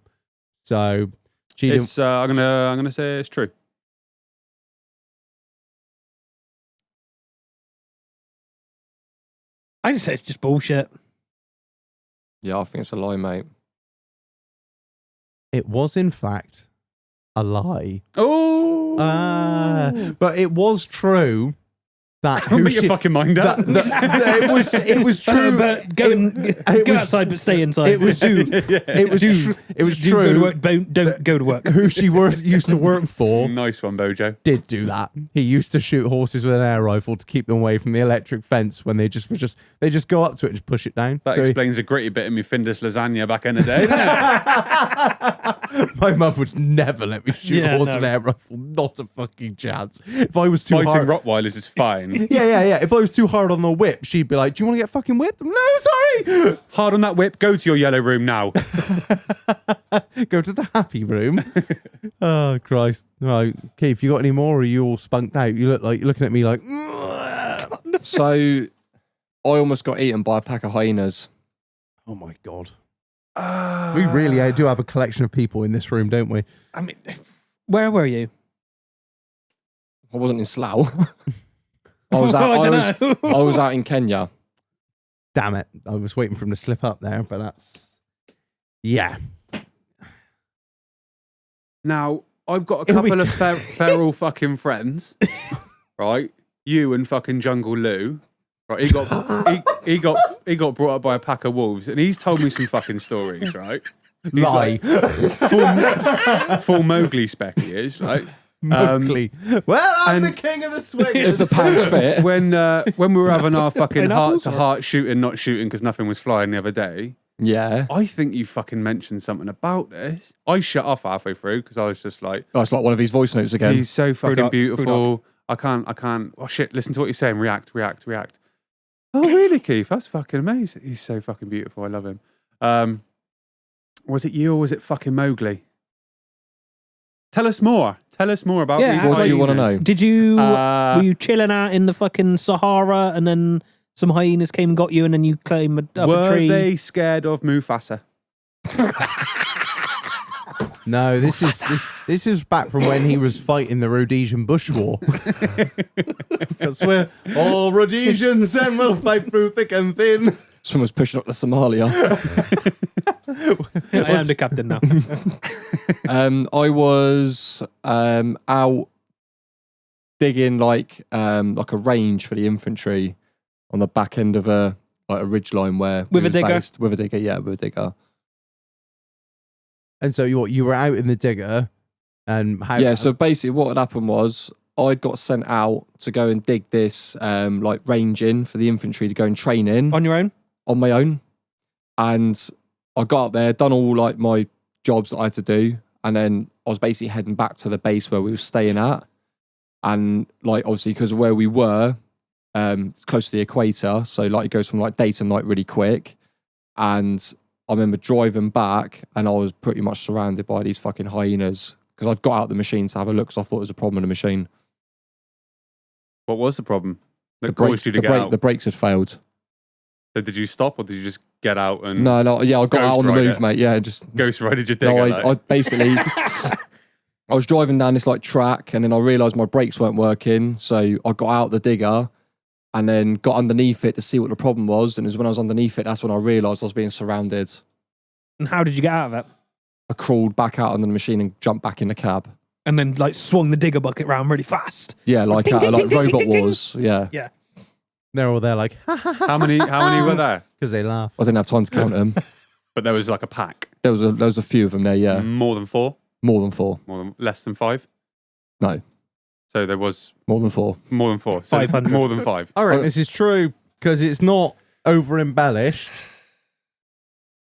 So she didn't. I'm gonna say it's true. I just say it's just bullshit. Yeah, I think it's a lie, mate. It was in fact a lie. Oh, But it was true that don't make your fucking mind up. it was true. But go outside, but stay inside. It was true. It was true. It was Go to true. work, don't go to work. Who she used to work for Nice one, Bojo. did do that. He used to shoot horses with an air rifle to keep them away from the electric fence when they just go up to it and just push it down. That So explains a gritty bit of me Findus lasagna back in the day, doesn't it? my mum would never let me shoot Yeah, a horse no. with an air rifle. Not a fucking chance. If I was too Fighting hard, Rottweilers is fine. yeah. If I was too hard on the whip, she'd be like, "Do you want to get fucking whipped?" No, sorry. Hard on that whip. Go to your yellow room now. Go to the happy room. Oh Christ! Right, Keith, you got any more? Or are you all spunked out? You look like you're looking at me like. So I almost got eaten by a pack of hyenas. Oh my God. We really do have a collection of people in this room, don't we? I mean, where were you? I wasn't in Slough. I was I out. don't know. I was out in Kenya. Damn it. I was waiting for him to slip up there, but that's... Yeah. Now, I've got a couple of feral fucking friends, right? You and fucking Jungle Lou. Right, he got brought up by a pack of wolves, and he's told me some fucking stories, right? He's Lie. like, full Mowgli spec he is, right? Mowgli. Well, I'm and- the king of the If swingers. the pants fit. When we were having our fucking Pineapples, heart-to-heart shooting, not shooting because nothing was flying the other day, Yeah. I think you fucking mentioned something about this. I shut off halfway through because I was just like, That's like one of his voice notes again. he's so fucking up, beautiful. I can't. Oh shit! Listen to what you're saying. React. Oh really, Keith? That's fucking amazing. He's so fucking beautiful. I love him. Was it you or was it fucking Mowgli? Tell us more. Tell us more about Yeah, these What do you want to hyenas. know? Did you Uh, were you chilling out in the fucking Sahara and then some hyenas came and got you and then you climbed up a Were tree? they scared of Mufasa? No, this is back from when he was fighting the Rhodesian Bush War. That's where all Rhodesians and will fight through thick and thin. Someone's pushing up to Somalia. I am the captain now. I was out digging like a range for the infantry on the back end of a ridge line where With we a was digger? based. With a digger, yeah, with a digger. And so you were out in the digger, and how? Yeah, so basically what had happened was I got sent out to go and dig this like range in for the infantry to go and train in On your own? on my own. And I got up there, done all like my jobs that I had to do, and then I was basically heading back to the base where we were staying at. And like obviously because of where we were, it's close to the equator, so like it goes from like day to night really quick. And I remember driving back and I was pretty much surrounded by these fucking hyenas because I'd got out the machine to have a look because I thought it was a problem in the machine. What was the problem that The caused brakes, you to get out? the brakes had failed. So did you stop or did you just get out and No, yeah, I got out on the Ghost move, ride it. mate. Yeah, just ghost rided your digger? no, like? I basically I was driving down this like track and then I realised my brakes weren't working, so I got out the digger and then got underneath it to see what the problem was. And it was when I was underneath it, that's when I realised I was being surrounded. And how did you get out of it? I crawled back out under the machine and jumped back in the cab. And then like swung the digger bucket around really fast. Yeah, like Ding, out of ding, like ding, ding, Robot ding, ding. Wars. Yeah. Yeah. they're all there like, How many were there? because they laugh. I didn't have time to count them. But there was like a pack. There was a few of them there, yeah. More than 4? More than 4. Less than 5? No, So there was more than 4. more than 4. So 500. more than 5. I reckon this is true because it's not over embellished.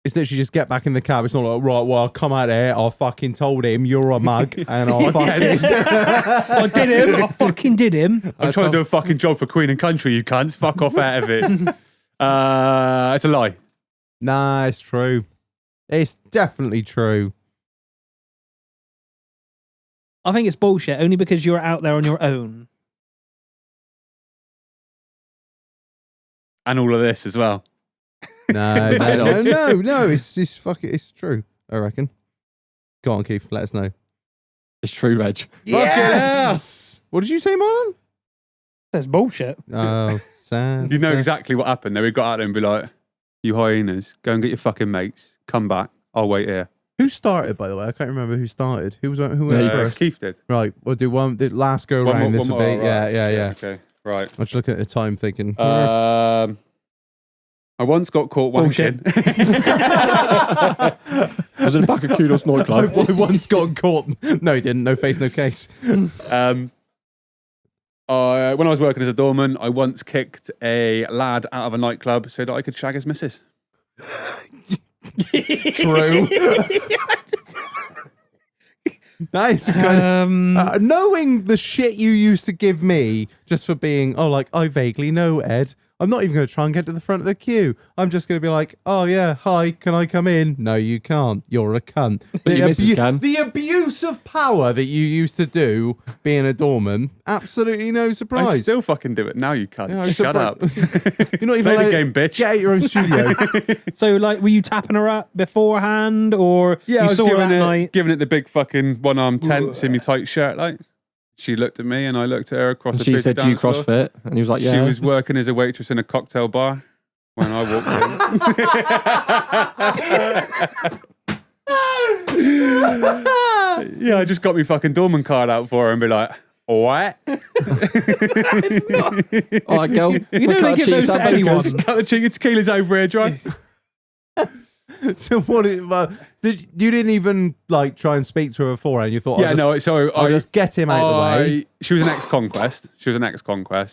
It's literally just get back in the cab. It's not like, right, well, I'll come out here. I fucking told him you're a mug and I'll fucking. I did him. I fucking did him. I'm trying to do a fucking job for Queen and Country, you cunts. Fuck off out of it. It's a lie. Nah, it's true. It's definitely true. I think it's bullshit only because you're out there on your own. And all of this as well. No, no. It's fucking. It's true. I reckon. Go on, Keith. Let us know. It's true, Reg. Yes. What did you say, Marlon? That's bullshit. Oh, sad. You know sad. exactly what happened. They would got out there and be like, you hyenas, go and get your fucking mates. Come back. I'll wait here. Who started, by the way? I can't remember who started. Who went Yeah, first? Keith did. Right, we'll do one. The last go One round. more- This will one be. more, Yeah, right. yeah. Okay, right. I was looking at the time, thinking. I once got caught Bullshit. wanking. I was in the back of Kudos nightclub. I once got caught. No, he didn't. No face, no case. When I was working as a doorman, I once kicked a lad out of a nightclub so that I could shag his missus. True. Nice. Knowing the shit you used to give me just for being, I vaguely know Ed. I'm not even going to try and get to the front of the queue. I'm just going to be like, oh yeah, hi, can I come in? No, you can't. You're a cunt. But your missus can. The abuse of power that you used to do being a doorman, absolutely no I surprise. still fucking do it now, you cunt. Yeah, I'm Shut up. You're not even Play the like, game, bitch. Get out your own studio. So, like, were you tapping her up beforehand, or Yeah, I you was saw her that giving night? it the big fucking one-arm tent, semi-tight shirt. Like, she looked at me and I looked at her across And the she busy said, "Do you dance floor. CrossFit?" And he was like, "Yeah." She was working as a waitress in a cocktail bar when I walked in. Yeah, I just got me fucking doorman card out for her and be like, what? All right, girl. You know they give those to anyone. Cut the chicken tequila's over here, dry. So what? You didn't even like try and speak to her beforehand. You thought, Yeah, no, so I'll just get him out of the way. She was an ex-conquest.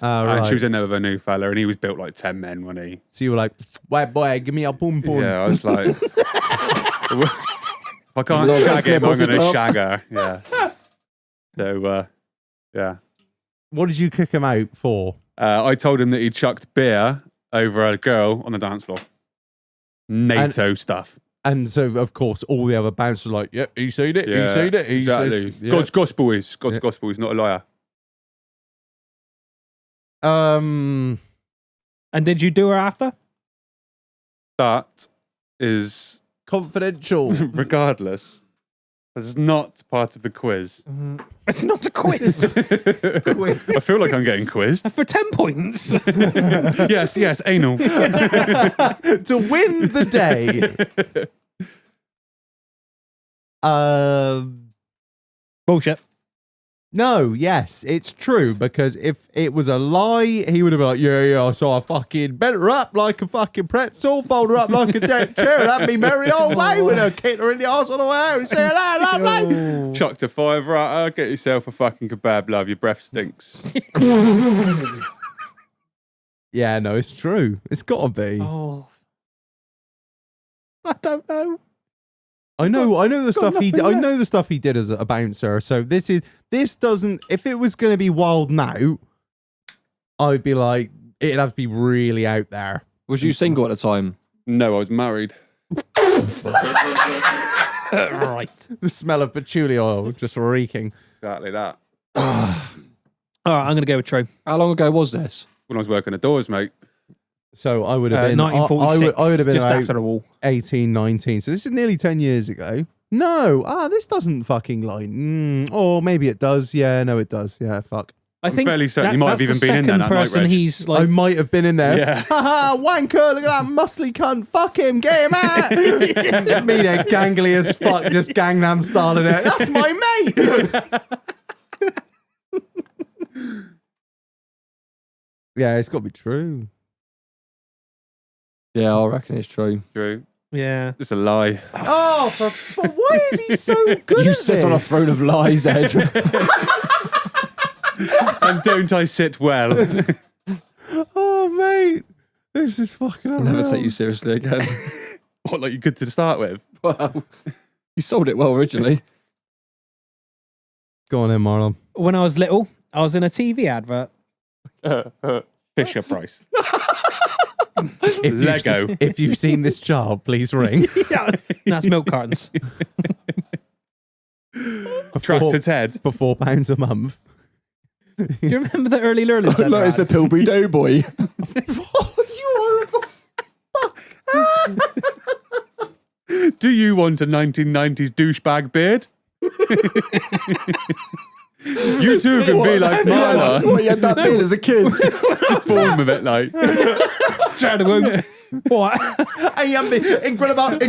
And right. she was in there with a new fella, and he was built like 10 men when he... So you were like, "White boy, give me a boom boom." Yeah, I was like... if I can't Little shag legs him, I'm nipples going to up. shag her. Yeah. So, yeah. What did you kick him out for? I told him that he chucked beer over a girl on the dance floor. NATO stuff. And so, of course, all the other bouncers are like, "Yep, he seen it. He seen it. He exactly. said, yeah. God's gospel is not a liar. Um, And did you do her after? That is confidential. regardless. That's not part of the quiz. It's not a quiz. I feel like I'm getting quizzed. For 10 points. yes, anal. To win the day. Bullshit. No, yes, it's true, because if it was a lie, he would have been like, yeah, so I fucking bent her up like a fucking pretzel, fold her up like a deck chair, that'd be merry old way with her, kick her in the arse on the way out and say hello, lovely. Chucked a fiver at her. Get yourself a fucking kebab, love. Your breath stinks. Yeah, no, it's true. It's got to be. Oh. I don't know. I know the stuff he did. I nothing know the stuff he did as a bouncer. So this doesn't. If it was going to be wild now, I'd be like, it'd have to be really out there. Was you single at the time? No, I was married. Right. The smell of patchouli oil just reeking. Exactly that. All right, I'm going to go with true. How long ago was this? When I was working the doors, mate. So I would have been 1946. I would have been just about after the wall. 18, 19. So this is nearly 10 years ago. No, this doesn't fucking lie. Or maybe it does. Yeah, no, it does. Yeah, fuck. I think fairly certain you might have that's even the been in there second that night, person Reg. he's I like, might have been in there. Yeah. Haha, wanker, look at that muscly cunt. Fuck him, get him out. Me there, gangly as fuck, just Gangnam Style in it. That's my mate. Yeah, it's got to be true. Yeah, I reckon it's true. True. yeah. It's a lie. Oh, why is he so good You at sit on a this? throne of lies, Ed. And don't I sit well? Oh, mate. This is fucking I'll never unreal. take you seriously again. What, like you good to start with? Well, you sold it well originally. Go on in, Marlon. When I was little, I was in a TV advert. Fisher Price. If you've Lego. if you've seen this child, please ring. Yeah, that's milk cartons. Tractor Ted. For £4 a month. Do you remember the early learning centre No, it's the ads? Pilbury Doughboy. Do you want a 1990s douchebag beard? You too can be like Marla. What, you had that beard as a kid? Just born with it, like. Straight out of the womb. What? I am the incredible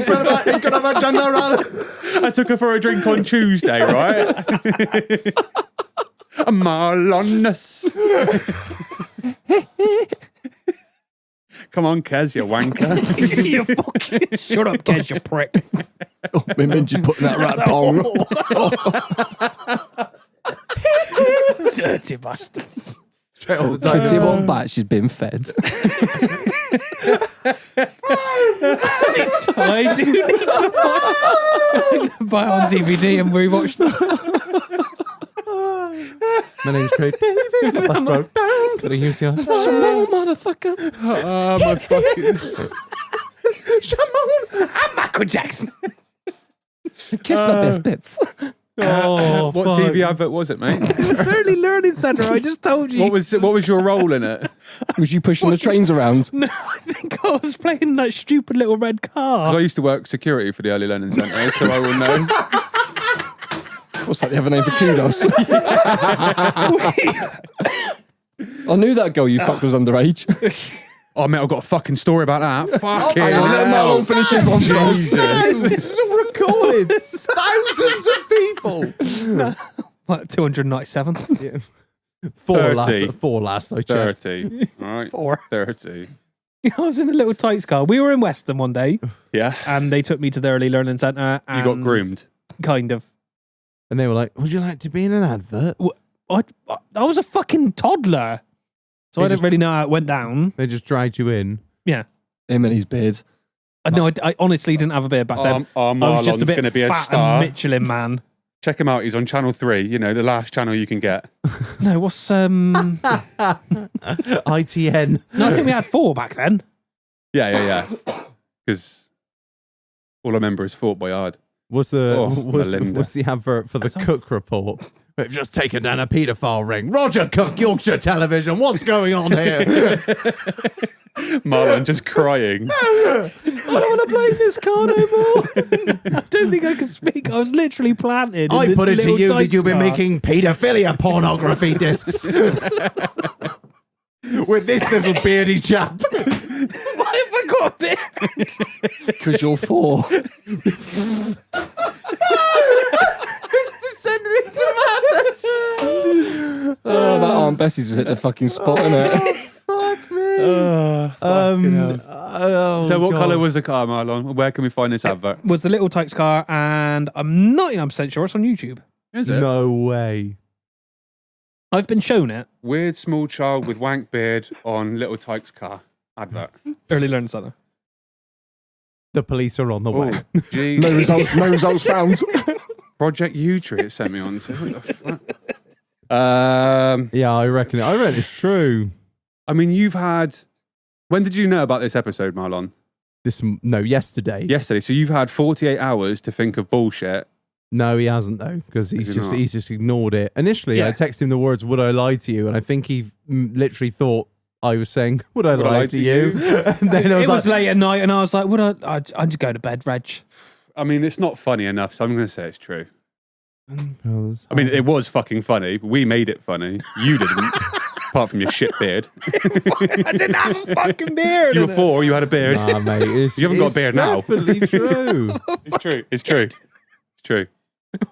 general. I took her for a drink on Tuesday, right? A Marlonus. Come on, Kez, you wanker. You fucking shut up, Kez, you prick. It meant you putting that rat bong. Dirty bastards. Kids in one bat, she's been fed. I do need to buy it on DVD and rewatch that. My name's Craig. Baby, my bus broke down. Gotta use your time. Shimon, motherfucker. My fucking. Shimon. I'm Michael Jackson. Kiss my best bits. Oh, What fuck. TV advert was it, mate? It's early learning centre. I just told you. What was your role in it? Was you pushing the trains around? No, I think I was playing that stupid little red 'Cause car. I used to work security for the Early Learning Centre, so I will know. What's that the other name for kudos? I knew that girl you fucked was underage. Oh, mate, I've got a fucking story about that. Fucking Hang on, let hell. Marlon finish his one first. This is all recorded. Thousands of people. What, 297? Yeah. Four 30. last I checked. 30. All right. 4. 30. I was in the little tights car. We were in Weston one day, Yeah. and they took me to the early learning centre. You got groomed. Kind of. And they were like, would you like to be in an advert? I was a fucking toddler, so They I just- didn't really know how it went down. They just dragged you in. Yeah. Him and his beard. No, I honestly didn't have a beard back then. Our I was just Marlon's a bit going to be a fat star. and Michelin man. Check him out. He's on Channel 3, you know, the last channel you can get. No, what's ITN. No, I think we had 4 back then. Yeah. Because All I remember is Fort Boyard. What's Melinda. the advert for the Cook report? We've just taken down a paedophile ring. Roger Cook, Yorkshire Television. What's going on here? Marlon just crying. I don't want to play this car no more. I don't think I can speak. I was literally planted. I in put it this to little you that tights you've been car. making paedophilia pornography discs with this little beardy chap. Why have I got a beard? Because you're 4. It's descended into madness. Oh, that Aunt Bessie's hit the fucking spot, innit? Fuck me. So what God. colour was the car, Marlon? Where can we find this advert? Was the Little Tykes car, and I'm 99% sure it's on YouTube. Is it? No way. I've been shown it. Weird small child with wank beard on Little Tyke's car advert. Early learning something. The police are on the way. Oh, gee. No results found. Project U-Tree it sent me on to. What the fuck? Yeah, I reckon it's true. I mean, you've had... When did you know about this episode, Marlon? Yesterday. Yesterday. So you've had 48 hours to think of bullshit. No, he hasn't though, because Has he not? he's just ignored it. Initially, I Yeah. texted him the words "Would I lie to you?" and I think he literally thought I was saying "Would I lie to you?" And then I was It like, was late at night, and I was like, I'm just going to bed, Reg. I mean, it's not funny enough, so I'm going to say it's true. I mean, "Oh." it was fucking funny. But we made it funny. You didn't. Apart from your shit beard. I didn't have a fucking beard. You were 4, you had a beard. Nah, mate, You haven't got a beard now. Definitely true. It's true. It's true. It's true.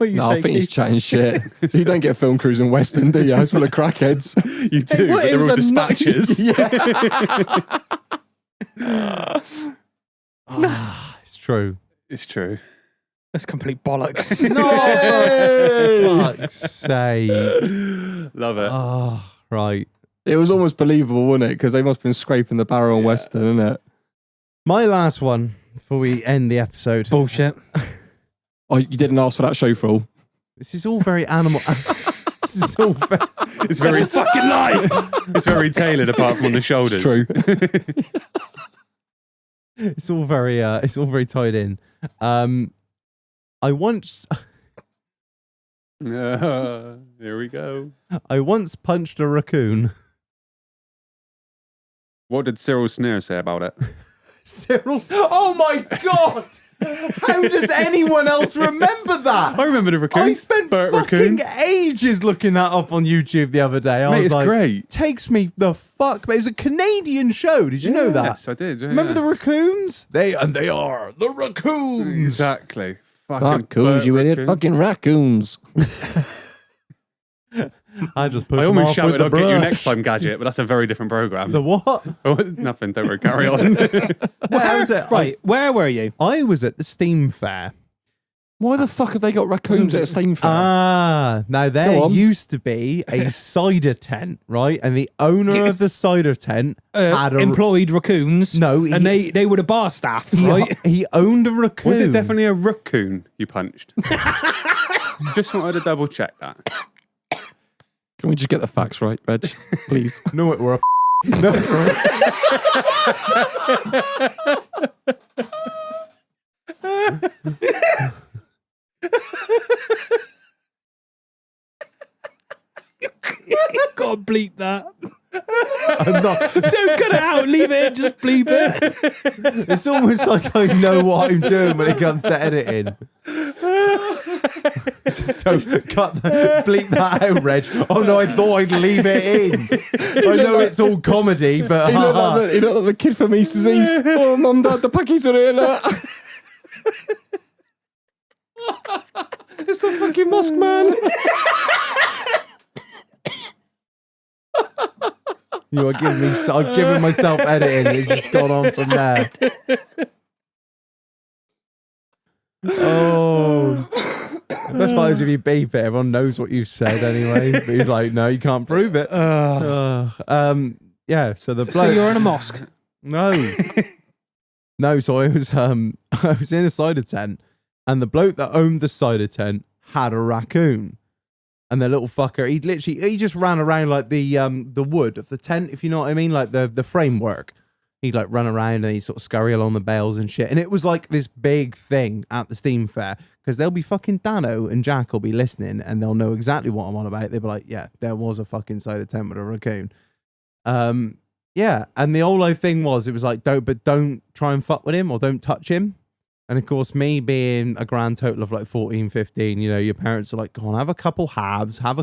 No, I think he's chatting shit. You don't get film crews in Western, do you? It's full of crackheads. You do, what, but it they're was all a dispatches. It's true. It's true. That's complete bollocks. No, fuck's sake. Love it. Oh, right. It was almost believable, wasn't it? Because they must have been scraping the barrel on Western, innit? My last one before we end the episode. Bullshit. Oh, you didn't ask for that show for all. This is all very animal. This is all very, It's very fucking lie. It's very tailored apart from on the shoulders. True. it's all very tied in. I once Here we go. punched a raccoon. What did Cyril Sneer say about it? Cyril. Oh my God! How does anyone else remember that? I remember the raccoon. I spent Bert fucking raccoon. ages looking that up on YouTube the other day. I Mate, was it's like, great. takes me the fuck. It was a Canadian show. Did you know that? Yes, I did. Yeah, Remember yeah. the raccoons? They are the raccoons. Exactly. Fucking Raccoons, Bert you idiot. raccoon. Fucking raccoons. I just pushed I them almost off shouted, with the I'll get you brush. next time, Gadget, but that's a very different program. The what? Oh, nothing, don't worry, carry on. Where was it? Right, where were you? I was at the Steam Fair. Why the fuck have they got raccoons at a Steam Fair? Ah, now there Go on. used to be a cider tent, right? And the owner of the cider tent had a Employed raccoons. No, and they were the bar staff, he, right? he owned a raccoon. Was it definitely a raccoon you punched? Just wanted to double check that. Can we just get the facts right, Reg? Please. No, it were a no. Gotta bleep that. I'm not. Don't cut it out. Leave it. Just bleep it. It's almost like I know what I'm doing when it comes to editing. Don't bleep that out, Reg. Oh no, I thought I'd leave it in. I know it's all comedy, but He looked like the kid from East is East. Oh, Mum, Dad, the packies are here. Look. It's the fucking Musk Man. you are giving me. I've given myself editing. It's just gone on from there. Oh. Best part is if you beep it, everyone knows what you said anyway. But he's like, no, you can't prove it. Yeah, so the bloke. So you're in a mosque. No. No, so I was in a cider tent and the bloke that owned the cider tent had a raccoon. And the little fucker, he just ran around like the wood of the tent, if you know what I mean, like the framework. He'd like run around and he'd sort of scurry along the bales and shit. And it was like this big thing at the steam fair because there'll be fucking Dano and Jack will be listening and they'll know exactly what I'm on about. They'll be like, yeah, there was a fucking cider tent with a raccoon. Yeah. And the whole thing was, it was like, don't try and fuck with him or don't touch him. And of course, me being a grand total of like 14, 15, you know, your parents are like, go on, have a couple halves. And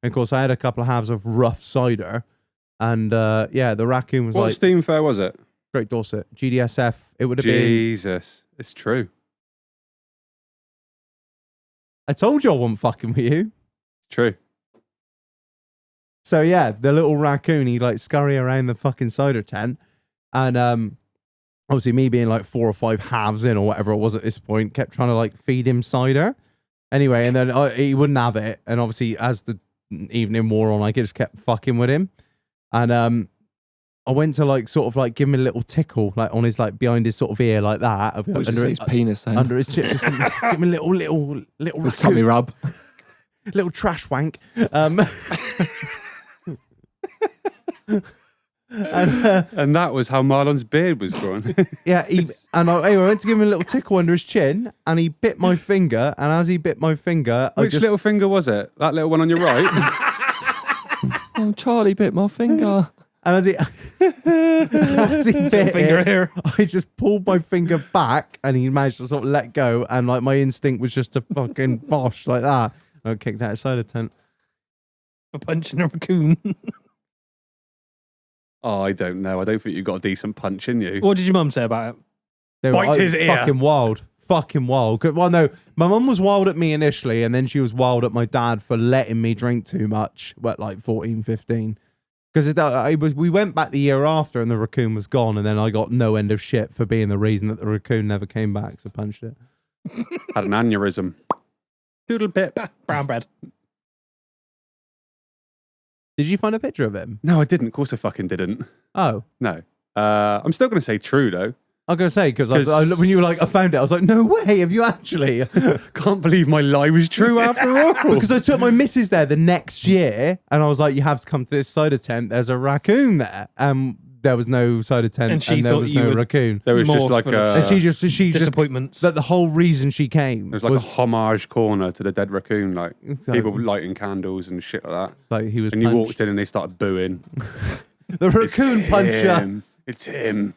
of course, I had a couple of halves of rough cider. And yeah, the raccoon was What like, steam fair was it? Great Dorset, GDSF. It would have been. Jesus, it's true. I told you I wasn't fucking with you. True. So yeah, the little raccoon, he like scurry around the fucking cider tent. And obviously me being like 4 or 5 halves in or whatever it was at this point, kept trying to like feed him cider. Anyway, and then he wouldn't have it. And obviously as the evening wore on, I just kept fucking with him. And I went to like sort of like give him a little tickle, like on his like behind his sort of ear, like that. Under his penis, then. Under his chip, just give him a little With tummy rub. little trash wank. And that was how Marlon's beard was growing. Yeah, I went to give him a little tickle under his chin, and he bit my finger. And as he bit my finger, Which little finger was it? That little one on your right? Oh, Charlie bit my finger. And as he bit Finger it, here. I just pulled my finger back, and he managed to sort of let go. And like my instinct was just to fucking bosh like that. I kicked that aside of the tent. For punching a raccoon. Oh, I don't know. I don't think you got a decent punch in you. What did your mum say about it? They Bite his ear. Fucking wild. Fucking wild. Well, no, my mum was wild at me initially, and then she was wild at my dad for letting me drink too much at like 14, 15. Because we went back the year after and the raccoon was gone, and then I got no end of shit for being the reason that the raccoon never came back, so I punched it. Had an aneurysm. Doodle bit. Brown bread. Did you find a picture of him? No, I didn't. Of course I fucking didn't. Oh. No. I'm still going to say true, though. I'm going to say, because when you were like, I found it, I was like, no way, have you actually? Can't believe my lie was true after all. Because I took my missus there the next year, and I was like, you have to come to this cider tent. There's a raccoon there. There was no cider tent, And she there thought was you no would- raccoon. There was More just like for- a... And she just Disappointments. that the whole reason she came It was like a homage corner to the dead raccoon, like Exactly. people lighting candles and shit like that. like he was And you punched. walked in and they started booing. The raccoon puncher. Him. It's him.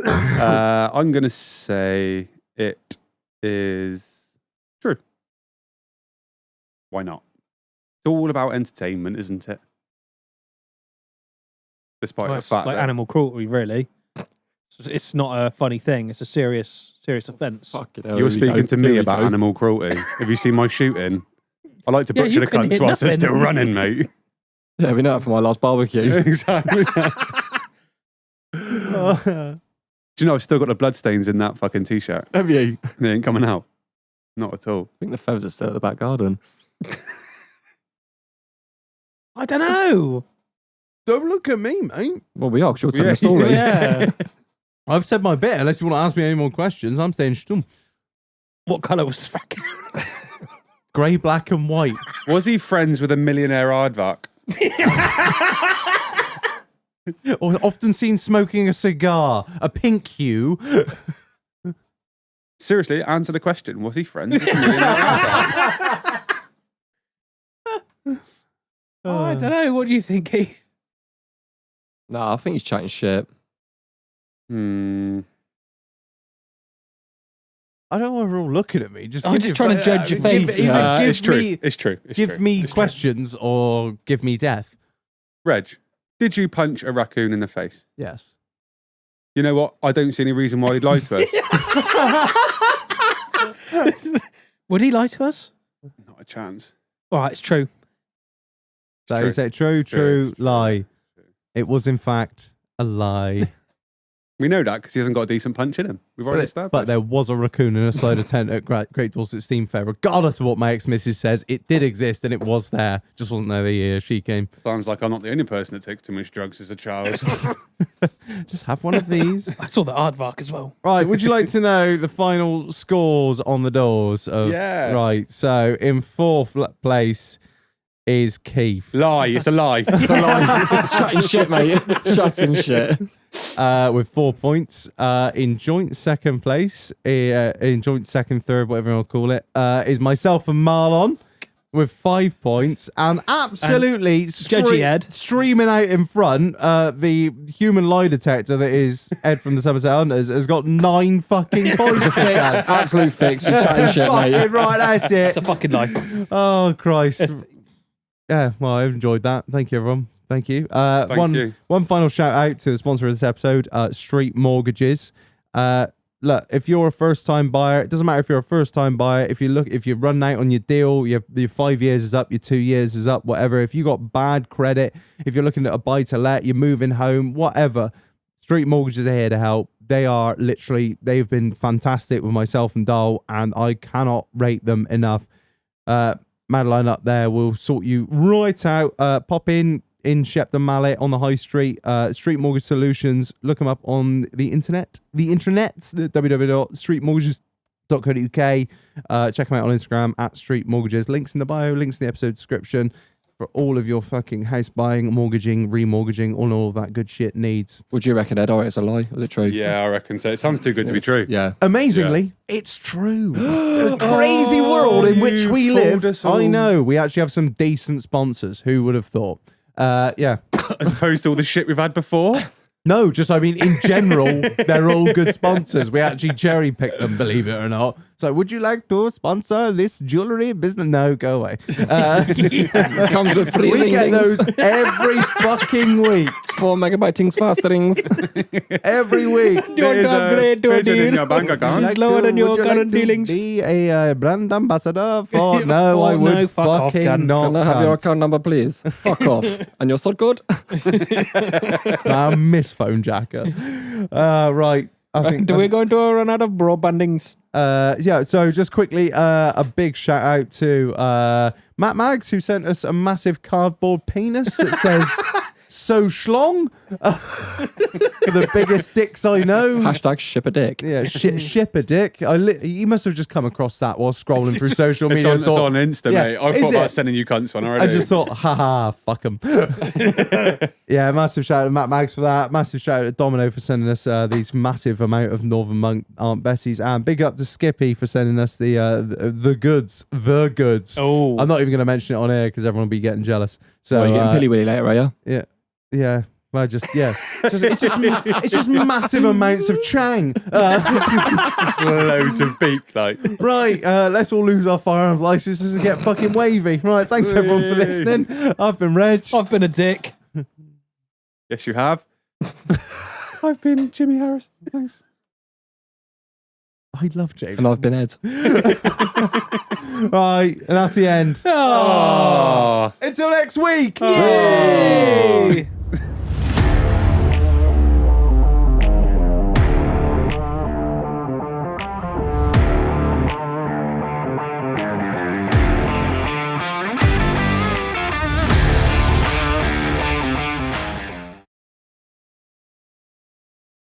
I'm going to say it is true. Why not? It's all about entertainment, isn't it? Despite Well, the it's fact like that... animal cruelty, really. It's not a funny thing. It's a serious offence. Fucking hell, You're here we speaking go. to Here me we about go. animal cruelty. Have you seen my shooting? I like to Yeah, butcher you the couldn't cunts hit whilst they're nothing. still running, mate. Yeah, we know that from my last barbecue. Exactly. Do you know I've still got the bloodstains in that fucking t-shirt? Have you? They ain't coming out. Not at all. I think the feathers are still at the back garden. I don't know. Don't look at me, mate. Well, we are, because you're telling Yeah. the story. Yeah. I've said my bit. Unless you want to ask me any more questions, I'm staying stum. What colour was the raccoon? Grey, black, and white. Was he friends with a millionaire aardvark? Or often seen smoking a cigar, a pink hue. Seriously, answer the question. Was he friends with a millionaire aardvark? Oh, I don't know. What do you think, Keith? Nah, I think he's chatting shit. Hmm. I don't know why we're all looking at me. I'm give just your trying to judge your face. It's true. It's true. It's give true. me It's true. questions or give me death. Reg, did you punch a raccoon in the face? Yes. You know what? I don't see any reason why he'd lie to us. Would he lie to us? Not a chance. All right, it's true. So True. you say true, lie. It was in fact a lie. We know that because he hasn't got a decent punch in him. We've already established. But there was a raccoon in a cider tent at Great Dorset Steam Fair. Regardless of what my ex-missus says, it did exist and it was there. Just wasn't there the year she came. Sounds like I'm not the only person that took too much drugs as a child. Just have one of these. I saw the aardvark as well. Right, would you like to know the final scores on the doors? Yes. Right, so in fourth place is Keith. Lie. It's a lie. It's a lie. Chatting shit, mate. Chatting shit. with 4 points. In joint second place, in joint second, third, whatever you want to call it, is myself and Marlon with 5 points. And absolutely Judgy Ed. streaming out in front, the human lie detector that is Ed from the Somerset Hunters has got 9 fucking points. Fix, absolute fix. You're chatting shit, mate. Fucking right, that's it. It's a fucking lie. Oh, Christ. Yeah, well, I've enjoyed that. Thank you, everyone. Thank you. Thank you. One final shout out to the sponsor of this episode, Street Mortgages. Look, if you're a first time buyer, it doesn't matter if you're a first time buyer. If you run out on your deal, your 5 years is up, your 2 years is up, whatever. If you got bad credit, if you're looking at a buy to let, you're moving home, whatever. Street Mortgages are here to help. They've been fantastic with myself and Dahl, and I cannot rate them enough. Madeline up there will sort you right out. Pop in Shepton Mallet on the high street. Street Mortgage Solutions. Look them up on the internet. The www.streetmortgages.co.uk. Check them out on Instagram at Street Mortgages. Links in the bio, links in the episode description for all of your fucking house buying, mortgaging, remortgaging, all of that good shit needs. Would you reckon, Ed? Or it's a lie? Was it true? Yeah, I reckon so. It sounds too good to be true. Yeah. Amazingly, it's true. The crazy world in which we You live. fooled us all. I know. We actually have some decent sponsors. Who would have thought? Yeah. As opposed to all the shit we've had before. No, just I mean, in general, they're all good sponsors. We actually cherry pick them, believe it or not. So, would you like to sponsor this jewelry business? No, go away. It comes with free We get ring-dings. those every fucking week. 4 megabyte things faster rings. Every week. Don't upgrade to a pigeon in deal. your bank account. She's lower than your Would you current like to dealings. Be a brand ambassador for? No, Oh, I would no, fuck off, fucking Gun. not. Can I have your cunt. account number, please? Fuck off. And your sort code? I miss phone jacker. Right. I think Do we going to run out of broadbandings? yeah, so just quickly, a big shout out to Matt Maggs, who sent us a massive cardboard penis that says "So Schlong." The biggest dicks I know. Hashtag ship a dick. Yeah, ship a dick. He must have just come across that while scrolling through social It's media. on, and it's thought, on Insta, Yeah, mate. I is thought about it? sending you cunts one already. I just thought, haha, fuck him. Yeah, massive shout out to Matt Maggs for that. Massive shout out to Domino for sending us these massive amount of Northern Monk Aunt Bessie's. And big up to Skippy for sending us the goods. The goods. Oh. I'm not even going to mention it on air because everyone will be getting jealous. So, Well, you're getting Pilly Willy later, are you? yeah. Well, it's just massive amounts of Chang. just loads of beak, like. Right, let's all lose our firearms licenses and get fucking wavy. Right, thanks everyone for listening. I've been Reg. I've been a dick. Yes, you have. I've been Jimmy Harris. Thanks. I love James. And I've been Ed. Right, and that's the end. Oh. Until next week. Yay!